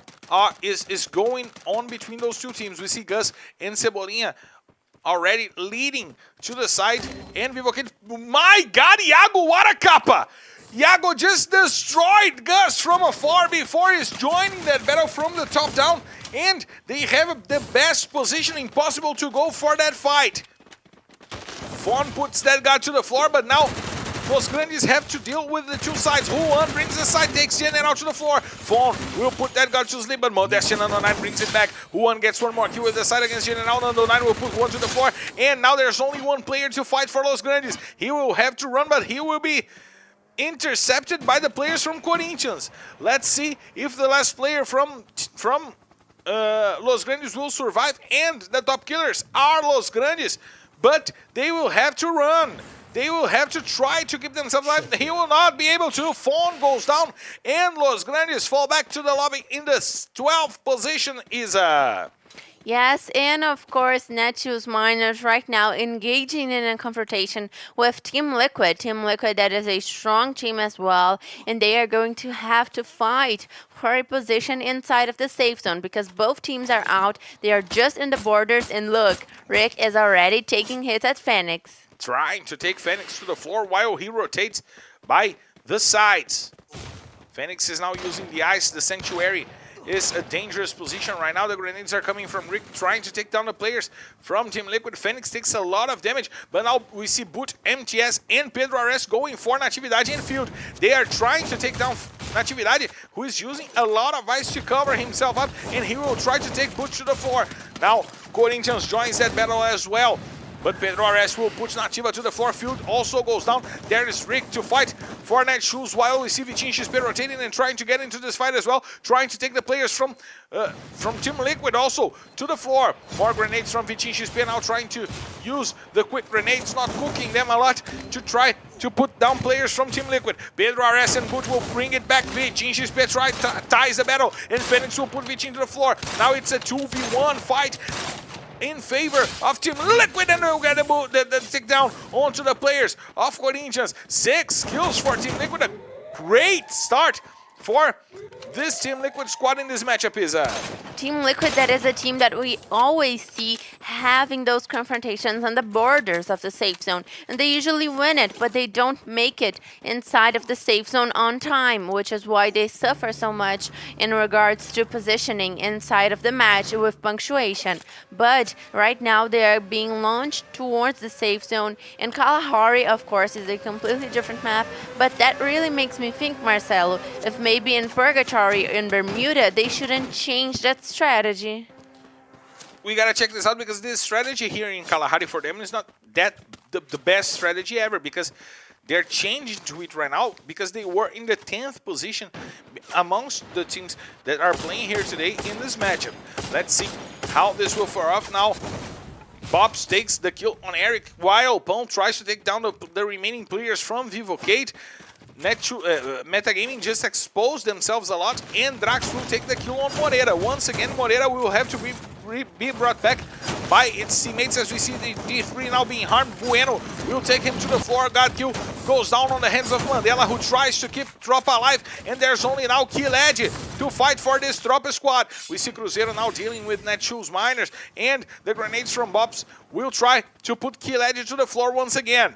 is going on between those two teams. We see Gus and Cebolinha already leading to the side, and Vivocade, my God, Iago, what a capa! Iago just destroyed Gus from afar before he's joining that battle from the top down, and they have the best positioning possible to go for that fight. Fawn puts that guy to the floor, but now Los Grandes have to deal with the two sides. Juan brings the side, takes General to the floor. Fawn will put that guy to sleep, but Modeste Nando 9 brings it back. Juan gets one more kill with the side against General. Nando 9 will put one to the floor, and now there's only one player to fight for Los Grandes. He will have to run, but he will be intercepted by the players from Corinthians. Let's see if the last player from Los Grandes will survive, and the top killers are Los Grandes, but they will have to run. They will have to try to keep themselves alive. He will not be able to. Fawn goes down, and Los Grandes fall back to the lobby in the 12th position. Yes, and of course, Netshoes Miners right now engaging in a confrontation with Team Liquid. Team Liquid, that is a strong team as well, and they are going to have to fight for a position inside of the safe zone because both teams are out. They are just in the borders, and look, Rick is already taking hits at Phoenix. Trying to take Phoenix to the floor while he rotates by the sides. Phoenix is now using the ice, the Sanctuary is a dangerous position right now. The grenades are coming from Rick, trying to take down the players from Team Liquid. Phoenix takes a lot of damage, but now we see Boot, MTS, and Pedro Ares going for Natividade in field. They are trying to take down Natividade, who is using a lot of ice to cover himself up, and he will try to take Boot to the floor. Now, Corinthians joins that battle as well. But Pedro Ares will put Nativa to the floor. Field also goes down. There is Rick to fight for Netshoes while we see Vitinho XP rotating and trying to get into this fight as well. Trying to take the players from Team Liquid also to the floor. More grenades from Vitinho XP now trying to use the quick grenades, not cooking them a lot to try to put down players from Team Liquid. Pedro Ares and Boot will bring it back. Vitinho XP ties the battle, and Phoenix will put Vitinho to the floor. Now it's a 2v1 fight. in favor of Team Liquid, and we'll get the takedown onto the players of Corinthians. 6 kills for Team Liquid. A great start for this Team Liquid squad in this matchup is Team Liquid, that is a team that we always see having those confrontations on the borders of the safe zone. And they usually win it, but they don't make it inside of the safe zone on time, which is why they suffer so much in regards to positioning inside of the match with punctuation. But right now they are being launched towards the safe zone. And Kalahari, of course, is a completely different map, but that really makes me think, Marcelo, if maybe in Purgatory in Bermuda, they shouldn't change that strategy. We gotta check this out because this strategy here in Kalahari for them is not that the best strategy ever, because they're changing to it right now because they were in the 10th position amongst the teams that are playing here today in this matchup. Let's see how this will fare off now. Bobs takes the kill on Eric while Pão tries to take down the remaining players from Vivocade. Metagaming just exposed themselves a lot, and Drax will take the kill on Moreira. Once again, Moreira will have to be brought back by its teammates as we see the D3 now being harmed. Bueno will take him to the floor. God kill goes down on the hands of Mandela, who tries to keep Tropa alive, and there's only now Killed to fight for this Tropa squad. We see Cruzeiro now dealing with Netshoes Miners, and the grenades from Bobs will try to put Killed to the floor once again.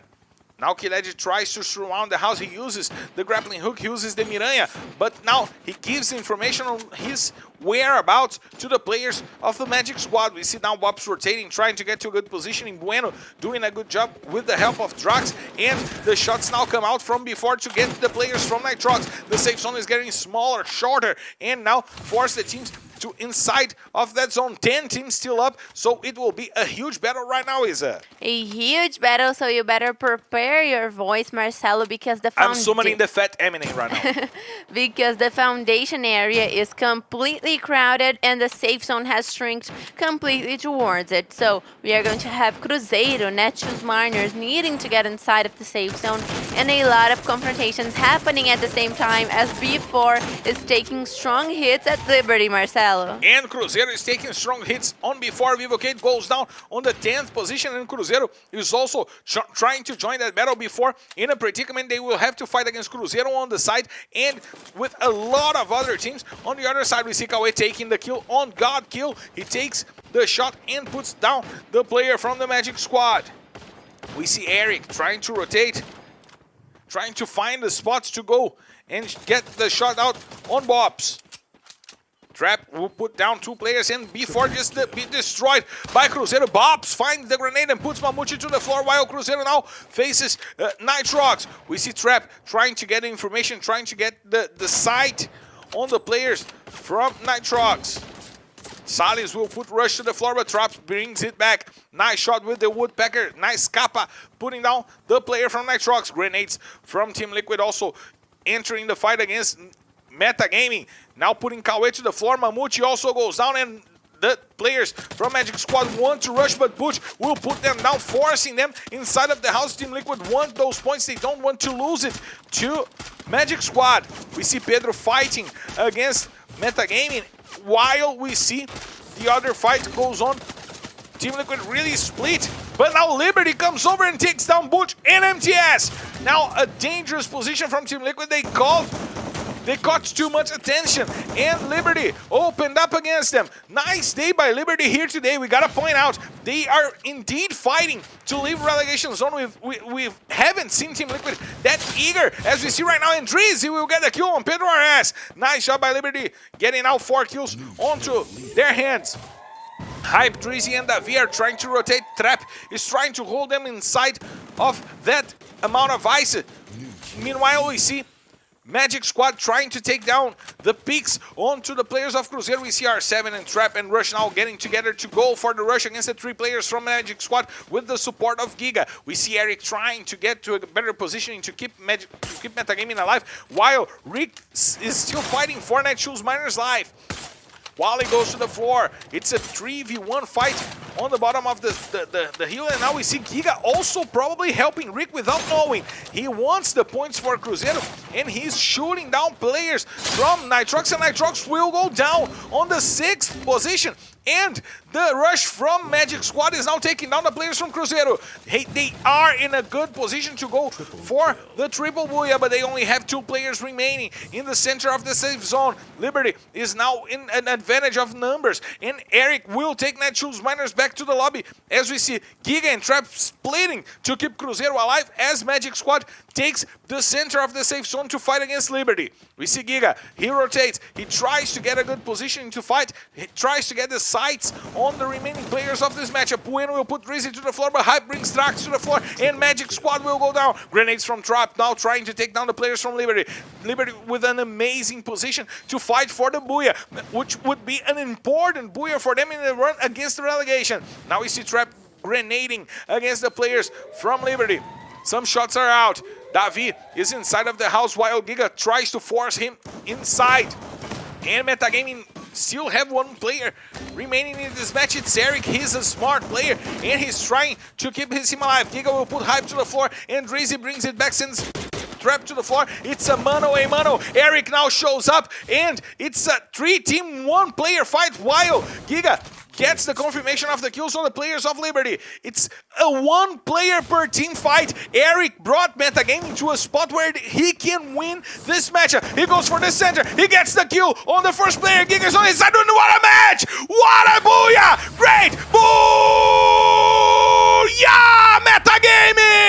Now Killed tries to surround the house. He uses the grappling hook, he uses the Miranha, but now he gives information on his whereabouts to the players of the Magic squad. We see now Bobs rotating, trying to get to a good positioning. Bueno doing a good job with the help of Drax, and the shots now come out from before to get the players from Nitrox. The safe zone is getting smaller, shorter, and now force the teams to inside of that zone. 10 teams still up, so it will be a huge battle right now, Isa. A huge battle, so you better prepare your voice, Marcelo, because the I'm summoning the fat Eminem right now. Because the foundation area is completely crowded and the safe zone has shrinked completely towards it. So we are going to have Cruzeiro, Netshoes Miners needing to get inside of the safe zone, and a lot of confrontations happening at the same time as B4 is taking strong hits at Liberty, Marcelo. And Cruzeiro is taking strong hits on before. Vivocade goes down on the 10th position, and Cruzeiro is also trying to join that battle before. In a predicament, they will have to fight against Cruzeiro on the side, and with a lot of other teams. On the other side, we see Cauê taking the kill on God Kill. He takes the shot and puts down the player from the Magic squad. We see Eric trying to rotate, trying to find the spots to go and get the shot out on Bobs. Trap will put down 2 players, and before just be destroyed by Cruzeiro. Bobs finds the grenade and puts Mamute to the floor while Cruzeiro now faces Nitrox. We see Trap trying to get information, trying to get the sight on the players from Nitrox. Salles will put Rush to the floor, but Trap brings it back. Nice shot with the Woodpecker. Nice Kappa putting down the player from Nitrox. Grenades from Team Liquid also entering the fight against Metagaming. Now putting Cauê to the floor. Mamute also goes down, and the players from Magic Squad want to rush, but Butch will put them down, forcing them inside of the house. Team Liquid want those points. They don't want to lose it to Magic Squad. We see Pedro fighting against Metagaming while we see the other fight goes on. Team Liquid really split, but now Liberty comes over and takes down Butch and MTS. Now a dangerous position from Team Liquid. They caught too much attention, and Liberty opened up against them. Nice day by Liberty here today. We gotta point out, they are indeed fighting to leave relegation zone. We haven't seen Team Liquid that eager as we see right now. And Drizzy will get a kill on Pedro RS. Nice job by Liberty, getting now 4 kills onto their hands. Hype, Drizzy, and Davi are trying to rotate. Trap is trying to hold them inside of that amount of ice. Meanwhile, we see Magic Squad trying to take down the peaks onto the players of Cruzeiro. We see R7 and Trap and Rush now getting together to go for the rush against the 3 players from Magic Squad with the support of Giga. We see Eric trying to get to a better positioning to keep Metagaming alive, while Rick is still fighting for Netshoes Miners' life. Wally goes to the floor. It's a 3v1 fight on the bottom of the hill, and now we see Giga also probably helping Rick without knowing. He wants the points for Cruzeiro, and he's shooting down players from Nitrox, and Nitrox will go down on the 6th position. And the rush from Magic Squad is now taking down the players from Cruzeiro. Hey, they are in a good position to go for the triple booyah, but they only have 2 players remaining in the center of the safe zone. Liberty is now in an advantage of numbers, and Eric will take Netshoes Miners back to the lobby as we see Giga and Trap splitting to keep Cruzeiro alive as Magic Squad takes the center of the safe zone to fight against Liberty. We see Giga, he rotates, he tries to get a good position to fight, he tries to get the sights on the remaining players of this matchup. Bueno will put Rizzy to the floor, but Hype brings Drax to the floor, and Magic Squad will go down. Grenades from Trap now trying to take down the players from Liberty. Liberty with an amazing position to fight for the booyah, which would be an important booyah for them in the run against the relegation. Now we see Trap grenading against the players from Liberty. Some shots are out. tThe is inside of the house while Giga tries to force him inside. And Metagaming still have 1 player remaining in this match. It's Eric. He's a smart player and he's trying to keep his team alive. Giga will put Hype to the floor and Drizzy brings it back, sends Trap to the floor. It's a mano a mano. Eric now shows up and it's a 3-team 1-player fight while Giga gets the confirmation of the kills on the players of Liberty. It's a 1-player per team fight. Eric brought Metagaming to a spot where he can win this matchup. He goes for the center. He gets the kill on the first player. Giga's on his side. What a match! What a booyah! Great booyah! Metagaming!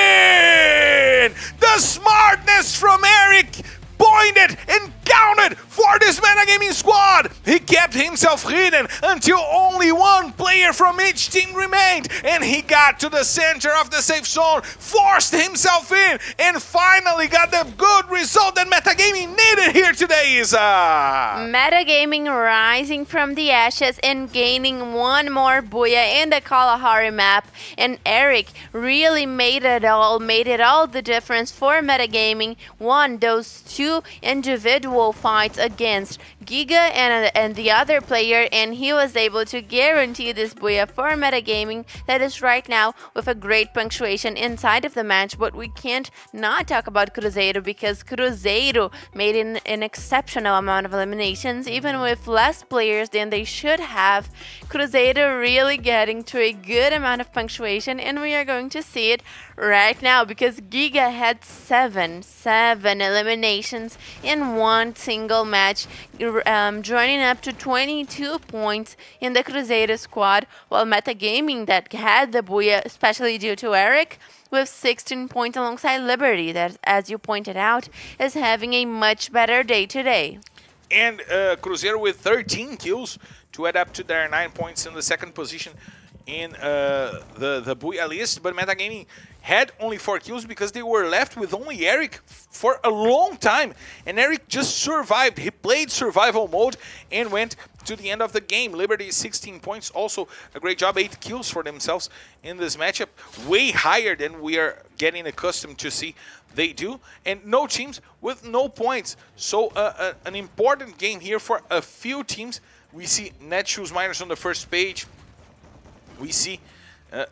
The smartness from Eric pointed and counted for this Metagaming squad. He kept himself hidden until only 1 player from each team remained, and he got to the center of the safe zone, forced himself in, and finally got the good result that Metagaming needed here today, Isa. Metagaming rising from the ashes and gaining 1 more booyah in the Kalahari map, and Eric really made it all the difference for Metagaming. Won those 2 individual fights against Giga and the other player, and he was able to guarantee this booyah for Metagaming that is right now with a great punctuation inside of the match. But we can't not talk about Cruzeiro, because Cruzeiro made an exceptional amount of eliminations, even with less players than they should have. Cruzeiro really getting to a good amount of punctuation, and we are going to see it right now because Giga had 7 eliminations in 1 single match, joining up to 22 points in the Cruzeiro squad, while Metagaming, that had the booyah, especially due to Eric, with 16 points alongside Liberty, that, as you pointed out, is having a much better day today. And Cruzeiro with 13 kills to add up to their 9 points in the 2nd position in the booyah list, but Metagaming had only 4 kills because they were left with only Eric for a long time, and Eric just survived. He played survival mode and went to the end of the game. Liberty 16 points, also a great job, 8 kills for themselves in this matchup, way higher than we are getting accustomed to see they do, and no teams with no points. So an important game here for a few teams. We see Netshoes Miners on the first page. We see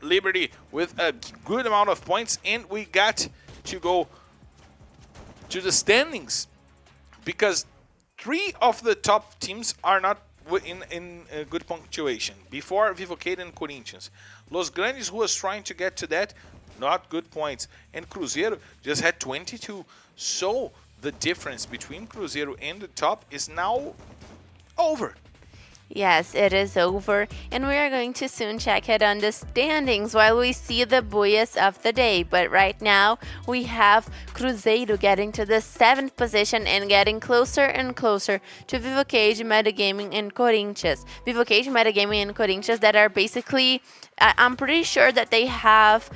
Liberty with a good amount of points, and we got to go to the standings because 3 of the top teams are not in good punctuation. Before, Vivocade and Corinthians. Los Grandes, who was trying to get to that, not good points. And Cruzeiro just had 22. So the difference between Cruzeiro and the top is now over. Yes, it is over, and we are going to soon check it on the standings while we see the booyahs of the day. But right now, we have Cruzeiro getting to the 7th position and getting closer and closer to Vivocade, Metagaming, and Corinthians. Vivocade, Metagaming, and Corinthians that are basically... I'm pretty sure that they have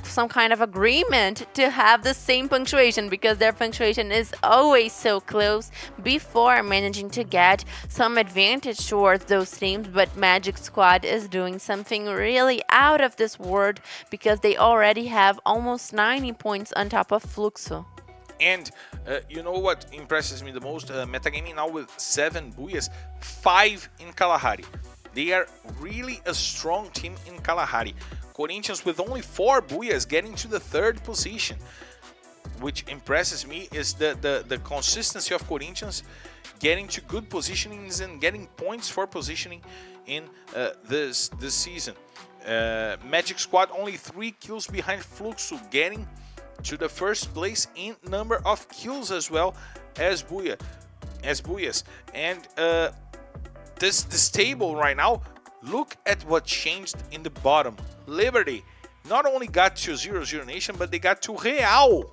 some kind of agreement to have the same punctuation, because their punctuation is always so close before managing to get some advantage towards those teams. But Magic Squad is doing something really out of this world because they already have almost 90 points on top of Fluxo. And you know what impresses me the most? Metagaming now with 7 booyahs, 5 in Kalahari. They are really a strong team in Kalahari. Corinthians with only 4 booyahs getting to the 3rd position. which impresses me is the consistency of Corinthians getting to good positionings and getting points for positioning in this season. Magic Squad only 3 kills behind Fluxo, getting to the first place in number of kills as well as Buyas. And this table right now, look at what changed in the bottom. Liberty not only got to 0-0 Nation, but they got to Real.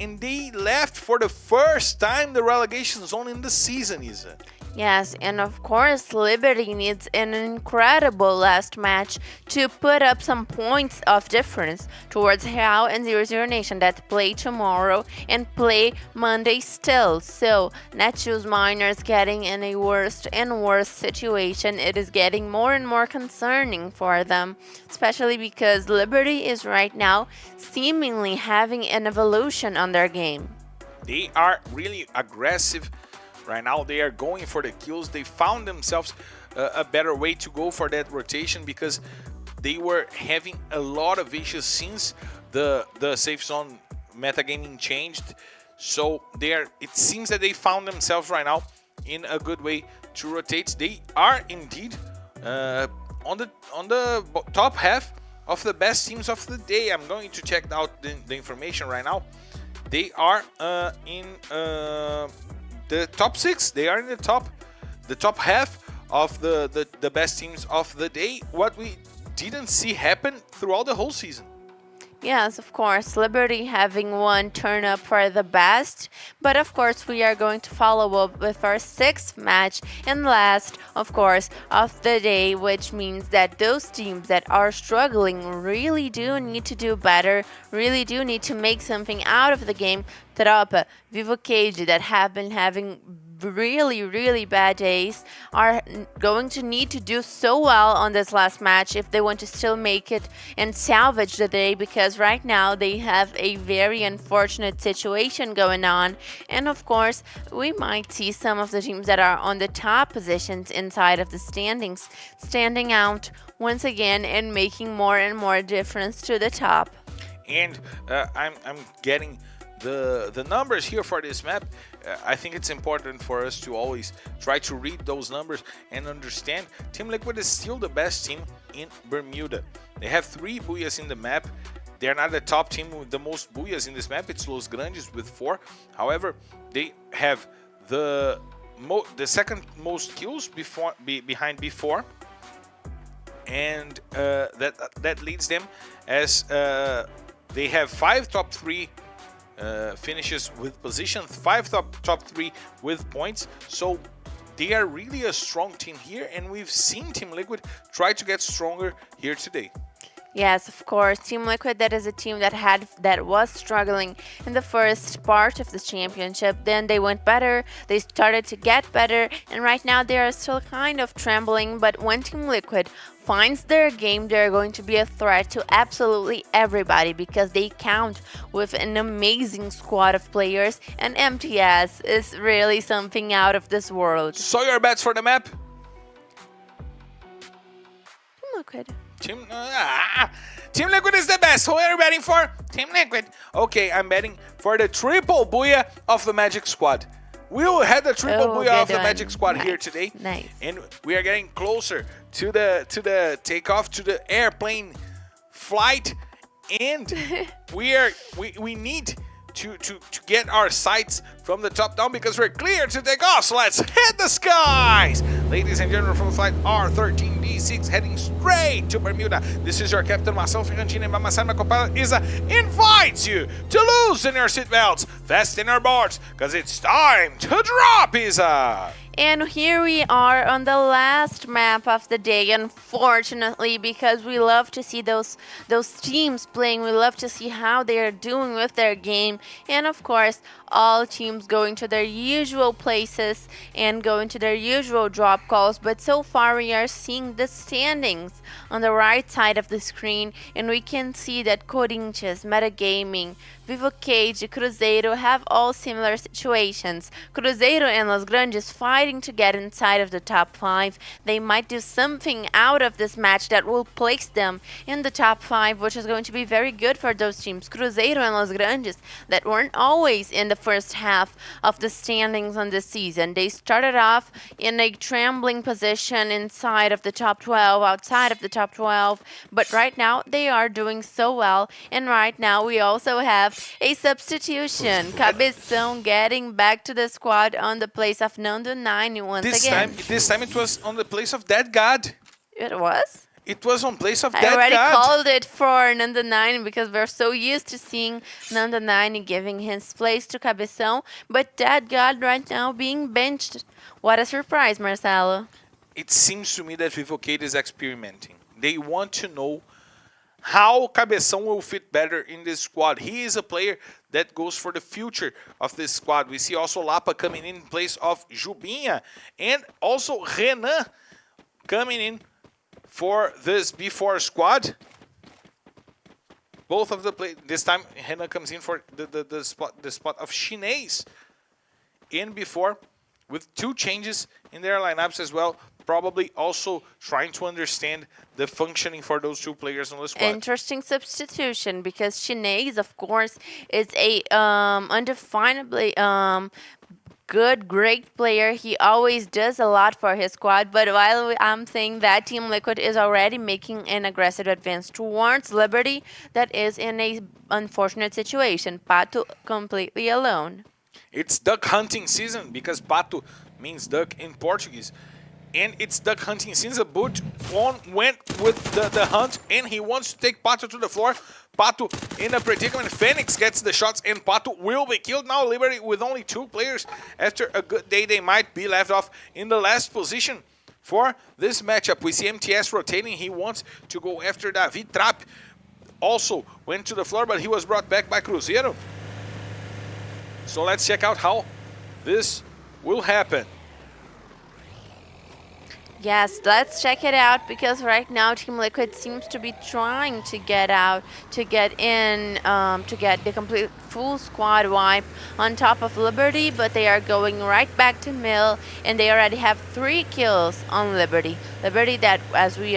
And they left for the first time the relegation zone in the season, Isa. Yes, and of course, Liberty needs an incredible last match to put up some points of difference towards Real and 0-0 Nation that play tomorrow and play Monday still. So, Netshoes Miners getting in a worse and worse situation. It is getting more and more concerning for them, especially because Liberty is right now seemingly having an evolution on their game. They are really aggressive. Right now, they are going for the kills. They found themselves a better way to go for that rotation because they were having a lot of issues since the safe zone metagaming changed. So it seems that they found themselves right now in a good way to rotate. They are indeed on the top half of the best teams of the day. I'm going to check out the information right now. They are in the top 6. They are in the top half of the best teams of the day. What we didn't see happen throughout the whole season. Yes, of course, Liberty having one turn up for the best, but of course we are going to follow up with our 6th match and last, of course, of the day, which means that those teams that are struggling really do need to do better, really do need to make something out of the game. Tropa, Vivo Cage, that have been having really bad days, are going to need to do so well on this last match if they want to still make it and salvage the day, because right now they have a very unfortunate situation going on. And of course, we might see some of the teams that are on the top positions inside of the standings standing out once again and making more and more difference to the top. And I'm getting the numbers here for this map. I think it's important for us to always try to read those numbers and understand Team Liquid is still the best team in Bermuda. They have 3 Buyas in the map. They're not the top team with the most Buyas in this map. It's Los Grandes with 4. However, they have the second most kills behind B4. And that leads them as they have 5 top 3 finishes with position, 5 top 3 with points. So they are really a strong team here, and we've seen Team Liquid try to get stronger here today. Yes, of course. Team Liquid, that is a team that was struggling in the first part of the championship. Then they went better, they started to get better, and right now they are still kind of trembling. But when Team Liquid finds their game, they're going to be a threat to absolutely everybody because they count with an amazing squad of players, and MTS is really something out of this world. So your bets for the map? Team Liquid. Team Liquid is the best. Who are you betting for? Team Liquid. Okay, I'm betting for the triple Booyah of the Magic Squad. We will have the triple Booyah of the Magic Squad here today. Nice. And we are getting closer to the takeoff, to the airplane flight. And we need to get our sights from the top down because we're clear to take off. So let's hit the skies. Ladies and gentlemen, from flight R13D6 heading straight to Bermuda. This is your captain, Marcel Ferrandini, and by my side, my co-pilot Isa invites you to loosen your seatbelts, fasten your boards, because it's time to drop, Isa. And here we are on the last map of the day, unfortunately, because we love to see those teams playing. We love to see how they are doing with their game. And of course, all teams going to their usual places and going to their usual drop calls. But so far, we are seeing the standings on the right side of the screen. And we can see that Corinthians, Metagaming, Vivo Cage, Cruzeiro have all similar situations. Cruzeiro and Los Grandes 5 fighting to get inside of the top 5. They might do something out of this match that will place them in the top 5, which is going to be very good for those teams, Cruzeiro and Los Grandes, that weren't always in the first half of the standings on this season. They started off in a trembling position inside of the top 12, outside of the top 12, but right now they are doing so well. And right now we also have a substitution. Cabeção getting back to the squad on the place of Nando 9 once again. This time it was on the place of Dead God. It was? It was on place of I Dead already God. called it for Nando 9 because we're so used to seeing Nando 9 giving his place to Cabeção, but Dead God right now being benched. What a surprise, Marcelo. It seems to me that Vivocade is experimenting. They want to know how Cabeção will fit better in this squad. He is a player that goes for the future of this squad. We see also Lapa coming in place of Jubinha, and also Renan coming in for this B4 squad. Both of the play this time Renan comes in for the spot of Chinês in B4, with 2 changes in their lineups as well. Probably also trying to understand the functioning for those 2 players on the squad. Interesting substitution, because Chinês, of course, is a undefinably good, great player. He always does a lot for his squad, but while I'm saying that, Team Liquid is already making an aggressive advance towards Liberty that is in a unfortunate situation. Pato completely alone. It's duck hunting season, because Pato means duck in Portuguese. And it's duck hunting season. Boot went with the hunt, and he wants to take Pato to the floor. Pato in a predicament. Phoenix gets the shots, and Pato will be killed. Now Liberty with only 2 players. After a good day, they might be left off in the last position for this matchup. We see MTS rotating. He wants to go after David Trapp. Also went to the floor, but he was brought back by Cruzeiro. So let's check out how this will happen. Yes, let's check it out, because right now Team Liquid seems to be trying to get out, to get in, to get the complete full squad wipe on top of Liberty, but they are going right back to Mill, and they already have 3 kills on Liberty. Liberty that, as we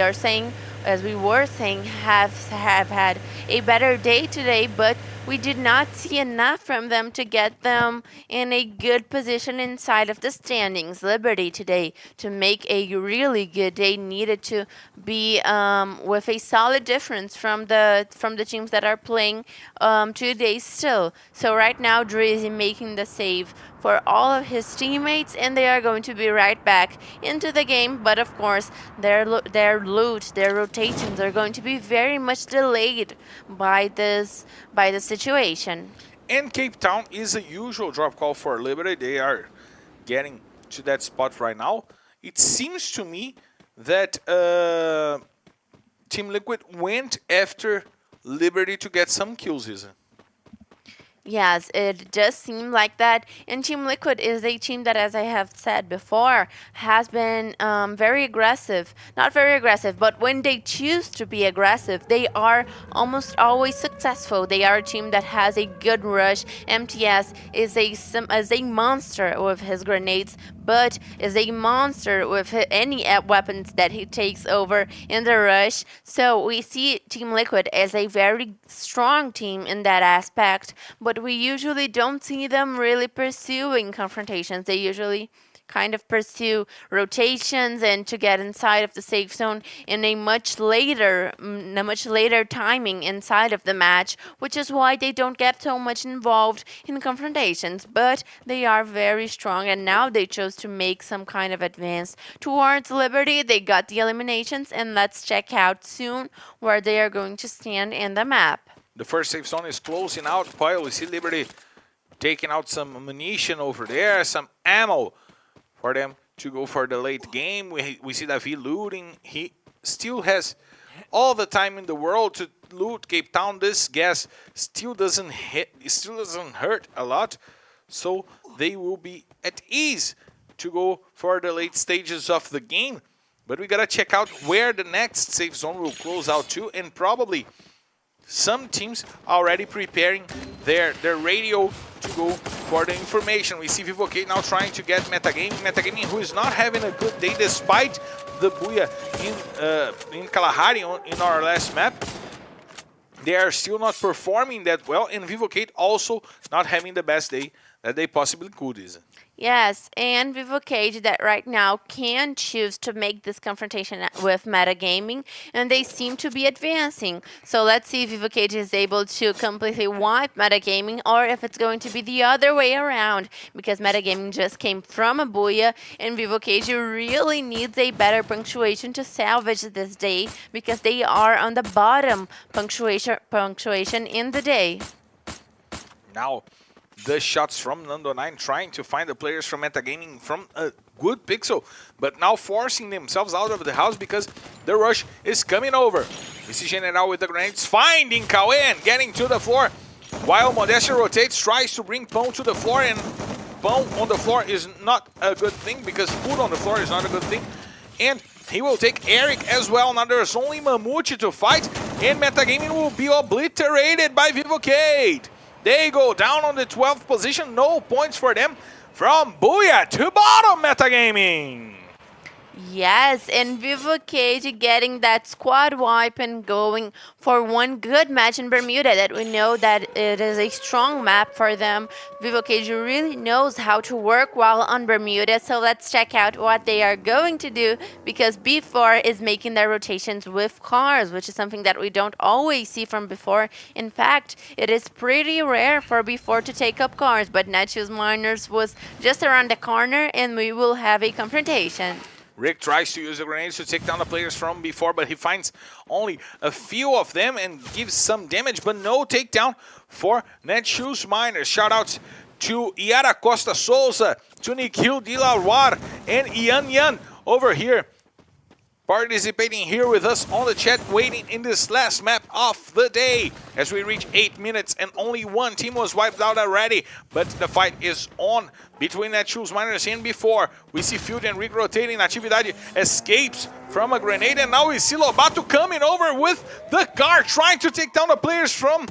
were saying, have had a better day today, but we did not see enough from them to get them in a good position inside of the standings. Liberty today, to make a really good day, needed to be with a solid difference from the teams that are playing 2 days still. So right now, Drizzy making the save for all of his teammates, and they are going to be right back into the game. But of course, their loot, their rotations are going to be very much delayed by this situation. And Cape Town is a usual drop call for Liberty. They are getting to that spot right now. It seems to me that Team Liquid went after Liberty to get some kills, isn't it? Yes, it does seem like that. And Team Liquid is a team that, as I have said before, has been very aggressive. Not very aggressive, but when they choose to be aggressive, they are almost always successful. They are a team that has a good rush. MTS is a monster with his grenades, but is a monster with any weapons that he takes over in the rush. So we see Team Liquid as a very strong team in that aspect, but we usually don't see them really pursuing confrontations. They usually kind of pursue rotations and to get inside of the safe zone in a much later timing inside of the match, which is why they don't get so much involved in confrontations. But they are very strong, and now they chose to make some kind of advance towards Liberty. They got the eliminations, and let's check out soon where they are going to stand in the map. The first safe zone is closing out. While we see Liberty taking out some ammunition over there, some ammo for them to go for the late game. We see Davi looting. He still has all the time in the world to loot Cape Town. This gas still doesn't hurt a lot, so they will be at ease to go for the late stages of the game. But we gotta check out where the next safe zone will close out to, and probably some teams already preparing their radio to go for the information. We see Vivocade now trying to get Metagaming. Metagaming, who is not having a good day despite the Booyah in Kalahari in our last map. They are still not performing that well, and Vivocade also not having the best day that they possibly could, is it? Yes, and Vivocade that right now can choose to make this confrontation with Metagaming, and they seem to be advancing. So let's see if Vivocade is able to completely wipe Metagaming, or if it's going to be the other way around, because Metagaming just came from a Booyah, and Vivocade really needs a better punctuation to salvage this day, because they are on the bottom punctuation in the day. Now, the shots from Nando9 trying to find the players from Metagaming from a good pixel, but now forcing themselves out of the house because the rush is coming over. We see General with the grenades, finding Kawe and getting to the floor, while Modestia rotates, tries to bring Pão to the floor, and Pão on the floor is not a good thing because food on the floor is not a good thing. And he will take Eric as well. Now there's only Mamute to fight, and Metagaming will be obliterated by Vivocade. They go down on the 12th position, no points for them. From Booyah to bottom, Metagaming. Yes, and Vivocade getting that squad wipe and going for one good match in Bermuda that we know that it is a strong map for them. Vivocade really knows how to work well on Bermuda, so let's check out what they are going to do, because B4 is making their rotations with cars, which is something that we don't always see from B4. In fact, it is pretty rare for B4 to take up cars, but Netshoes Miners was just around the corner and we will have a confrontation. Rick tries to use the grenades to take down the players from before, but he finds only a few of them and gives some damage, but no takedown for Netshoes Miners. Shoutouts to Yara Costa Souza, to Nikhil Dilarwar, and Yan Yan over here, participating here with us on the chat, waiting in this last map of the day. As we reach 8 minutes and only one team was wiped out already, but the fight is on between Netshoes Miners and before. We see Field and Rick rotating. Natividade escapes from a grenade, and now we see Lobato coming over with the car, trying to take down the players from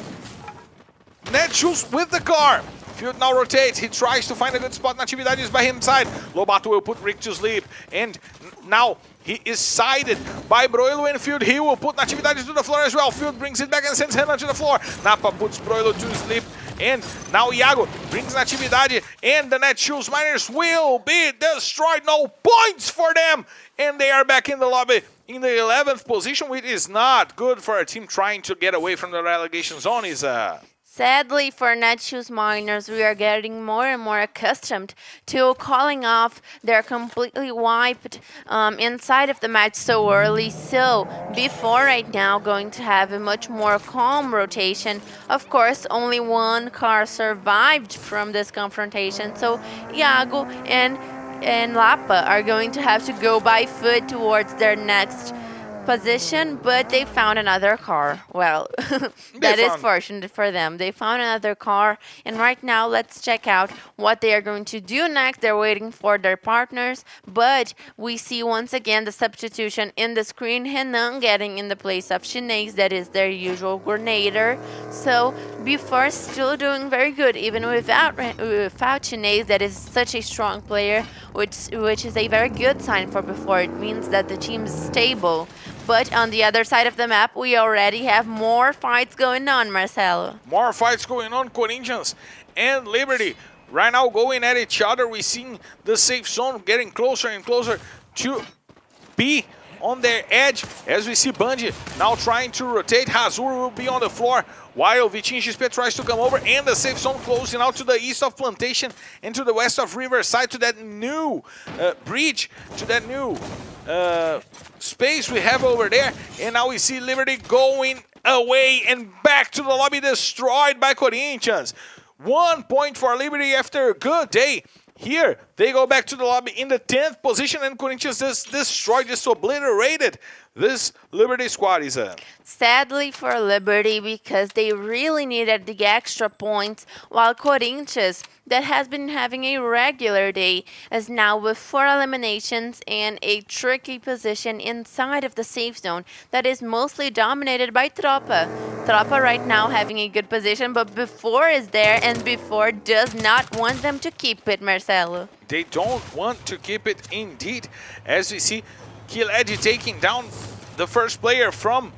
Netshoes with the car. Field now rotates, he tries to find a good spot. Natividade is by his side. Lobato will put Rick to sleep, and now he is sided by Broilo and Field. He will put Natividade to the floor as well. Field brings it back and sends Renan to the floor. Napa puts Broilo to sleep, and now Iago brings Natividade, and the Netshoes Miners will be destroyed. No points for them, and they are back in the lobby in the 11th position, which is not good for a team trying to get away from the relegation zone. Sadly for Netshoes Miners, we are getting more and more accustomed to calling off their completely wiped inside of the match so early. So before right now going to have a much more calm rotation. Of course, only one car survived from this confrontation. So Iago and Lapa are going to have to go by foot towards their next position, but they found another car. Well, that is fortunate for them. They found another car, and right now let's check out what they are going to do next. They're waiting for their partners, but we see once again the substitution in the screen. Renan getting in the place of Chinese, that is their usual grenader. So before still doing very good, even without Chinese, that is such a strong player, which is a very good sign for before. It means that the team is stable. But on the other side of the map, we already have more fights going on, Marcelo. More fights going on. Corinthians and Liberty right now going at each other. We're seeing the safe zone getting closer and closer to be on their edge, as we see Bungie now trying to rotate. Hazur will be on the floor while Vitinho XP tries to come over, and the safe zone closing out to the east of Plantation and to the west of Riverside, to that new bridge, to that new space we have over there. And now we see Liberty going away and back to the lobby, destroyed by Corinthians. 1 point for Liberty after a good day here. They go back to the lobby in the 10th position, and Corinthians just destroyed, just obliterated this Liberty squad, Isa. Sadly for Liberty, because they really needed the extra points, while Corinthians, that has been having a regular day, is now with 4 eliminations and a tricky position inside of the safe zone that is mostly dominated by tThe. tThe right now having a good position, but Before is there, and Before does not want them to keep it, Marcelo. They don't want to keep it indeed, as we see tThe taking down the first player from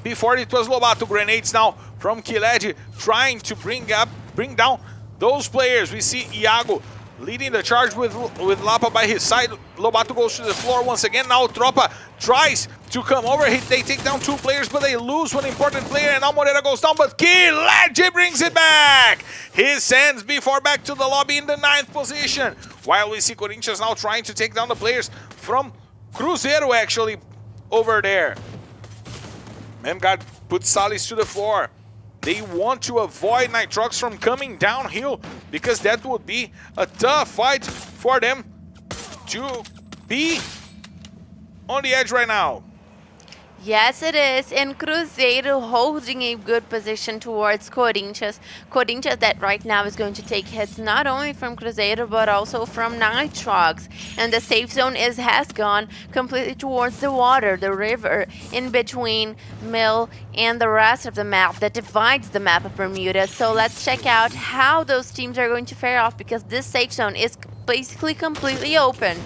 Before. It was Lobato. Grenades now from tThe, trying to bring down those players. We see Iago leading the charge with Lapa by his side. Lobato goes to the floor once again. Now tThe tries to come over. They take down 2 players, but they lose one important player, and now Moreira goes down, but tThe brings it back. He sends Before back to the lobby in the 9th position, while we see Corinthians now trying to take down the players from Cruzeiro actually over there. Memgad puts Salis to the floor. They want to avoid Nitrox from coming downhill, because that would be a tough fight for them to be on the edge right now. Yes, it is, and Cruzeiro holding a good position towards Corinthians. Corinthians that right now is going to take hits not only from Cruzeiro, but also from Nitrox. And the safe zone has gone completely towards the water, the river, in between Mill and the rest of the map that divides the map of Bermuda. So let's check out how those teams are going to fare off, because this safe zone is basically completely open.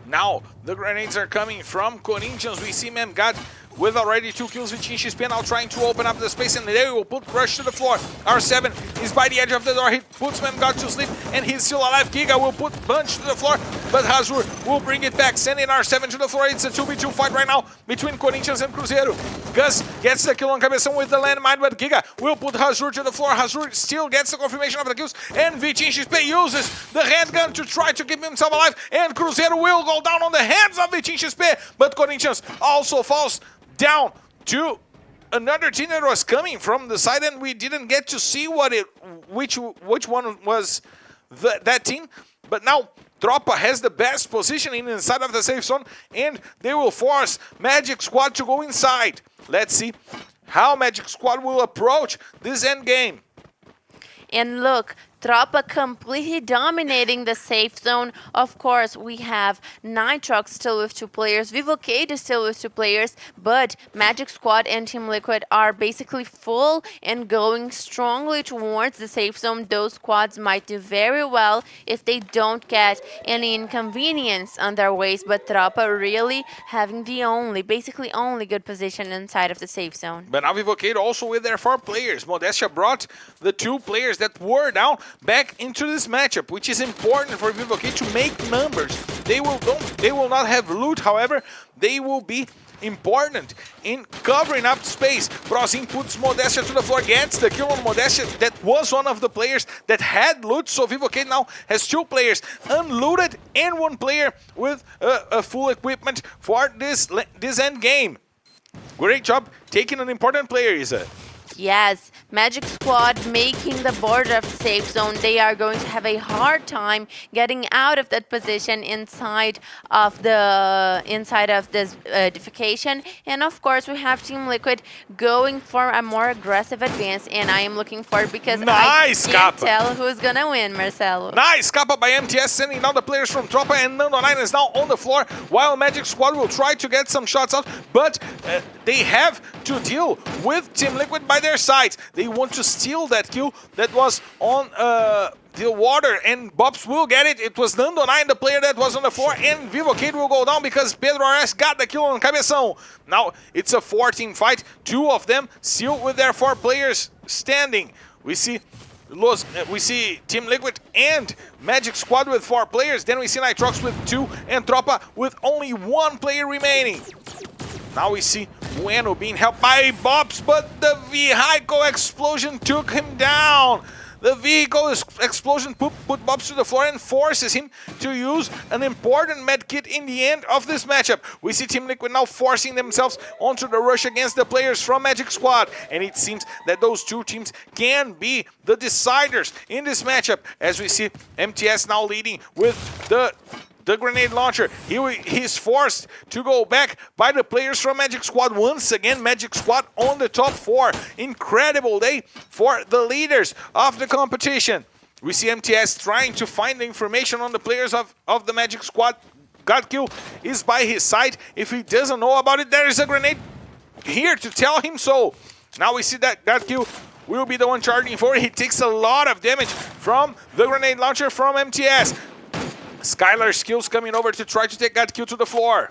Now, the grenades are coming from Corinthians. We see Memgad with already 2 kills with XP now trying to open up the space, and they will put Rush to the floor. R7 is by the edge of the door. He puts Memgad to sleep, and he's still alive. Giga will put Bunch to the floor, but Hazur will bring it back, sending R7 to the floor. It's a 2v2 fight right now between Corinthians and Cruzeiro. Gus gets the kill on Cabeção with the landmine, but Giga will put Hazur to the floor. Hazur still gets the confirmation of the kills, and XP uses the handgun to try to keep himself alive, and Cruzeiro will go down on the hands of XP, but Corinthians also falls down to another team that was coming from the side, and we didn't get to see which one was that team. But now tThe has the best positioning inside of the safe zone, and they will force Magic Squad to go inside. Let's see how Magic Squad will approach this end game. And look, tThe completely dominating the safe zone. Of course, we have Nitrox still with 2 players, Vivocade is still with 2 players, but Magic Squad and Team Liquid are basically full and going strongly towards the safe zone. Those squads might do very well if they don't get any inconvenience on their ways, but tThe really having the basically only good position inside of the safe zone. But now Vivocade also with their 4 players. Modestia brought the 2 players that were down back into this matchup, which is important for Vivocade to make numbers. They will not have loot, however, they will be important in covering up space. Brozin puts Modestia to the floor, gets the kill on Modestia. That was one of the players that had loot, so Vivocade now has 2 players unlooted and 1 player with a full equipment for this end game. Great job taking an important player, Isa. Yes, Magic Squad making the border of safe zone. They are going to have a hard time getting out of that position inside of this edification. And of course, we have Team Liquid going for a more aggressive advance, and I am looking forward, because I can't tell who's gonna win, Marcelo. Nice Kappa by MTS, sending down the players from tThe, and Nando9 is now on the floor, while Magic Squad will try to get some shots out, but they have to deal with Team Liquid by their sides. They want to steal that kill that was on the water, and Bobs will get it. It was Nando9, the player that was on the floor, and Vivocade will go down because Pedro RS got the kill on Cabeção. Now it's a 4-team fight, 2 of them still with their 4 players standing. We see Team Liquid and Magic Squad with 4 players, then we see Nitrox with 2 and tThe with only 1 player remaining. Now we see Bueno being helped by Bobs, but the vehicle explosion took him down. the vehicle explosion put Bobs to the floor and forces him to use an important med kit in the end of this matchup. We see Team Liquid now forcing themselves onto the rush against the players from Magic Squad, and it seems that those two teams can be the deciders in this matchup, as we see MTS now leading with the grenade launcher. He's forced to go back by the players from Magic Squad. Once again, Magic Squad on the top 4. Incredible day for the leaders of the competition. We see MTS trying to find the information on the players of the Magic Squad. Godkill is by his side. If he doesn't know about it, there is a grenade here to tell him so. Now we see that Godkill will be the one charging for it. He takes a lot of damage from the grenade launcher from MTS. Skylar Skills coming over to try to take that kill to the floor.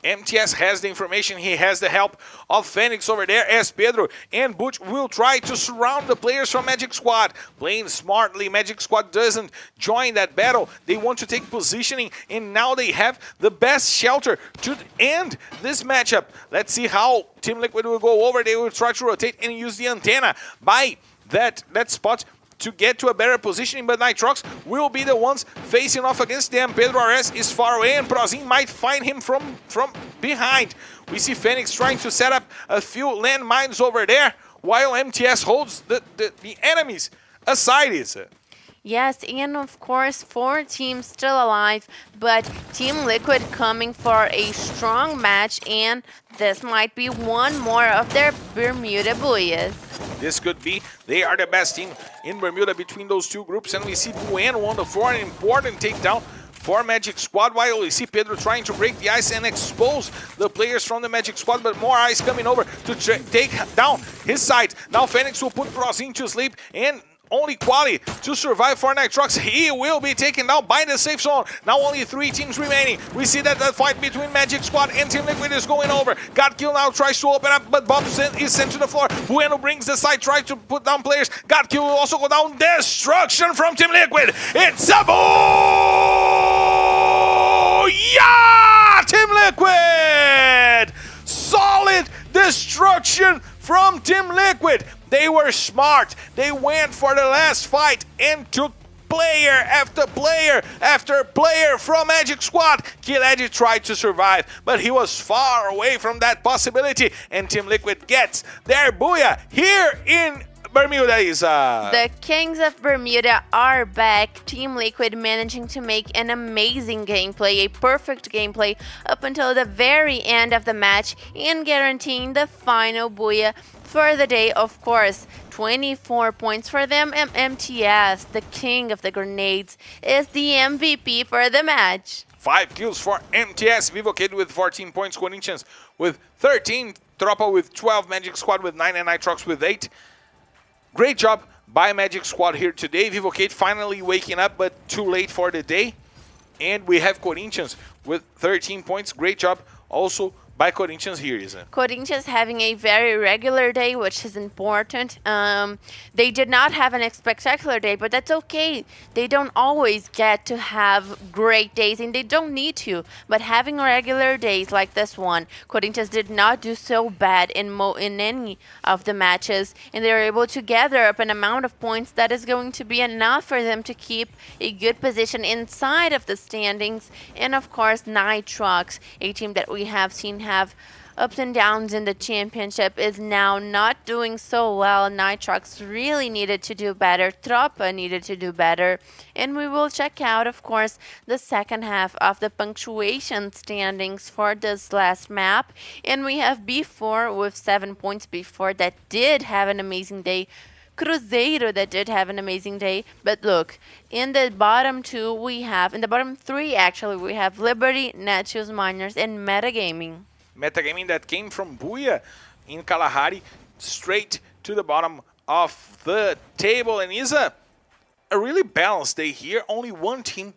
MTS has the information. He has the help of Phoenix over there, as Pedro and Butch will try to surround the players from Magic Squad. Playing smartly, Magic Squad doesn't join that battle. They want to take positioning, and now they have the best shelter to end this matchup. Let's see how Team Liquid will go over. They will try to rotate and use the antenna by that spot to get to a better positioning, but Nitrox will be the ones facing off against them. Pedro RS is far away, and Prozin might find him from behind. We see Phoenix trying to set up a few landmines over there, while MTS holds the enemies aside. Yes, and of course, 4 teams still alive, but Team Liquid coming for a strong match, and this might be one more of their Bermuda Booyahs. This could be. They are the best team in Bermuda between those two groups, and we see Bueno on the floor, an important takedown for Magic Squad, while we see Pedro trying to break the ice and expose the players from the Magic Squad, but more ice coming over to take down his side. Now Phoenix will put Prozin to sleep, and only Quali to survive for Nitrox. He will be taken down by the safe zone. Now only 3 teams remaining. We see that the fight between Magic Squad and Team Liquid is going over. Godkill now tries to open up, but Bob is sent to the floor. Bueno brings the side, tries to put down players. Godkill will also go down. Destruction from Team Liquid. It's a booyah! Team Liquid! Solid destruction from Team Liquid. They were smart. They went for the last fight and took player after player after player from Magic Squad. Killed tried to survive, but he was far away from that possibility, and Team Liquid gets their booyah here in Bermuda. The Kings of Bermuda are back. Team Liquid managing to make an amazing gameplay, a perfect gameplay up until the very end of the match, and guaranteeing the final booyah for the day, of course. 24 points for them, and MTS, the king of the grenades, is the MVP for the match. 5 kills for MTS. Vivo Kid with 14 points, Corinthians with 13, Tropa with 12, Magic Squad with 9, and Nitrox with 8. Great job by Magic Squad here today. Vivo Kid finally waking up, but too late for the day. And we have Corinthians with 13 points. Great job also by Corinthians here, isn't it? Corinthians having a very regular day, which is important. They did not have an spectacular day, but that's okay. They don't always get to have great days, and they don't need to. But having regular days like this one, Corinthians did not do so bad in any of the matches, and they were able to gather up an amount of points that is going to be enough for them to keep a good position inside of the standings. And of course, Nitrox, a team that we have seen have ups and downs in the championship, is now not doing so well. Nitrox really needed to do better. Tropa needed to do better. And we will check out, of course, the second half of the punctuation standings for this last map. And we have B4 with 7 points. B4 that did have an amazing day. Cruzeiro that did have an amazing day. But look, in the bottom 2 we have, in the bottom 3 actually, we have Liberty, Netshoes, Miners, and Metagaming. Metagaming that came from Booyah in Kalahari straight to the bottom of the table, and is a really balanced day here. Only one team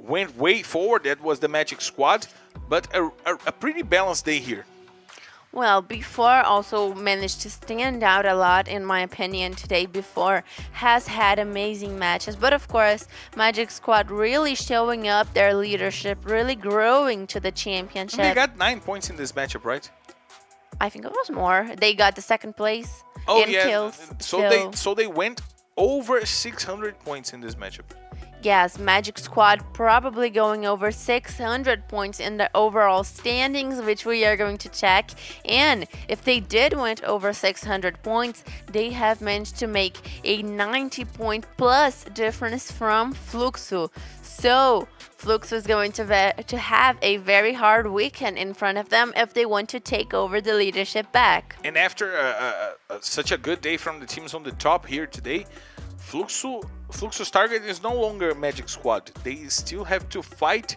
went way forward, that was the Magic Squad, but a pretty balanced day here. Well, B4 also managed to stand out a lot, in my opinion, today. B4 has had amazing matches, but of course, Magic Squad really showing up their leadership, really growing to the championship. And they got 9 points in this matchup, right? I think it was more. They got the second place Oh in yeah, kills. so they went over 600 points in this matchup. Yes, Magic Squad probably going over 600 points in the overall standings, which we are going to check. And if they did went over 600 points, they have managed to make a 90-point plus difference from Fluxo. So Fluxo is going to have a very hard weekend in front of them if they want to take over the leadership back. And after such a good day from the teams on the top here today, Fluxo's target is no longer Magic Squad. They still have to fight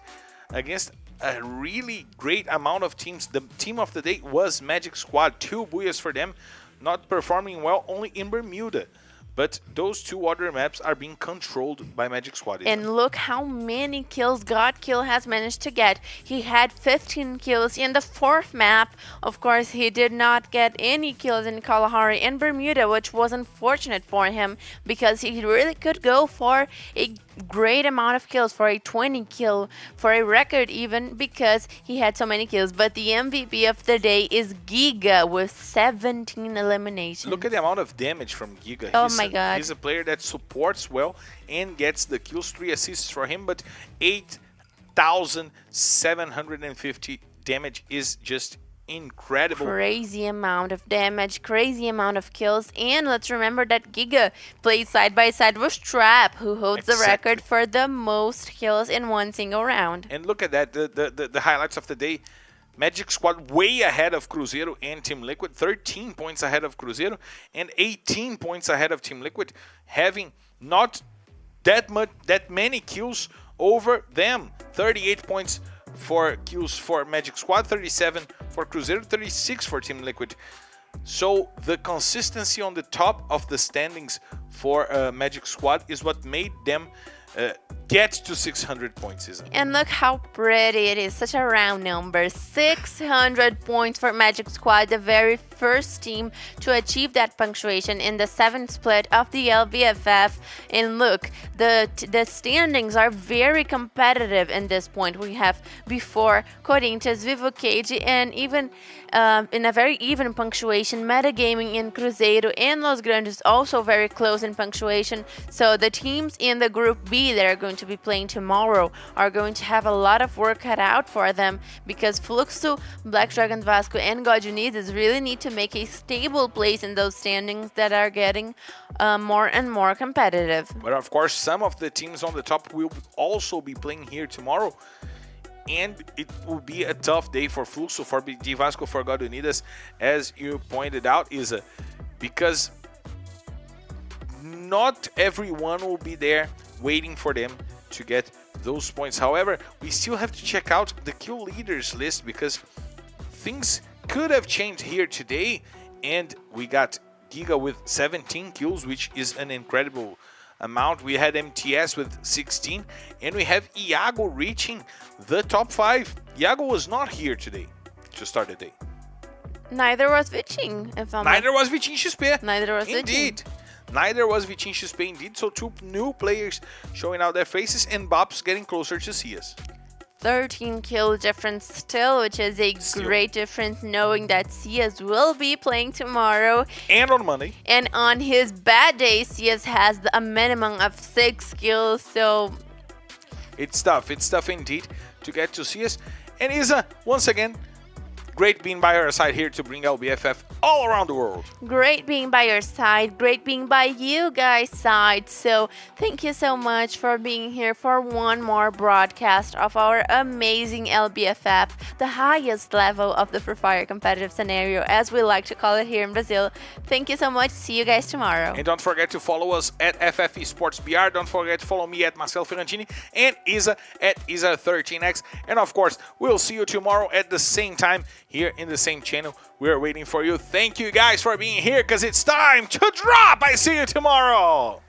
against a really great amount of teams. The team of the day was Magic Squad. 2 booyahs for them, not performing well only in Bermuda. But those 2 other maps are being controlled by Magic Squad. And look how many kills Godkill has managed to get. He had 15 kills in the 4th map. Of course, he did not get any kills in Kalahari and Bermuda, which was unfortunate for him because he really could go for a great amount of kills, for a 20 kill, for a record even, because he had so many kills. But the MVP of the day is Giga with 17 eliminations. Look at the amount of damage from Giga. Oh my god. He's a player that supports well and gets the kills. 3 assists for him, but 8,750 damage is just incredible. Crazy amount of damage, crazy amount of kills. And let's remember that Giga plays side by side with Trap, who holds the record for the most kills in one single round. And look at that, the highlights of the day. Magic Squad way ahead of Cruzeiro and Team Liquid, 13 points ahead of Cruzeiro and 18 points ahead of Team Liquid, having not that many kills over them. 38 points for kills for Magic Squad, 37 for Cruzeiro, 36 for Team Liquid. So the consistency on the top of the standings for Magic Squad is what made them get to 600 points, isn't it? And look how pretty it is, such a round number. 600 points for Magic Squad, the very first team to achieve that punctuation in the 7th split of the LBFF. And look, the standings are very competitive in this point. We have before Corinthians, Vivo Cage, and even in a very even punctuation, Metagaming in Cruzeiro and Los Grandes also very close in punctuation. So the teams in the Group B that are going to be playing tomorrow are going to have a lot of work cut out for them, because Fluxo, Black Dragon Vasco, and God Unidas really need to make a stable place in those standings that are getting more and more competitive. But of course, some of the teams on the top will also be playing here tomorrow. And it will be a tough day for Fluxo, for BD Vasco, for God Unidas, as you pointed out, Isa, because not everyone will be there waiting for them to get those points. However, we still have to check out the kill leaders list, because things could have changed here today, and we got Giga with 17 kills, which is an incredible amount. We had MTS with 16, and we have Iago reaching the top 5. Iago was not here today to start the day. Neither was Viching, if I'm Neither was Viching XP. Neither was Indeed. Neither was Viching XP indeed. So 2 new players showing out their faces, and Bops getting closer to see us. 13 kill difference still, which is a great difference, knowing that Cias will be playing tomorrow. And on Monday. And on his bad day, Cias has a minimum of 6 kills, so... It's tough indeed to get to Cias. And Isa, once again, great being by our side here to bring LBFF all around the world. Great being by your side, great being by you guys' side. So thank you so much for being here for one more broadcast of our amazing LBFF, the highest level of the Free Fire competitive scenario, as we like to call it here in Brazil. Thank you so much. See you guys tomorrow. And don't forget to follow us at FF Esports BR. Don't forget to follow me at Marcel Ferrantini and Isa at Isa13X. And of course, we'll see you tomorrow at the same time here in the same channel. We're waiting for you. Thank you guys for being here, because it's time to drop. I see you tomorrow.